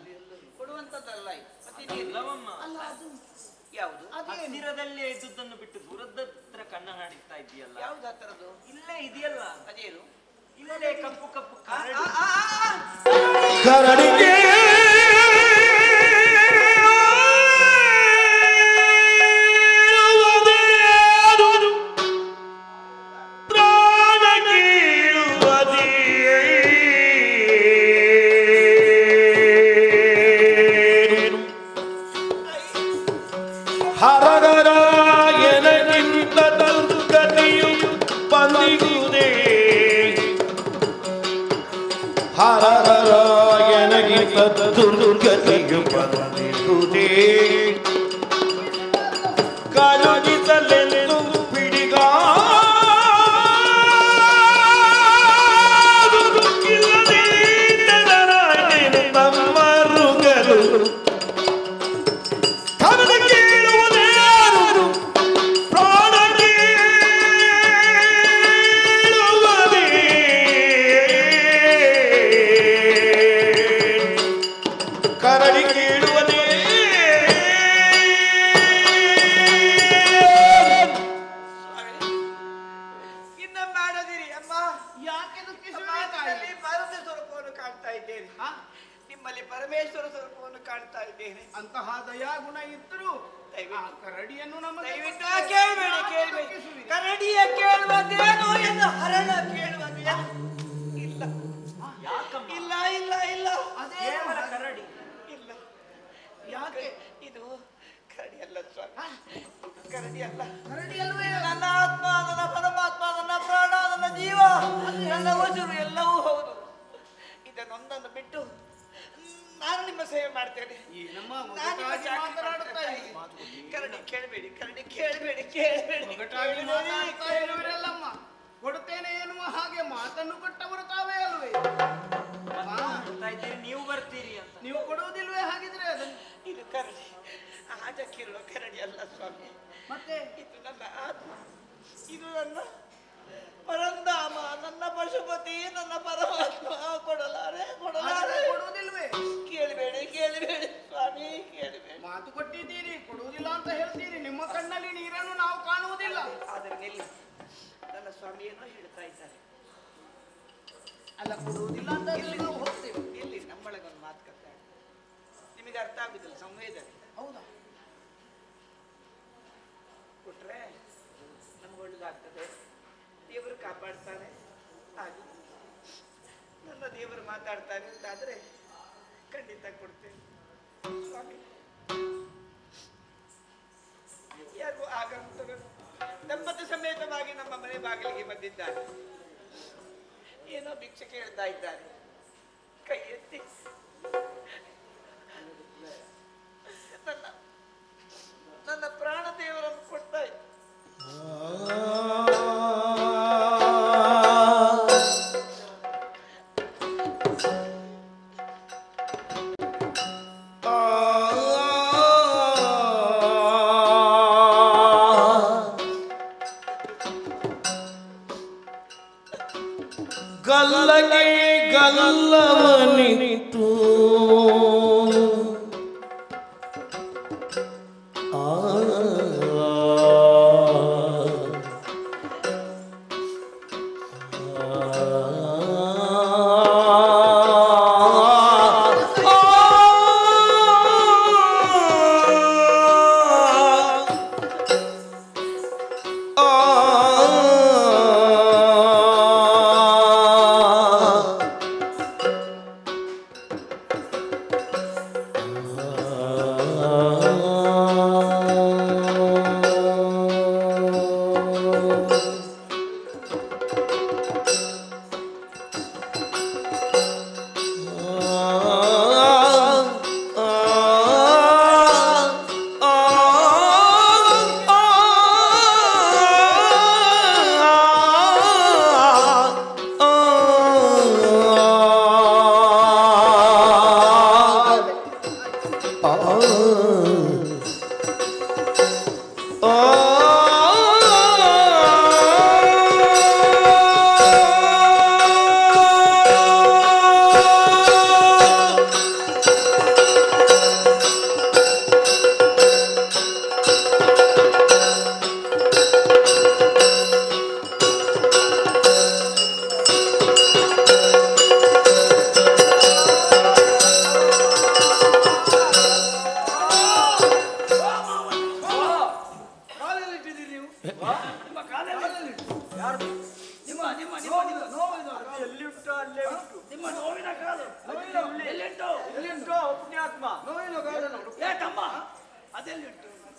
ಕೊಡುವಂತದ್ದಲ್ಲ. ಅಲ್ಲ ಅದು ಯಾವುದು? ಹತ್ತಿರದಲ್ಲೇ ಇದ್ದುದನ್ನು ಬಿಟ್ಟು ದೂರದ ಹತ್ರ ಕಣ್ಣ ಹಾಡಿಸ್ತಾ ಇದೆಯಲ್ಲ. ಯಾವ್ದು ಹತ್ತಿರದು? ಇಲ್ಲೇ ಇದೆಯಲ್ಲ. ಅದೇನು? ಇಲ್ಲೇ ಕಪ್ಪು ಕಪ್ಪು ಕರಡಿಗೆ ಹರಗರಾಯನಗಿಂತ ದುರ್ಗತಿಯು ಬಂದಿಗುವುದೇ ಹರಗರಾಯನಗಿಂತ ದುರ್ಗತಿಯು ಬಂದಿಗುವುದೇ ಕಳುಹಿಸಲೆಂದು ಪಿಡಿಗಾ ನಿಮ್ಮಲ್ಲಿ ಪರಮೇಶ್ವರ ಸ್ವರೂಪವನ್ನು ಕಾಣ್ತಾ ಇದ್ದೇನೆ. ಅಂತಹ ದಯಾಗುಣ ಇದ್ದರೂ ಕರಡಿಯನ್ನು ನಮ್ಮ ದಯವಿಟ್ಟು ಕೇಳಬೇಡಿ. ಕರಡಿಯ ಕೇಳುವುದೇನು ಎಂದು ಹರಳ ಕೇಳುವುದೇನು ಇಲ್ಲ. ಇಲ್ಲ ಇಲ್ಲ ಇಲ್ಲ ಅದೇ ಕರಡಿ ಇಲ್ಲ. ಯಾಕೆ ಇದು ಕರಡಿ ಅಲ್ಲ ಸ್ವಾಮಿ, ಕರಡಿ ಅಲ್ಲ. ಕರಡಿ ಅಲ್ವೇ? ನನ್ನ ಆತ್ಮ, ನನ್ನ ಪರಮಾತ್ಮ, ನನ್ನ ಪ್ರಾಣ, ನನ್ನ ಜೀವ, ನನ್ನ ವಜರು ಎಲ್ಲವೂ ಹೌದು. ಇದನ್ನೊಂದನ್ನು ಬಿಟ್ಟು ನಾನು ನಿಮ್ಮ ಸೇವೆ ಮಾಡ್ತೇನೆ. ಕರಡಿ ಕೇಳಬೇಡಿ, ಕರಡಿ ಕೇಳಬೇಡಿ, ಕೇಳಬೇಡಿ. ಕೊಡುತ್ತೇನೆ ಎನ್ನುವ ಹಾಗೆ ಮಾತನ್ನು ಕೊಟ್ಟವರು ತಾವೇ ಅಲ್ವೇ? ನೀವು ಬರ್ತೀರಿ ಅಂತ ನೀವು ಕೊಡುವುದಿಲ್ವೇ? ಹಾಗಿದ್ರೆ ಅದನ್ನು ಇದು ಕರಡಿ, ಆಟಕ್ಕಿರುವ ಕರಡಿ ಅಲ್ಲ ಸ್ವಾಮಿ. ಮತ್ತೆ ಇದು ನನ್ನ ಆತ್ಮ, ಇದು ನನ್ನ ಪರಂಧಾಮ, ನನ್ನ ಪಶುಪತಿ, ನನ್ನ ಪರಮಾತ್ಮ. ಕೊಡಲಾರೆ ಕೊಡುವುದಿಲ್ವೇ? ಕೇಳಬೇಡಿ, ಕೇಳಬೇಡಿ ಸ್ವಾಮಿ, ಕೇಳಬೇಡಿ. ಮಾತು ಕೊಟ್ಟಿದ್ದೀರಿ, ಕೊಡುವುದಿಲ್ಲ ಅಂತ ಹೇಳ್ತೀರಿ. ನಿಮ್ಮ ಕಣ್ಣಲ್ಲಿ ನೀರನ್ನು ನಾವು ಕಾಣುವುದಿಲ್ಲ. ಆದರೆ ನಿಲ್ಲಿ, ನನ್ನ ಸ್ವಾಮಿಯನ್ನು ಹೇಳ್ತಾ ಇದ್ದಾರೆ. ಅಲ್ಲ, ಕೊಡುವುದಿಲ್ಲ ಅಂತ ನಾವು ಹೋಗ್ತೇವೆ. ಇಲ್ಲಿ ನಮ್ಮೊಳಗೊಂದು ಮಾತು ಕತೆ ನಿಮಗೆ ಅರ್ಥ ಆಗುದಿಲ್ಲ, ಸಂವೇದನೆ. ಹೌದಾ? ಕೊಟ್ರೆ ನಮ್ಗೆ ಒಳ್ಳೇದಾಗ್ತದೆ, ದೇವರು ಕಾಪಾಡ್ತಾನೆ. ಹಾಗೆ ನನ್ನ ದೇವರು ಮಾತಾಡ್ತಾರೆ ಅಂತಾದ್ರೆ ಖಂಡಿತ ಕೊಡ್ತೇನೆ ಸ್ವಾಮಿ. ಯಾರು ಆಗಂತರು ದಂಪತಿ ಸಮೇತವಾಗಿ ನಮ್ಮ ಮನೆ ಬಾಗಿಲಿಗೆ ಬಂದಿದ್ದಾರೆ. ಏನೋ ಭಿಕ್ಷೆ ಕೇಳ್ತಾ ಇದ್ದಾರೆ. ಕೈ ಎತ್ತಿ ನನ್ನ ಪ್ರಾಣ ದೇವರನ್ನು ಕೊಡ್ತಾ ಇದ್ದ. ಗಲ್ಲಗೆ ಗಲ್ಲವನಿತು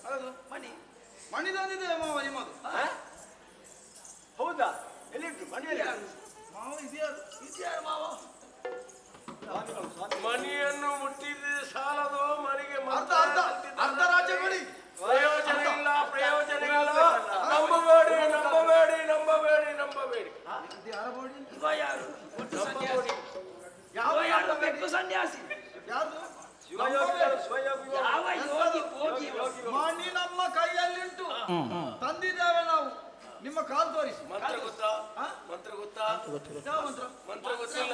ಹೌದು. ಮಣಿ ಮಣಿ ತಂದಿದೆ ಮಾವ ನಿಮ್ಮದು. ಹೌದಾ? ಎಲ್ಲಿಟ್ಟು ಮನೆಯಲ್ಲಿ? ಮಾವ ಇದ್ಯಾರು? ಇದ್ಯಾರು ಮಾವ? ಮನೆಯನ್ನು ಮುಟ್ಟಿದ್ರೆ ಸಾಲದು ಮನೆಗೆ ಅರ್ಧ ಅರ್ಧ ಅರ್ಧ ರಾಜ್ಯ ಕೊಡಿ. ಪ್ರಯೋಜನ ಇಲ್ಲ, ಪ್ರಯೋಜನ ಇಲ್ಲ. ನಂಬಬೇಡಿ, ನಂಬಬೇಡಿ, ನಂಬಬೇಡಿ, ನಂಬಬೇಡಿ. ಇದು ಯಾರ ಬೋಡಿ? ಇವ ಯಾರು? ಒಟ್ಟು ಸನ್ಯಾಸಿ. ಯಾವ ಯಾರು ಬೆಕ್ಕು ಸನ್ಯಾಸಿ? ಯಾರ್ದು? ಯಾವ ಯೋಗಿ ಭೋಗಿ ಇವ? ಮಣಿ ನಮ್ಮ ಕೈಯಲ್ಲಿಂಟು. ತಂದಿದ್ದೇವೆ ನಾವು. ನಿಮ್ಮ ಕಾಲು ತೋರಿಸಿ. ಮಂತ್ರ ಗೊತ್ತಾ? ಮಂತ್ರ ಗೊತ್ತಾ? ಯಾವ ಮಂತ್ರ? ಮಂತ್ರ ಗೊತ್ತಿಲ್ಲ.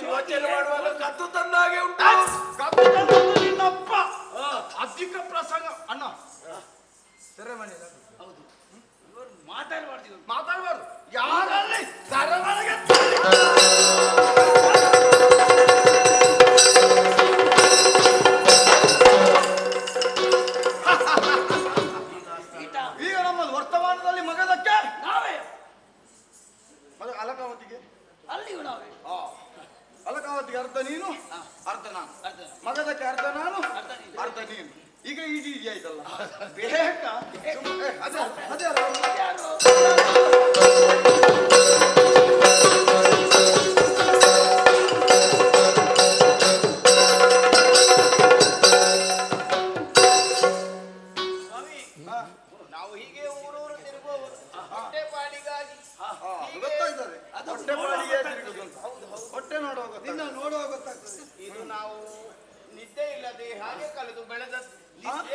ಯೋಚನೆ ಮಾಡುವಾಗ ಕತ್ತು ತಂದಾಗೆ ಉಂಟು. ನಿನ್ನಪ್ಪ ಅಧಿಕ ಪ್ರಸಂಗ ಅಣ್ಣ ಸೆರೆಮನೆ. ಹೌದು. ಇವರು ಮಾತಾಡಬಾರ್ದು. ಮಾತಾಡಬಾರ್ದು. ಯಾರಲ್ಲಿ ಸೆರೆಮನೆಗೆ ಈಗ ನಮ್ಮದು ವರ್ತಮಾನದಲ್ಲಿ ಮಗದಕ್ಕೆ ನಾವೇ ಅಲಕಾವತಿಗೆ ಅಲ್ಲಿಯೂ ನಾವೇ. ಅಲಕಾವತಿಗೆ ಅರ್ಧ ನೀನು ಅರ್ಧ ನಾನು, ಮಗದಕ್ಕೆ ಅರ್ಧ ನಾನು ಅರ್ಧ ನೀನು. ಈಗ ಇಡೀ ಆಯ್ತಲ್ಲ ಬೇಕಾ? ಅದೇ ಅದೇ ನಾವು ಹೀಗೆ ಊರೂರು ತಿರುಗುವವರು ಹೊಟ್ಟೆಪಾಡಿಗಾಗಿ ಗೊತ್ತಾಗ್ತದೆ. ಹೊಟ್ಟೆ ಪಾಡಿಗೆ ತಿರುಗುದು ಅಂತ. ಹೊಟ್ಟೆ ನೋಡುವಾಗ ನಿನ್ನ ನೋಡುವಾಗ ಗೊತ್ತಾಗ್ತದೆ. ಇದು ನಾವು ನಿದ್ದೆ ಇಲ್ಲದೆ ಹಾಗೆ ಕಳೆದು ಬೆಳೆದದ್ದು.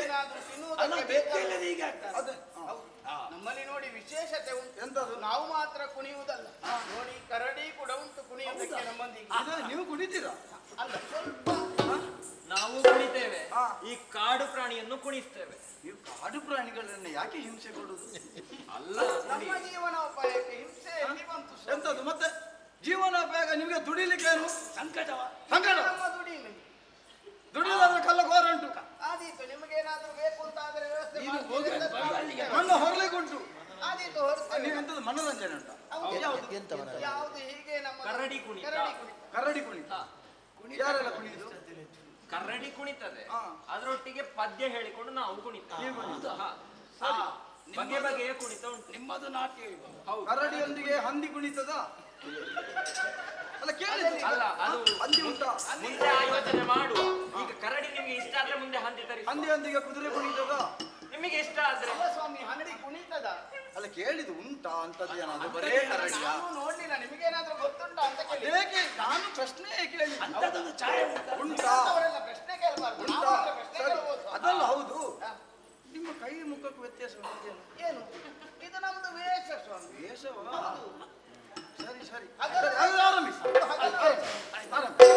ಏನಾದ್ರೂ ತಿನ್ನುವುದಕ್ಕೆ ಬೇಕಿಲ್ಲದೆ ಹೀಗೆ ಆಗ್ತದೆ. ಅದೇ ನಮ್ಮಲ್ಲಿ ನೋಡಿ ವಿಶೇಷತೆ ಉಂಟು. ಎಂತದು? ನಾವು ಮಾತ್ರ ಕುಣಿಯುವುದಲ್ಲ, ನೋಡಿ ಕರಡಿ ಕೂಡ ಉಂಟು ಕುಣಿಯುವುದಕ್ಕೆ ನಮ್ಮೊಂದಿಗೆ. ನೀವು ಕುಣಿತೀರಾ? ಅಲ್ಲ ಸ್ವಲ್ಪ ನಾವು ಕುಣಿತೇವೆ, ಈ ಕಾಡು ಪ್ರಾಣಿಯನ್ನು ಕುಣಿಸ್ತೇವೆ. ನೀವು ಕಾಡು ಪ್ರಾಣಿಗಳನ್ನ ಯಾಕೆ ಹಿಂಸೆ ಕೊಡುದು? ಅಲ್ಲ ನಮ್ಮ ಜೀವನೋಪಾಯಕ್ಕೆ ಹಿಂಸೆ ಎಲ್ಲಿ ಬಂತು ಸ್ವಾಮಿ? ಎಂತದು ಮತ್ತೆ ಜೀವನೋಪಯೋಗ ನಿಮಗೆ ದುಡಿಲಿಕ್ಕೆ ಏನು ಸಂಕಟವ ಸಂಕಟ? ನಮ್ಮ ದುಡಿಮೆ ದುಡಿದಾದ್ರೆ ಕಲ್ಲ ಗೋರ ಉಂಟು. ಆದೀತು, ನಿಮಗೇನಾದ್ರೂ ಬೇಕು ಅಂತ ಆದ್ರೆ ವ್ಯವಸ್ಥೆ ನೀನು ಮಾಡ್ತೀವಿ ಹೋಗಿ ಅಂತ ಬರುವ ಅಲ್ಲಿಗೆ. ಮಣ್ಣು ಹೊರಲಿಕ್ಕೆ ಉಂಟು. ಆದೀತು, ಹೊರಡ್ತೇವೆ. ನೀವೆಂತದ್ದು ಮನೋರಂಜನೆ ಉಂಟು? ಯಾವುದು ಹೀಗೆ ನಮ್ಮ ಕರಡಿ ಕುಣಿತ. ಕರಡಿ ಕುಣಿತ. ಕರಡಿ ಕುಣಿತ. ಯಾರೆಲ್ಲ ಕುಣಿದು? ಕರಡಿ ಕುಣಿತದೆ, ಹಾ. ಅದರೊಟ್ಟಿಗೆ ಪದ್ಯ ಹೇಳಿಕೊಂಡು ನಾವು ಕುಣಿತೇವೆ. ಹಾ. ಸರಿ. ಬಗೆ ಬಗೆಯ ಕುಣಿತ ಉಂಟು. ನಿಮ್ಮದು ನಾಟ್ಯ ಇವ. ಹೌದು. ಕರಡಿಯೊಂದಿಗೆ ಹಂದಿ ಕುಣಿತದ? ಅಲ್ಲ ಕೇಳಿ. ಅಲ್ಲ, ಅದು ಹಂದಿ ಉಂಟಾ? ಮುಂದೆ ಆಯೋಜನೆ ಮಾಡುವ. ಈಗ ಕರಡಿ ನಿಮಗೆ ಇಷ್ಟ ಆದ್ರೆ ಮುಂದೆ ಹಂದಿ ತರಿಸಿ. ಹಂದಿಯೊಂದಿಗೆ ಕುದುರೆ ಕುಣಿತದ? ನಿಮಗೆ ಇಷ್ಟ ಆದ್ರೆ ಅಲ್ಲ ಸ್ವಾಮಿ, ಹಂದಿ ಕುಣಿತದ? ಅಲ್ಲ ಕೇಳಿದು ಉಂಟಾ ಅಂತದ್ದು ಏನಾದ್ರು? ಬರೇ ಕರಡಿಯ? ನಾನು ನೋಡ್ಲಿಲ್ಲ, ನಿಮಗೇನಾದ್ರೂ ಗೊತ್ತುಂಟಾ ಅಂತ ಕೇಳಿ. ಹೇಗೆ? ನಾನು ಪ್ರಶ್ನೆ ಕೇಳಿ. ಅಂಥದ್ದೊಂದು ಛಾಯೆ ಉಂಟಾ? ಉಂಟಾ? ಅವರೆಲ್ಲ ಪ್ರಶ್ನೆ ಕೇಳಬಾರ್ದು, ನಾವು ಉಂಟಾ? ಮಾತ್ರ ಪ್ರಶ್ನೆ ಸರಿ. ಕೇಳ್ಬೋದು. ಅದಲ್ಲ ಹೌದು. ನಿಮ್ಮ ಕೈ ಮುಖಕ್ಕೂ ವ್ಯತ್ಯಾಸ ಉಂಟೇನು? ಏನು ಇದು? ನಮ್ದು ವೇಷ ಸ್ವಾಮಿ. ವೇಷವಾ? ಸರಿ ಸರಿ. ಅದಲ್ಲ. ಅದು ಆರಂಭಿಸಿ. ಆರಂಭಿಸಿ.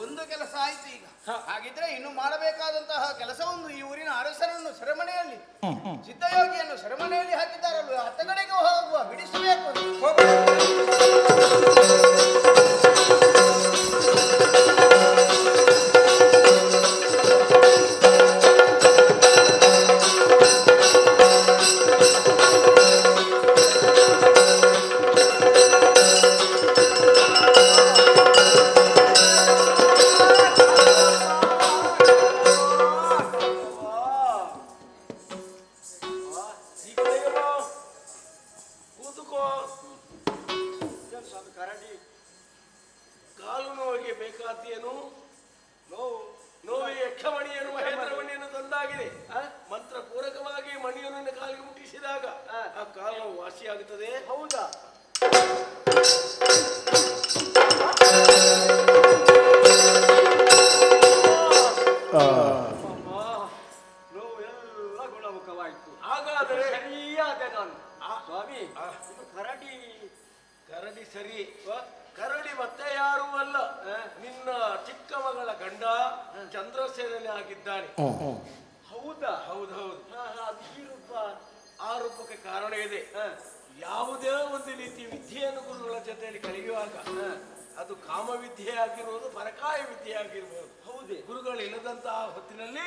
ಒಂದು ಕೆಲಸ ಆಯ್ತು ಈಗ. ಹಾಗಿದ್ರೆ ಇನ್ನು ಮಾಡಬೇಕಾದಂತಹ ಕೆಲಸವೊಂದು, ಈ ಊರಿನ ಅರಸರನ್ನು ಸೆರೆಮನೆಯಲ್ಲಿ, ಸಿದ್ಧಯೋಗಿಯನ್ನು ಸೆರೆಮನೆಯಲ್ಲಿ ಹಾಕಿದ್ದಾರಲ್ವ, ಹತ್ತ ಕಡೆಗೆ ಹೋಗುವ, ಬಿಡಿಸಬೇಕು. ಸರಿ ಕರಡಿ ಮತ್ತೆ ಯಾರೂ ಅಲ್ಲ, ನಿನ್ನ ಚಿಕ್ಕ ಮಗಳ ಗಂಡ ಚಂದ್ರಸೇನನೇ ಆಗಿದ್ದಾನೆ. ಹೌದಾ? ಹೌದೌದು. ಅದು ಈ ರೂಪ, ಆ ರೂಪಕ್ಕೆ ಕಾರಣ ಇದೆ. ಯಾವುದೇ ಒಂದು ರೀತಿ ವಿದ್ಯೆಯನ್ನು ಗುರುಗಳ ಜೊತೆಯಲ್ಲಿ ಕಲಿಯುವಾಗ ಅದು ಕಾಮವಿದ್ಯೆ ಆಗಿರುವುದು, ಪರಕಾಯ ವಿದ್ಯೆ ಆಗಿರ್ಬೋದು. ಹೌದೇ? ಗುರುಗಳು ಇಲ್ಲದಂತಹ ಹೊತ್ತಿನಲ್ಲಿ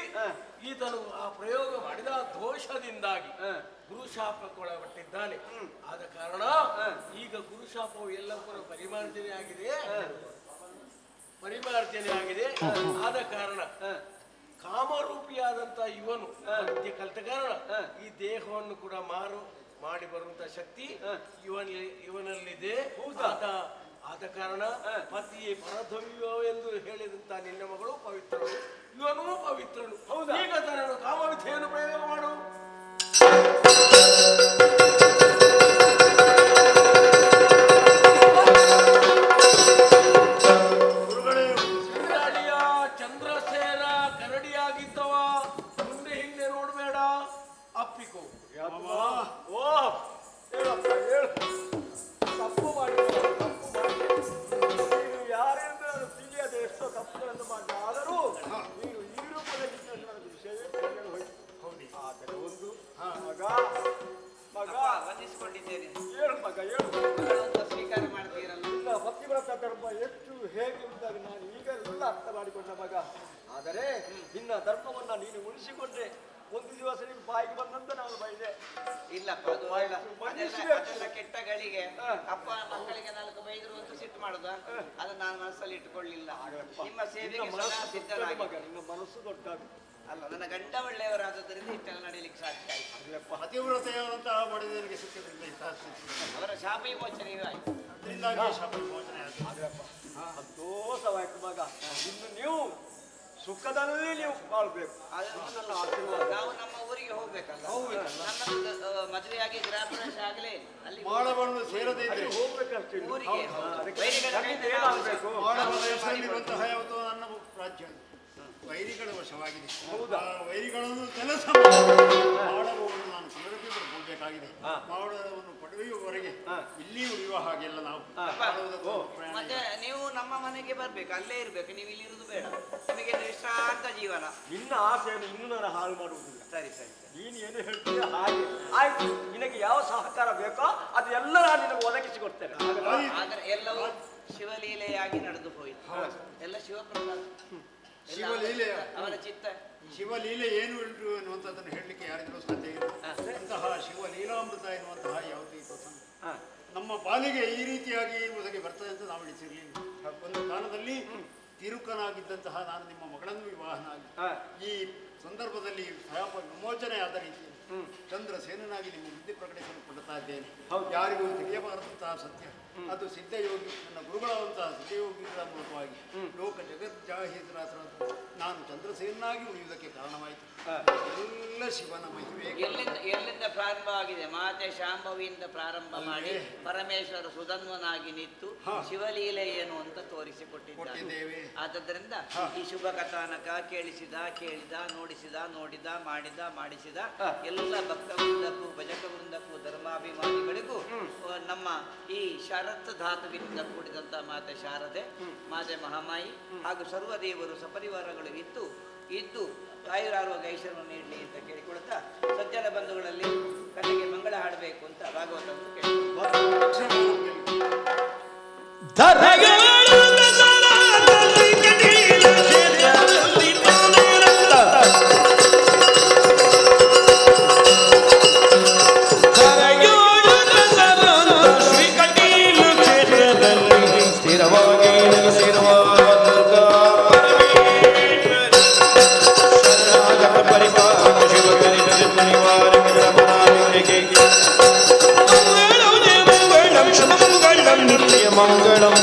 ಈತನು ಆ ಪ್ರಯೋಗ ಮಾಡಿದ ದೋಷದಿಂದಾಗಿ ಗುರುಶಾಪಕ್ಕೊಳಪಟ್ಟಿದ್ದಾನೆ. ಆದ ಕಾರಣ ಈಗ ಗುರುಶಾಪವು ಎಲ್ಲವೂ ಪರಿಮಾರ್ಜನೆ ಆಗಿದೆ. ಆದ ಕಾರಣ ಕಾಮರೂಪಿಯಾದಂತ ಇವನು ವಿದ್ಯೆ ಕಲಿತ ಕಾರಣ ಈ ದೇಹವನ್ನು ಕೂಡ ಮಾಡಿ ಬರುವಂತ ಶಕ್ತಿ ಇವನಲ್ಲಿದೆ. ಆದ ಕಾರಣ ಪತಿಯೇ ಪರಧವ್ಯ ಎಂದು ಹೇಳಿದಂತ ನಿನ್ನ ಮಗಳು ಪವಿತ್ರಳು, ಇವನು ಪವಿತ್ರನು. ಈಗ ತನ್ನನ್ನು ಕಾಮವಿದ್ಯೆಯನ್ನು ಪ್ರಯೋಗ ಮಾಡು. ಚಂದ್ರಸೇನ ಕರಡಿಯಾಗಿದ್ದವ, ಮುಂದೆ ಹಿಂದೆ ನೋಡ್ಬೇಡ, ಅಪ್ಪಿಕೋ. ತಪ್ಪು ಮಾಡಿ ನೀನು ಯಾರೆಂದು ನಾನು ತಿಳಿಯದೆ ಎಷ್ಟೋ ತಪ್ಪುಗಳನ್ನು ಮಾಡಿದ, ಆದರೂ ನೀನು ಈ ರೂಪದಲ್ಲಿ ನನಗೆ ವಿಷಯವೇ ಹೋಯ್ತು. ಆದರೆ ಒಂದು ಮಗ ವಂದಿಸಿಕೊಂಡಿದ್ದೇನೆ. ಹೇಳು ಮಗ, ಹೇಳು. ಸ್ವೀಕಾರ ಮಾಡ್ತೀರಲ್ಲ? ಇಲ್ಲ, ಪತಿವ್ರತ ಧರ್ಮ ಎಷ್ಟು ಹೇಗೆ ಉಂಟಾಗಿ ನಾನು ಈಗೆಲ್ಲ ಅರ್ಥ ಮಾಡಿಕೊಂಡ ಮಗ. ಆದರೆ ನಿನ್ನ ಧರ್ಮವನ್ನ ನೀನು ಉಳಿಸಿಕೊಂಡ್ರೆ ಒಂದು ದಿವಸ ನಿಮ್ಮ ಬಾಯಿಗೆ ಬಂದಂತ ನಾನು ಬೈದೆ. ಇಲ್ಲಪ್ಪ, ಅದು ಅದೆಲ್ಲ ಕೆಟ್ಟಗಳಿಗೆ ಅಪ್ಪ ಮಕ್ಕಳಿಗೆ 4 ಬೈದರು ಅಂತ ಸಿಟ್ಟು ಮಾಡುದ, ಅದನ್ನ ನಾನು ಮನಸ್ಸಲ್ಲಿ ಇಟ್ಟುಕೊಳ್ಳಿಲ್ಲ. ನಿಮ್ಮ ಸೇವೆಗೆ ಸದಾ ಸಿದ್ಧನಾಗಿ. ನಿನ್ನ ಮನಸ್ಸು ದೊಡ್ಡ ಅಲ್ಲ, ನನ್ನ ಗಂಡ ಒಳ್ಳೆಯವರಾದದ್ದರಿಂದ ಇಷ್ಟೆಲ್ಲ ನಡೆಯಲಿಕ್ಕೆ ಸಾಧ್ಯ ಆಯ್ತು. ಪತಿವ್ರತೆಯಾದಂತಹ ಬಡದರಿಗೆ ಸಿಕ್ಕಿದ್ರಿಂದ ಅವರ ಶಾಪ ವಿಮೋಚನೆಯೂ ಆಯ್ತು. ಶಾಪ ವಿಮೋಚನೆ ಸಂತೋಷವಾಯ್ತು ಮಗ. ಇನ್ನು ನೀವು ಸುಖದಲ್ಲಿ ನೀವು ಬಾಳ್ಬೇಕು. ನಾವು ನಮ್ಮ ಊರಿಗೆ ಹೋಗ್ಬೇಕಲ್ಲ. ನನ್ನದು ಮದುವೆಯಾಗಿ ಗೃಹಪ್ರವೇಶ ಆಗಲೇ ಅಲ್ಲಿ ಮಾಡಬಾರದು, ಸೇರದೇ ಇದ್ರೆ ಹೋಗ್ಬೇಕಷ್ಟೇ ಊರಿಗೆ. ಏನಾಗಬೇಕು ಯಾವತ್ತೋ ನನ್ನ ರಾಜ್ಯ ವೈರಿಗಳ ವಶವಾಗಿದೆ. ವೈರಿಗಳನ್ನು ಕೆಲಸ ಮಾಡಬಹುದು ನಾನು ಪುನರಪಿ ಪಡ್ಕೊಳ್ಬೇಕಾಗಿದೆ. ಮಾಡೋದನ್ನು ಪಡೆಯುವವರೆಗೆ ಇಲ್ಲಿ ಉಳಿಯುವ ಹಾಗೆಲ್ಲ ನಾವು ಮತ್ತೆ ನೀವು ನಮ್ಮ ಮನೆಗೆ ಬರ್ಬೇಕು, ಅಲ್ಲೇ ಇರ್ಬೇಕು. ನೀವು ಇಲ್ಲಿ ಇರುವುದು ಬೇಡ, ನಿಮಗೆ ವಿಶ್ರಾಂತ ಜೀವನ. ನಿನ್ನ ಆಸೆಯನ್ನು ಇನ್ನೂ ನಾನು ಹಾಳು ಮಾಡುವುದಿಲ್ಲ. ಸರಿ ಸರಿ, ನೀನು ಏನು ಹೇಳ್ತೀಯ ಹಾಗೆ ಆಯ್ತು. ನಿನಗೆ ಯಾವ ಸಹಕಾರ ಬೇಕೋ ಅದು ಎಲ್ಲ ನಾನು ನಿನಗೆ ಒದಗಿಸಿಕೊಡ್ತೇನೆ. ಆದರೆ ಎಲ್ಲವೂ ಶಿವಲೀಲೆಯಾಗಿ ನಡೆದು ಹೋಯಿತು. ಎಲ್ಲ ಶಿವಪ್ರಸಾದ, ಶಿವಲೀಲೆ ಅವನ ಚಿತ್ತ. ಶಿವಲೀಲೆ ಏನು ಉಂಟು ಎನ್ನುವಂಥದ್ದನ್ನು ಹೇಳಲಿಕ್ಕೆ ಯಾರಿಗೂ ಸಾಧ್ಯ ಇಲ್ಲ. ಅಂತಹ ಶಿವಲೀಲಾಮೃತ ಎನ್ನುವಂತಹ ಯಾವುದೇ ಪ್ರಸಂಗ ನಮ್ಮ ಪಾಲಿಗೆ ಈ ರೀತಿಯಾಗಿ ಒದಗಿ ಬರ್ತದೆ ಅಂತ ನಾವು ಎಣಿಸಿರಲಿಲ್ಲ. ಒಂದು ಕಾಲದಲ್ಲಿ ತಿರುಕನಾಗಿದ್ದಂತಹ ನಾನು ನಿಮ್ಮ ಮಗಳನ್ನು ವಿವಾಹನಾಗಿ ಈ ಸಂದರ್ಭದಲ್ಲಿ ಶಾಪ ವಿಮೋಚನೆ ಆದ ರೀತಿಯಲ್ಲಿ ಚಂದ್ರಸೇನನಾಗಿ ನಿಮ್ಮ ಮುಂದೆ ಪ್ರಕಟಿಸಲು ಕೊಡ್ತಾ ಇದ್ದೇನೆ. ಯಾರಿಗೂ ತಿಳಿಯಬಾರದಂತಹ ಸತ್ಯ ಅದು ಸಿದ್ಧಯೋಗಿ ನನ್ನ ಗುರುಗಳಾದಂತಹ ಸಿದ್ಧಯೋಗಿಗಳ ಮೂಲಕವಾಗಿ ಲೋಕ ಜಗಜ್ಜಾಹೀರಾದ ನಾನು ಚಂದ್ರಸೇನಾಗಿ ಉಳಿಯುವುದಕ್ಕೆ ಕಾರಣವಾಯಿತು. ಎಲ್ಲ ಶಿವನ ಮಹಿಮೆ. ಎಲ್ಲಿಂದ ಪ್ರಾರಂಭ ಆಗಿದೆ? ಮಾತೆ ಶಾಂಭವಿಯಿಂದ ಪ್ರಾರಂಭ ಮಾಡಿ ಪರಮೇಶ್ವರ ಸುಧನ್ವನಾಗಿ ನಿಂತು ಶಿವಲೀಲೆ ಏನು ಅಂತ ತೋರಿಸಿಕೊಟ್ಟಿದ್ದೇವೆ. ಆದ್ದರಿಂದ ಈ ಶುಭ ಕಥಾನಕ ಕೇಳಿಸಿದ, ಕೇಳಿದ, ನೋಡಿಸಿದ, ನೋಡಿದ, ಮಾಡಿದ, ಮಾಡಿಸಿದ ಎಲ್ಲ ಭಕ್ತ ವೃಂದಕ್ಕೂ ಭಜಕ ವೃಂದಕ್ಕೂ ಧರ್ಮಾಭಿಮಾನಿಗಳಿಗೂ ನಮ್ಮ ಈ ಶರತ್ ಧಾತುವಿನಿಂದ ಕೂಡಿದಂತಹ ಮಾತೆ ಶಾರದೆ, ಮಾತೆ ಮಹಾಮಾಯಿ ಹಾಗೂ ಸರ್ವದೇವರು ಸಪರಿವಾರಗಳು ಇದ್ದು ಆಯುರಾರೋಗ್ಯ ಐಶ್ವರ್ಯವನ್ನು ನೀಡಲಿ ಅಂತ ಕೇಳಿಕೊಳ್ತಾ ಸಜ್ಜನ ಬಂಧುಗಳಲ್ಲಿ ಕಥೆಗೆ ಮಂಗಳ ಹಾಡಬೇಕು ಅಂತ ಭಾಗವತಂದು ಮಂಗಳಂ